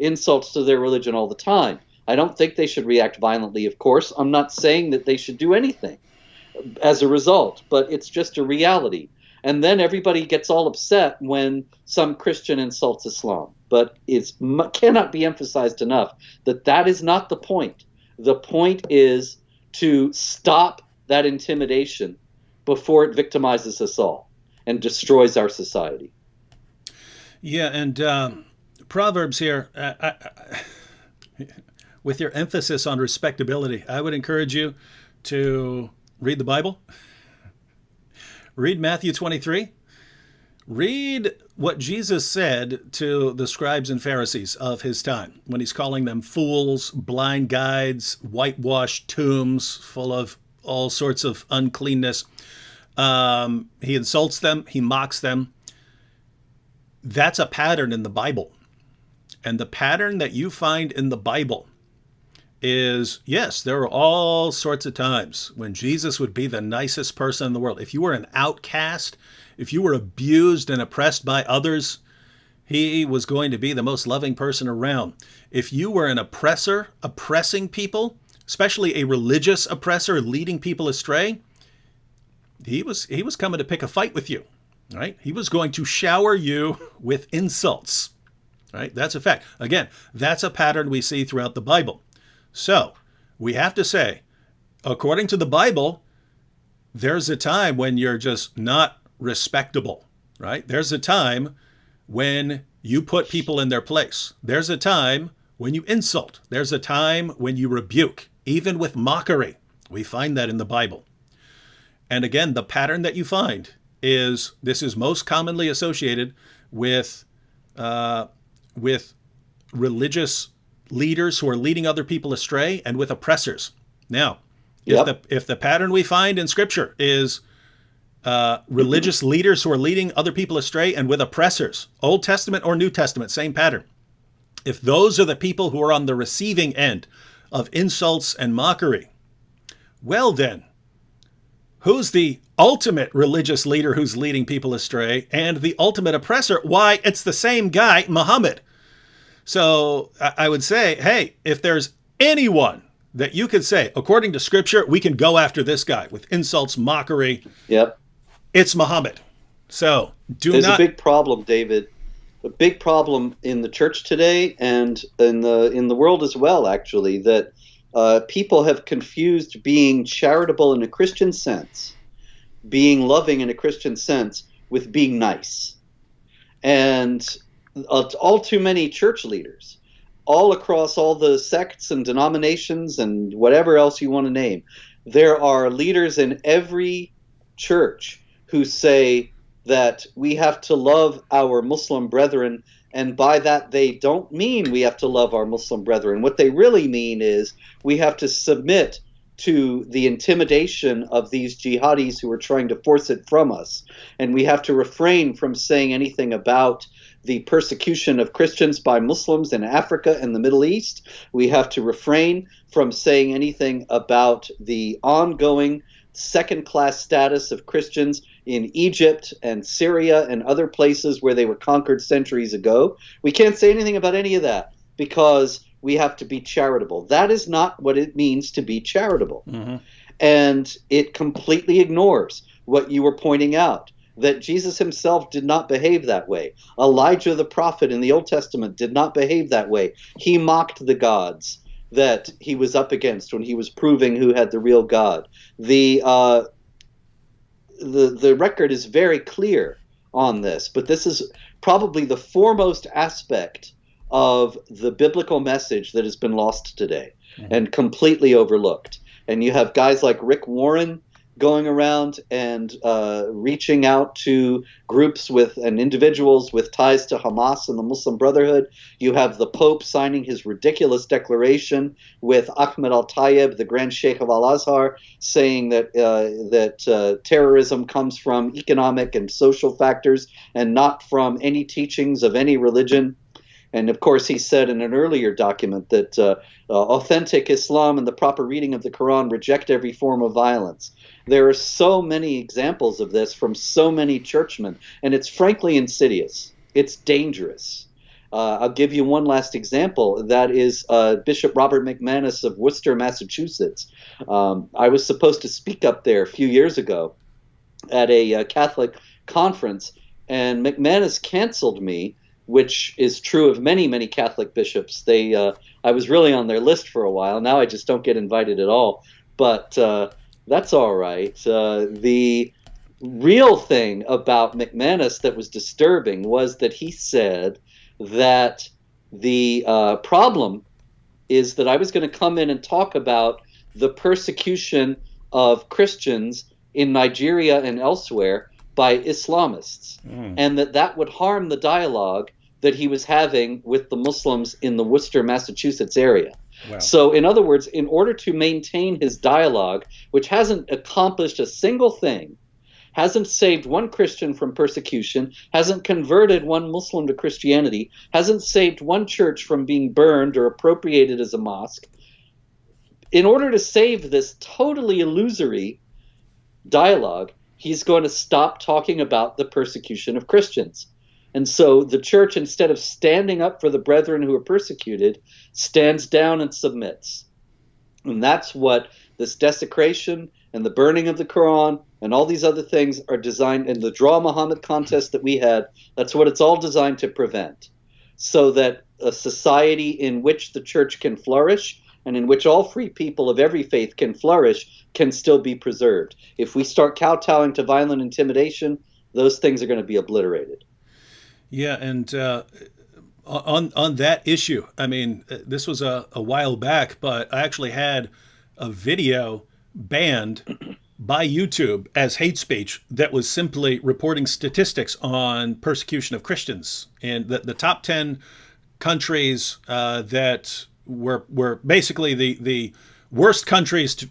insults to their religion all the time. I don't think they should react violently, of course. I'm not saying that they should do anything as a result, but it's just a reality. And then everybody gets all upset when some Christian insults Islam. But it cannot be emphasized enough that that is not the point. The point is to stop that intimidation before it victimizes us all and destroys our society. Yeah, and Proverbs here, with your emphasis on respectability, I would encourage you to read the Bible. Read Matthew 23. Read what Jesus said to the scribes and Pharisees of his time when he's calling them fools, blind guides, whitewashed tombs full of all sorts of uncleanness. He insults them. He mocks them. That's a pattern in the Bible. And the pattern that you find in the Bible is, yes, there were all sorts of times when Jesus would be the nicest person in the world. If you were an outcast, if you were abused and oppressed by others, he was going to be the most loving person around. If you were an oppressor, oppressing people, especially a religious oppressor leading people astray, he was coming to pick a fight with you, right? He was going to shower you with insults, right? That's a fact. Again, that's a pattern we see throughout the Bible. So we have to say, according to the Bible, there's a time when you're just not respectable, right? There's a time when you put people in their place. There's a time when you insult. There's a time when you rebuke, even with mockery. We find that in the Bible. And again, the pattern that you find is, this is most commonly associated with religious leaders who are leading other people astray and with oppressors. Now, if the pattern we find in Scripture is religious leaders who are leading other people astray and with oppressors, Old Testament or New Testament, same pattern. If those are the people who are on the receiving end of insults and mockery, well then, who's the ultimate religious leader who's leading people astray and the ultimate oppressor? Why, it's the same guy, Muhammad. So I would say, hey, if there's anyone that you could say, according to Scripture, we can go after this guy with insults, mockery, it's Muhammad. So There's a big problem, David. A big problem in the church today and in the world as well, actually, that people have confused being charitable in a Christian sense, being loving in a Christian sense, with being nice. And all too many church leaders, all across all the sects and denominations and whatever else you want to name, there are leaders in every church who say that we have to love our Muslim brethren, and by that they don't mean we have to love our Muslim brethren. What they really mean is we have to submit to the intimidation of these jihadis who are trying to force it from us, and we have to refrain from saying anything about the persecution of Christians by Muslims in Africa and the Middle East. We have to refrain from saying anything about the ongoing second-class status of Christians in Egypt and Syria and other places where they were conquered centuries ago. We can't say anything about any of that because we have to be charitable. That is not what it means to be charitable. Mm-hmm. And it completely ignores what you were pointing out, that Jesus himself did not behave that way. Elijah the prophet in the Old Testament did not behave that way. He mocked the gods that he was up against when he was proving who had the real God. The record is very clear on this, but this is probably the foremost aspect of the biblical message that has been lost today and completely overlooked. And you have guys like Rick Warren going around and reaching out to groups with and individuals with ties to Hamas and the Muslim Brotherhood. You have the Pope signing his ridiculous declaration with Ahmed al-Tayyib, the Grand Sheikh of Al-Azhar, saying that terrorism comes from economic and social factors and not from any teachings of any religion. And of course, he said in an earlier document that authentic Islam and the proper reading of the Quran reject every form of violence. There are so many examples of this from so many churchmen, and it's frankly insidious. It's dangerous. I'll give you one last example. That is Bishop Robert McManus of Worcester, Massachusetts. I was supposed to speak up there a few years ago at a Catholic conference, and McManus canceled me, which is true of many, many Catholic bishops. I was really on their list for a while. Now I just don't get invited at all. But that's all right. The real thing about McManus that was disturbing was that he said that the problem is that I was going to come in and talk about the persecution of Christians in Nigeria and elsewhere by Islamists, and that would harm the dialogue that he was having with the Muslims in the Worcester, Massachusetts area. Wow. So in other words, in order to maintain his dialogue, which hasn't accomplished a single thing, hasn't saved one Christian from persecution, hasn't converted one Muslim to Christianity, hasn't saved one church from being burned or appropriated as a mosque, in order to save this totally illusory dialogue, he's going to stop talking about the persecution of Christians. And so the church, instead of standing up for the brethren who are persecuted, stands down and submits. And that's what this desecration and the burning of the Quran and all these other things are designed, and the Draw Muhammad contest that we had, that's what it's all designed to prevent. So that a society in which the church can flourish and in which all free people of every faith can flourish can still be preserved. If we start kowtowing to violent intimidation, those things are going to be obliterated. Yeah, and on that issue, I mean, this was a while back, but I actually had a video banned by YouTube as hate speech that was simply reporting statistics on persecution of Christians. And the top 10 countries that were basically the worst countries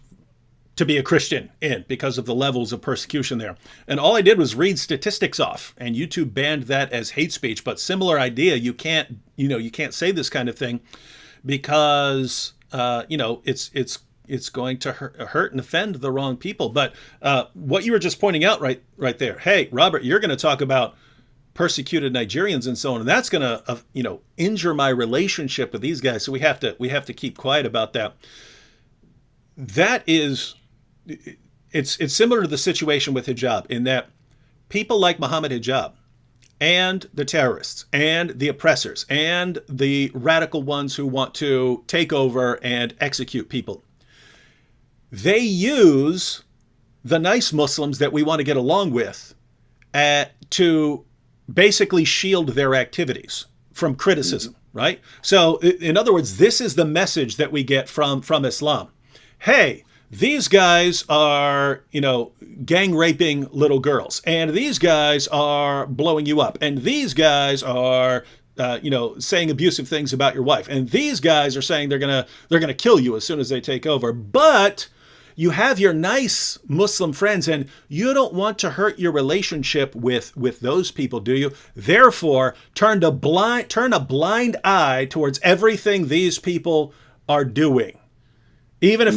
to be a Christian in because of the levels of persecution there. And all I did was read statistics off, and YouTube banned that as hate speech. But similar idea, you can't say this kind of thing because it's going to hurt and offend the wrong people. But what you were just pointing out right there, hey, Robert, you're going to talk about persecuted Nigerians and so on, and that's going to injure my relationship with these guys. So we have to keep quiet about that. That is, it's similar to the situation with hijab in that people like Mohammad Hijab and the terrorists and the oppressors and the radical ones who want to take over and execute people, they use the nice Muslims that we want to get along with to basically shield their activities from criticism, right? So in other words, this is the message that we get from Islam. Hey, these guys are, gang raping little girls, and these guys are blowing you up, and these guys are, saying abusive things about your wife, and these guys are saying they're gonna kill you as soon as they take over. But you have your nice Muslim friends, and you don't want to hurt your relationship with those people, do you? Therefore, turn a blind eye towards everything these people are doing. Even if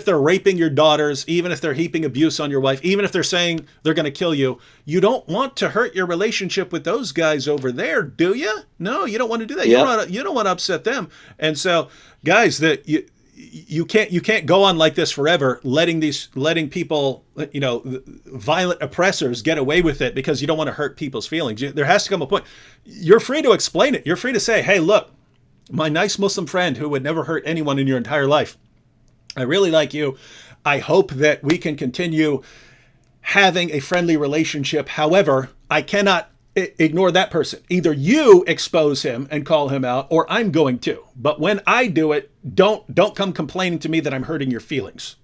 they're raping your daughters, even if they're heaping abuse on your wife, even if they're saying they're going to kill you, you don't want to hurt your relationship with those guys over there, do you? No, you don't want to do that. Yep. You don't want to upset them. And so, guys, you can't go on like this forever, letting people, violent oppressors get away with it because you don't want to hurt people's feelings. There has to come a point. You're free to explain it. You're free to say, hey, look, my nice Muslim friend who would never hurt anyone in your entire life, I really like you. I hope that we can continue having a friendly relationship. However, I cannot ignore that person. Either you expose him and call him out, or I'm going to. But when I do it, don't come complaining to me that I'm hurting your feelings,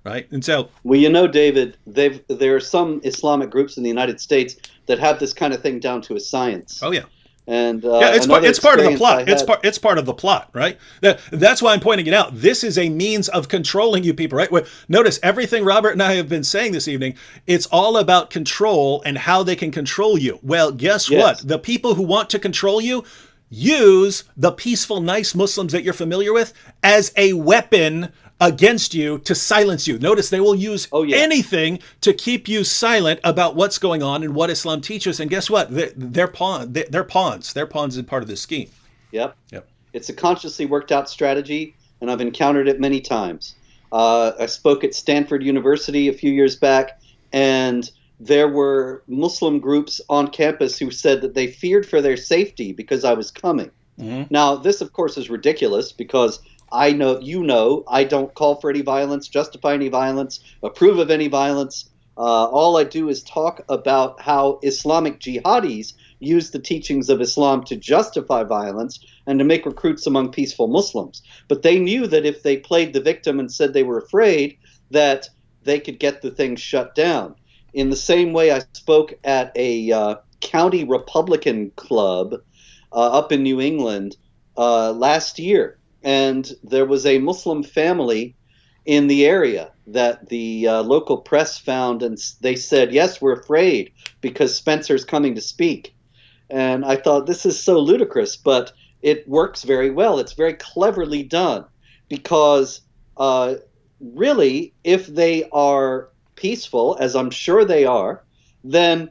right? And so, well, David, there are some Islamic groups in the United States that have this kind of thing down to a science. Oh yeah. And it's part of the plot. It's part of the plot, right? That's why I'm pointing it out. This is a means of controlling you people, right? Notice everything Robert and I have been saying this evening. It's all about control and how they can control you. Well, guess what? The people who want to control you use the peaceful, nice Muslims that you're familiar with as a weapon against you to silence you. Notice they will use anything to keep you silent about what's going on and what Islam teaches. And guess what? They're pawns. They're pawns in part of this scheme. Yep. It's a consciously worked out strategy, and I've encountered it many times. I spoke at Stanford University a few years back, and there were Muslim groups on campus who said that they feared for their safety because I was coming. Mm-hmm. Now, this, of course, is ridiculous because I don't call for any violence, justify any violence, approve of any violence. All I do is talk about how Islamic jihadis use the teachings of Islam to justify violence and to make recruits among peaceful Muslims. But they knew that if they played the victim and said they were afraid, that they could get the thing shut down. In the same way, I spoke at a county Republican club up in New England last year. And there was a Muslim family in the area that the local press found, and they said, yes, we're afraid because Spencer's coming to speak. And I thought, this is so ludicrous, but it works very well. It's very cleverly done because really, if they are peaceful, as I'm sure they are, then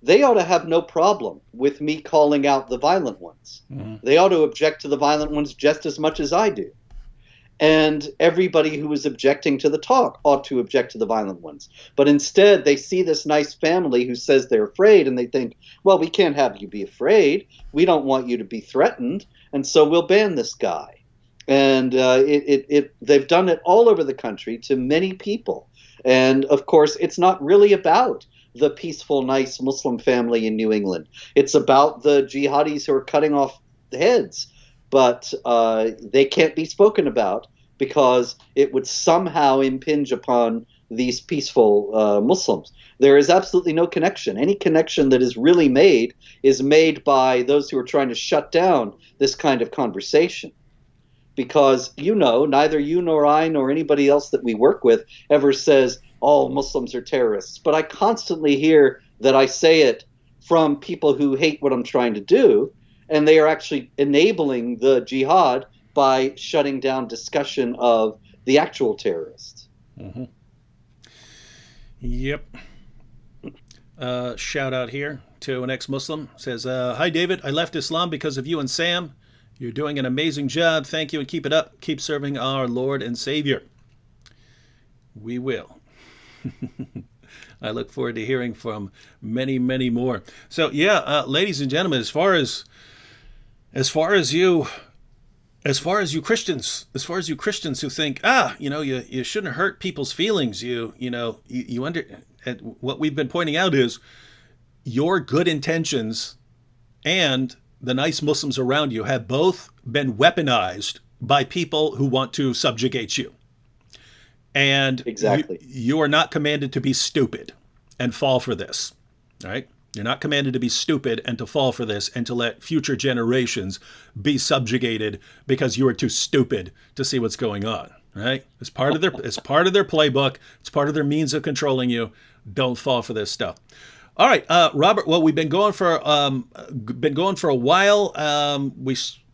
they ought to have no problem with me calling out the violent ones. Mm-hmm. They ought to object to the violent ones just as much as I do. And everybody who is objecting to the talk ought to object to the violent ones. But instead, they see this nice family who says they're afraid, and they think, well, we can't have you be afraid. We don't want you to be threatened, and so we'll ban this guy. And they've done it all over the country to many people. And, of course, it's not really about the peaceful, nice Muslim family in New England. It's about the jihadis who are cutting off the heads. But they can't be spoken about because it would somehow impinge upon these peaceful Muslims. There is absolutely no connection. Any connection that is really made is made by those who are trying to shut down this kind of conversation. Because, neither you nor I nor anybody else that we work with ever says, all Muslims are terrorists. But I constantly hear that I say it from people who hate what I'm trying to do, and they are actually enabling the jihad by shutting down discussion of the actual terrorists. Mm-hmm. Yep. Shout out here to an ex-Muslim. Says, hi, David. I left Islam because of you and Sam. You're doing an amazing job. Thank you, and keep it up. Keep serving our Lord and Savior. We will. I look forward to hearing from many, many more. So, ladies and gentlemen, as far as you Christians who think, you shouldn't hurt people's feelings. What we've been pointing out is your good intentions and the nice Muslims around you have both been weaponized by people who want to subjugate you. And exactly, you are not commanded to be stupid and fall for this, right? You're not commanded to be stupid and to fall for this and to let future generations be subjugated because you are too stupid to see what's going on, right? It's part of their playbook. It's part of their means of controlling you. Don't fall for this stuff. All right, Robert. Well, we've been going for a while.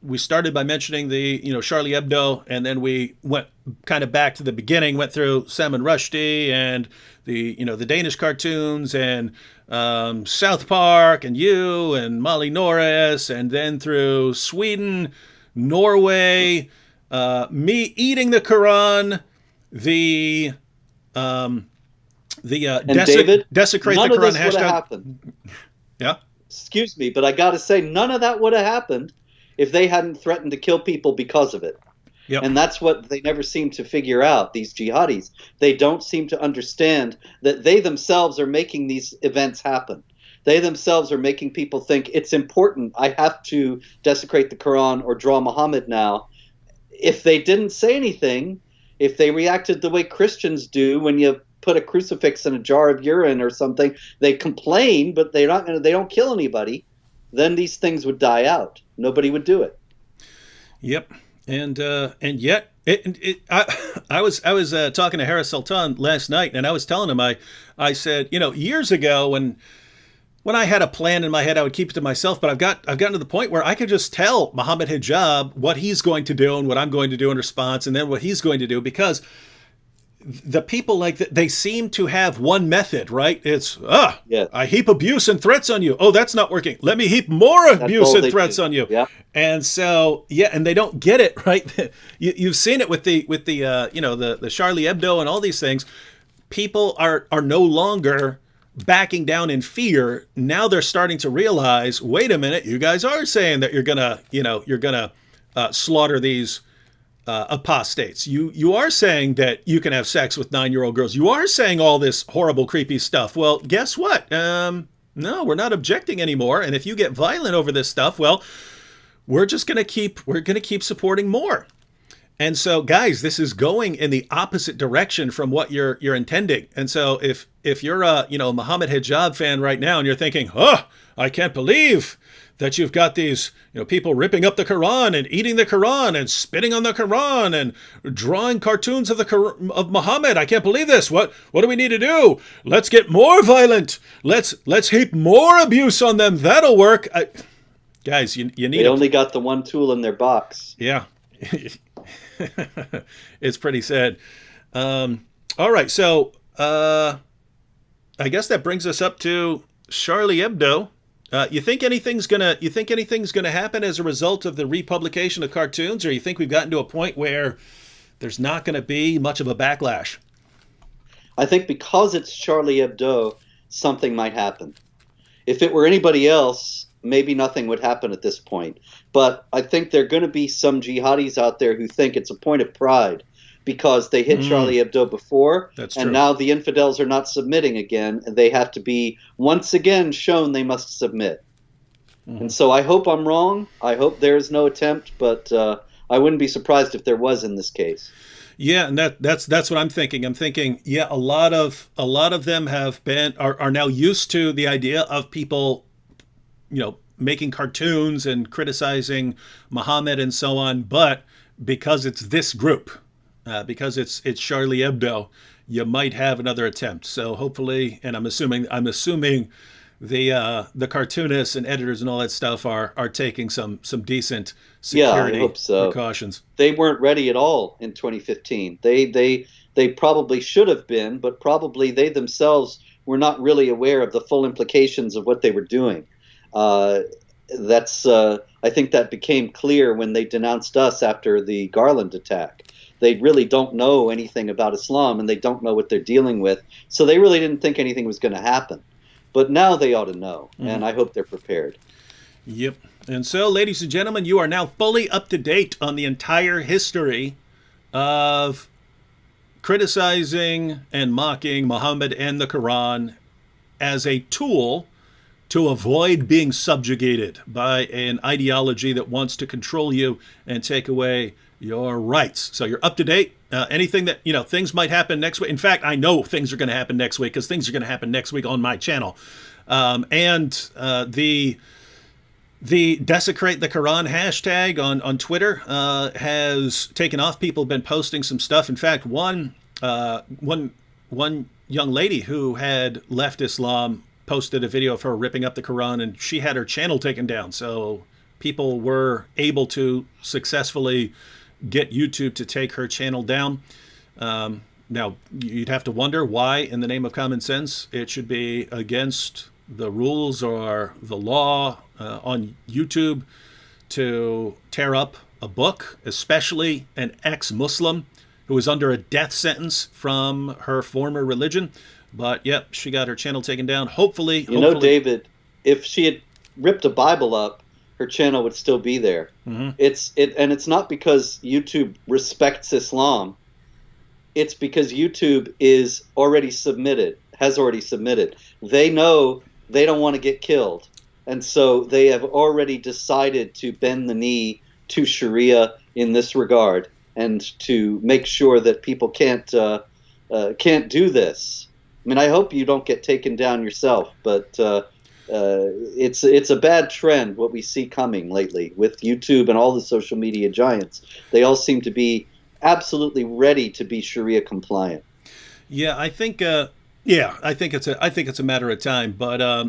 We started by mentioning the Charlie Hebdo, and then we went kind of back to the beginning. Went through Salman Rushdie and the Danish cartoons and South Park and you and Molly Norris, and then through Sweden, Norway, me eating the Quran, David, desecrate the Quran hashtag. Happened. Yeah. Excuse me, but I got to say, none of that would have happened if they hadn't threatened to kill people because of it. Yep. And that's what they never seem to figure out, these jihadis. They don't seem to understand that they themselves are making these events happen. They themselves are making people think it's important. I have to desecrate the Quran or draw Muhammad now. If they didn't say anything, if they reacted the way Christians do when you put a crucifix in a jar of urine or something, they complain, but they don't kill anybody, then these things would die out. Nobody would do it. Yep. And yet I was talking to Harris Sultan last night, and I was telling him, I said, years ago when I had a plan in my head, I would keep it to myself, but I've gotten to the point where I could just tell Mohammad Hijab what he's going to do and what I'm going to do in response, and then what he's going to do, because the people they seem to have one method, right? It's, I heap abuse and threats on you. Oh, that's not working. Let me heap more abuse and threats on you. Yeah. And so, and they don't get it, right? You've seen it with the Charlie Hebdo and all these things. People are no longer backing down in fear. Now they're starting to realize, wait a minute, you guys are saying that you're gonna slaughter these apostates. You are saying that you can have sex with 9-year-old girls. You are saying all this horrible, creepy stuff. Well, guess what? No, we're not objecting anymore. And if you get violent over this stuff, well, we're gonna keep supporting more. And so, guys, this is going in the opposite direction from what you're intending. And so, if you're a Mohammed Hijab fan right now, and you're thinking, I can't believe that you've got these people ripping up the Quran and eating the Quran and spitting on the Quran and drawing cartoons of Muhammad. I can't believe this. What do we need to do? Let's get more violent. Let's heap more abuse on them. That'll work. Guys, you need. They only got the one tool in their box. Yeah. It's pretty sad. All right, so I guess that brings us up to Charlie Hebdo. You think anything's gonna happen as a result of the republication of cartoons, or you think we've gotten to a point where there's not going to be much of a backlash? I think because it's Charlie Hebdo, something might happen. If it were anybody else, maybe nothing would happen at this point. But I think there are going to be some jihadis out there who think it's a point of pride because they hit Charlie Hebdo before, and now the infidels are not submitting again, and they have to be once again shown they must submit. And so I hope I'm wrong. I hope there is no attempt, but I wouldn't be surprised if there was in this case. Yeah, and that's what I'm thinking. I'm thinking, yeah, a lot of them are now used to the idea of people, making cartoons and criticizing Mohammad and so on. But because it's this group, because it's Charlie Hebdo, you might have another attempt. So hopefully, and I'm assuming the cartoonists and editors and all that stuff are taking some decent security precautions. They weren't ready at all in 2015. They probably should have been, but probably they themselves were not really aware of the full implications of what they were doing. I think that became clear when they denounced us after the Garland attack. They really don't know anything about Islam, and they don't know what they're dealing with. So they really didn't think anything was going to happen. But now they ought to know, and I hope they're prepared. Yep. And so, ladies and gentlemen, you are now fully up to date on the entire history of criticizing and mocking Muhammad and the Quran as a tool to avoid being subjugated by an ideology that wants to control you and take away your rights. So you're up to date. Anything that, things might happen next week. In fact, I know things are going to happen next week because things are going to happen next week on my channel. And the Desecrate the Quran hashtag on Twitter has taken off. People have been posting some stuff. In fact, one young lady who had left Islam posted a video of her ripping up the Quran, and she had her channel taken down. So people were able to successfully get YouTube to take her channel down. Now, you'd have to wonder why, in the name of common sense, it should be against the rules or the law on YouTube to tear up a book, especially an ex-Muslim who was under a death sentence from her former religion. But, yep, she got her channel taken down. Hopefully, David, if she had ripped a Bible up, her channel would still be there. And it's not because YouTube respects Islam. It's because YouTube has already submitted. They know they don't want to get killed. And so they have already decided to bend the knee to Sharia in this regard and to make sure that people can't do this. I mean, I hope you don't get taken down yourself, but it's a bad trend what we see coming lately with YouTube and all the social media giants. They all seem to be absolutely ready to be Sharia compliant. Yeah, I think it's a matter of time, but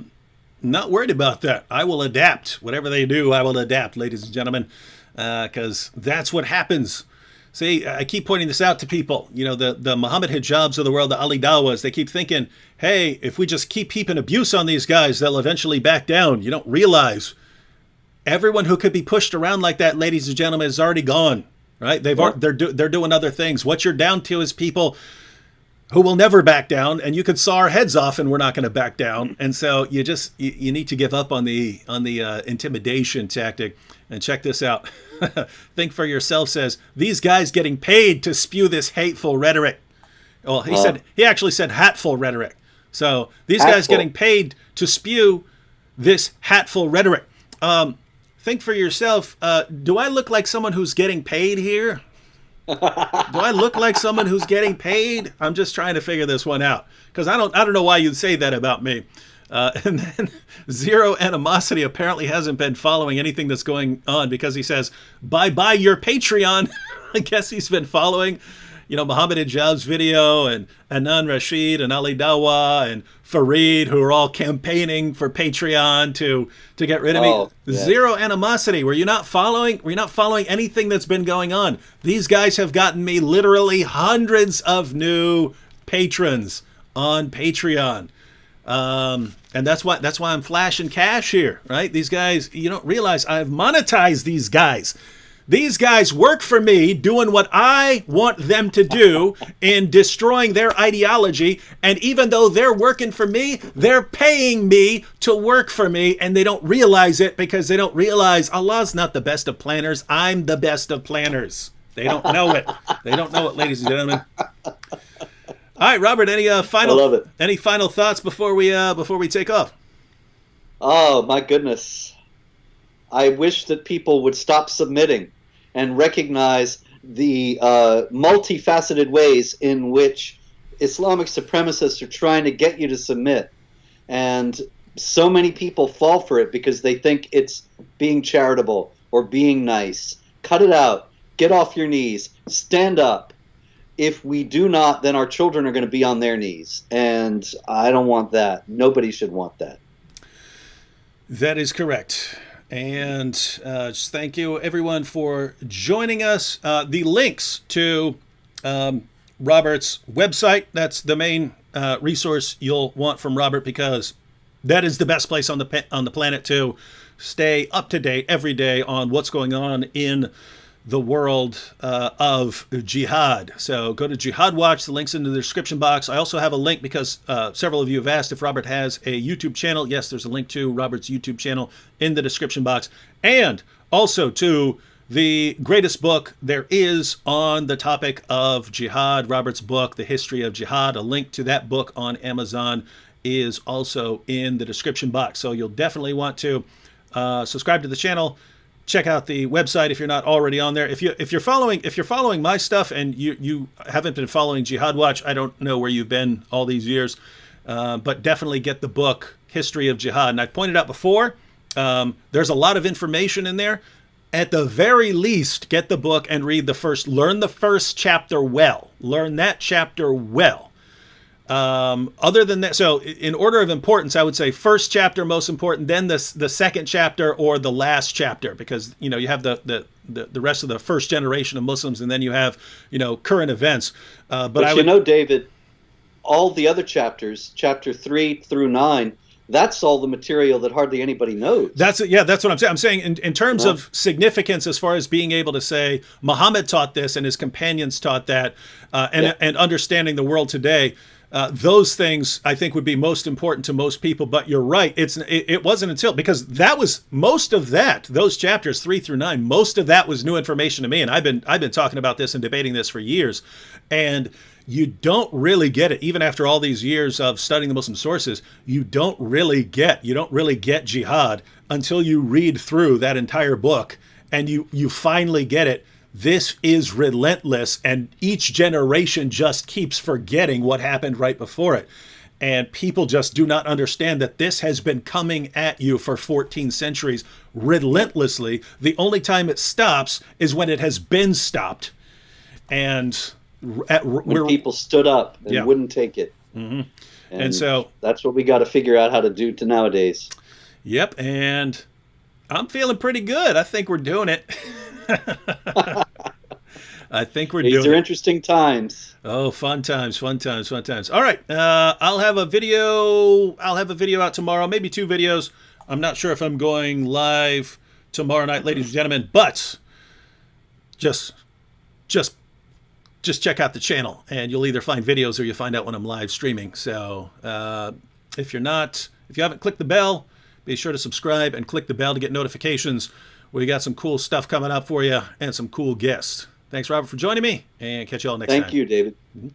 not worried about that. I will adapt. Whatever they do, I will adapt, ladies and gentlemen, because that's what happens. See, I keep pointing this out to people. The Muhammad Hijabs of the world, the Ali Dawahs, they keep thinking, hey, if we just keep heaping abuse on these guys, they'll eventually back down. You don't realize everyone who could be pushed around like that, ladies and gentlemen, is already gone, right? They're doing other things. What you're down to is people who will never back down, and you could saw our heads off and we're not going to back down. And so you need to give up on the intimidation tactic. And check this out. Think for yourself says, these guys getting paid to spew this hateful rhetoric. Well, he actually said hatful rhetoric. So these guys getting paid to spew this hatful rhetoric. Think for yourself, do I look like someone who's getting paid here? Do I look like someone who's getting paid? I'm just trying to figure this one out, because I don't know why you'd say that about me. And then Zero Animosity apparently hasn't been following anything that's going on, because he says, bye-bye your Patreon. I guess he's been following Mohammad Hijab's video, and Anan Rashid and Ali Dawah and Fareed, who are all campaigning for Patreon to get rid of me. Yes. Zero animosity. Were you not following anything that's been going on? These guys have gotten me literally hundreds of new patrons on Patreon. And that's why I'm flashing cash here, right? These guys, you don't realize I've monetized these guys. These guys work for me doing what I want them to do in destroying their ideology. And even though they're working for me, they're paying me to work for me. And they don't realize it because they don't realize Allah's not the best of planners. I'm the best of planners. They don't know it. They don't know it, ladies and gentlemen. All right, Robert, any final thoughts before we take off? Oh, my goodness. I wish that people would stop submitting and recognize the multifaceted ways in which Islamic supremacists are trying to get you to submit. And so many people fall for it because they think it's being charitable or being nice. Cut it out. Get off your knees. Stand up. If we do not, then our children are going to be on their knees. And I don't want that. Nobody should want that. That is correct. And just thank you, everyone, for joining us. The links to Robert's website, that's the main resource you'll want from Robert, because that is the best place on the planet to stay up to date every day on what's going on in the world of jihad. So go to Jihad Watch. The link's in the description box. I also have a link because several of you have asked if Robert has a YouTube channel. Yes, there's a link to Robert's YouTube channel in the description box. And also to the greatest book there is on the topic of jihad, Robert's book, The History of Jihad. A link to that book on Amazon is also in the description box. So you'll definitely want to subscribe to the channel. Check out the website if you're not already on there. If you're following my stuff and you haven't been following Jihad Watch, I don't know where you've been all these years, but definitely get the book History of Jihad. And I pointed out before, there's a lot of information in there. At the very least, get the book and learn the first chapter well. Learn that chapter well. Other than that, so in order of importance, I would say first chapter most important, then the second chapter or the last chapter, because you have the rest of the first generation of Muslims, and then you have current events. But David, all the other chapters, chapter 3 through 9, that's all the material that hardly anybody knows. That's what I'm saying. I'm saying in terms of significance, as far as being able to say Muhammad taught this and his companions taught that, and understanding the world today. Those things I think would be most important to most people, but you're right. It wasn't until, because that was most of that, those chapters 3 through 9, most of that was new information to me. And I've been talking about this and debating this for years, and you don't really get it. Even after all these years of studying the Muslim sources, you don't really get jihad until you read through that entire book and you finally get it. This is relentless, and each generation just keeps forgetting what happened right before it. And people just do not understand that this has been coming at you for 14 centuries relentlessly. The only time it stops is when it has been stopped. And when people stood up and wouldn't take it. Mm-hmm. And so that's what we got to figure out how to do to nowadays. Yep. And I'm feeling pretty good. I think we're doing it. I think we're doing it. These are interesting times. Oh, fun times. All right. I'll have a video out tomorrow, maybe 2 videos. I'm not sure if I'm going live tomorrow night, ladies and gentlemen, but just check out the channel and you'll either find videos or you'll find out when I'm live streaming. So, if you haven't clicked the bell, be sure to subscribe and click the bell to get notifications. We got some cool stuff coming up for you and some cool guests. Thanks, Robert, for joining me, and catch you all next time. Thank you, David. Mm-hmm.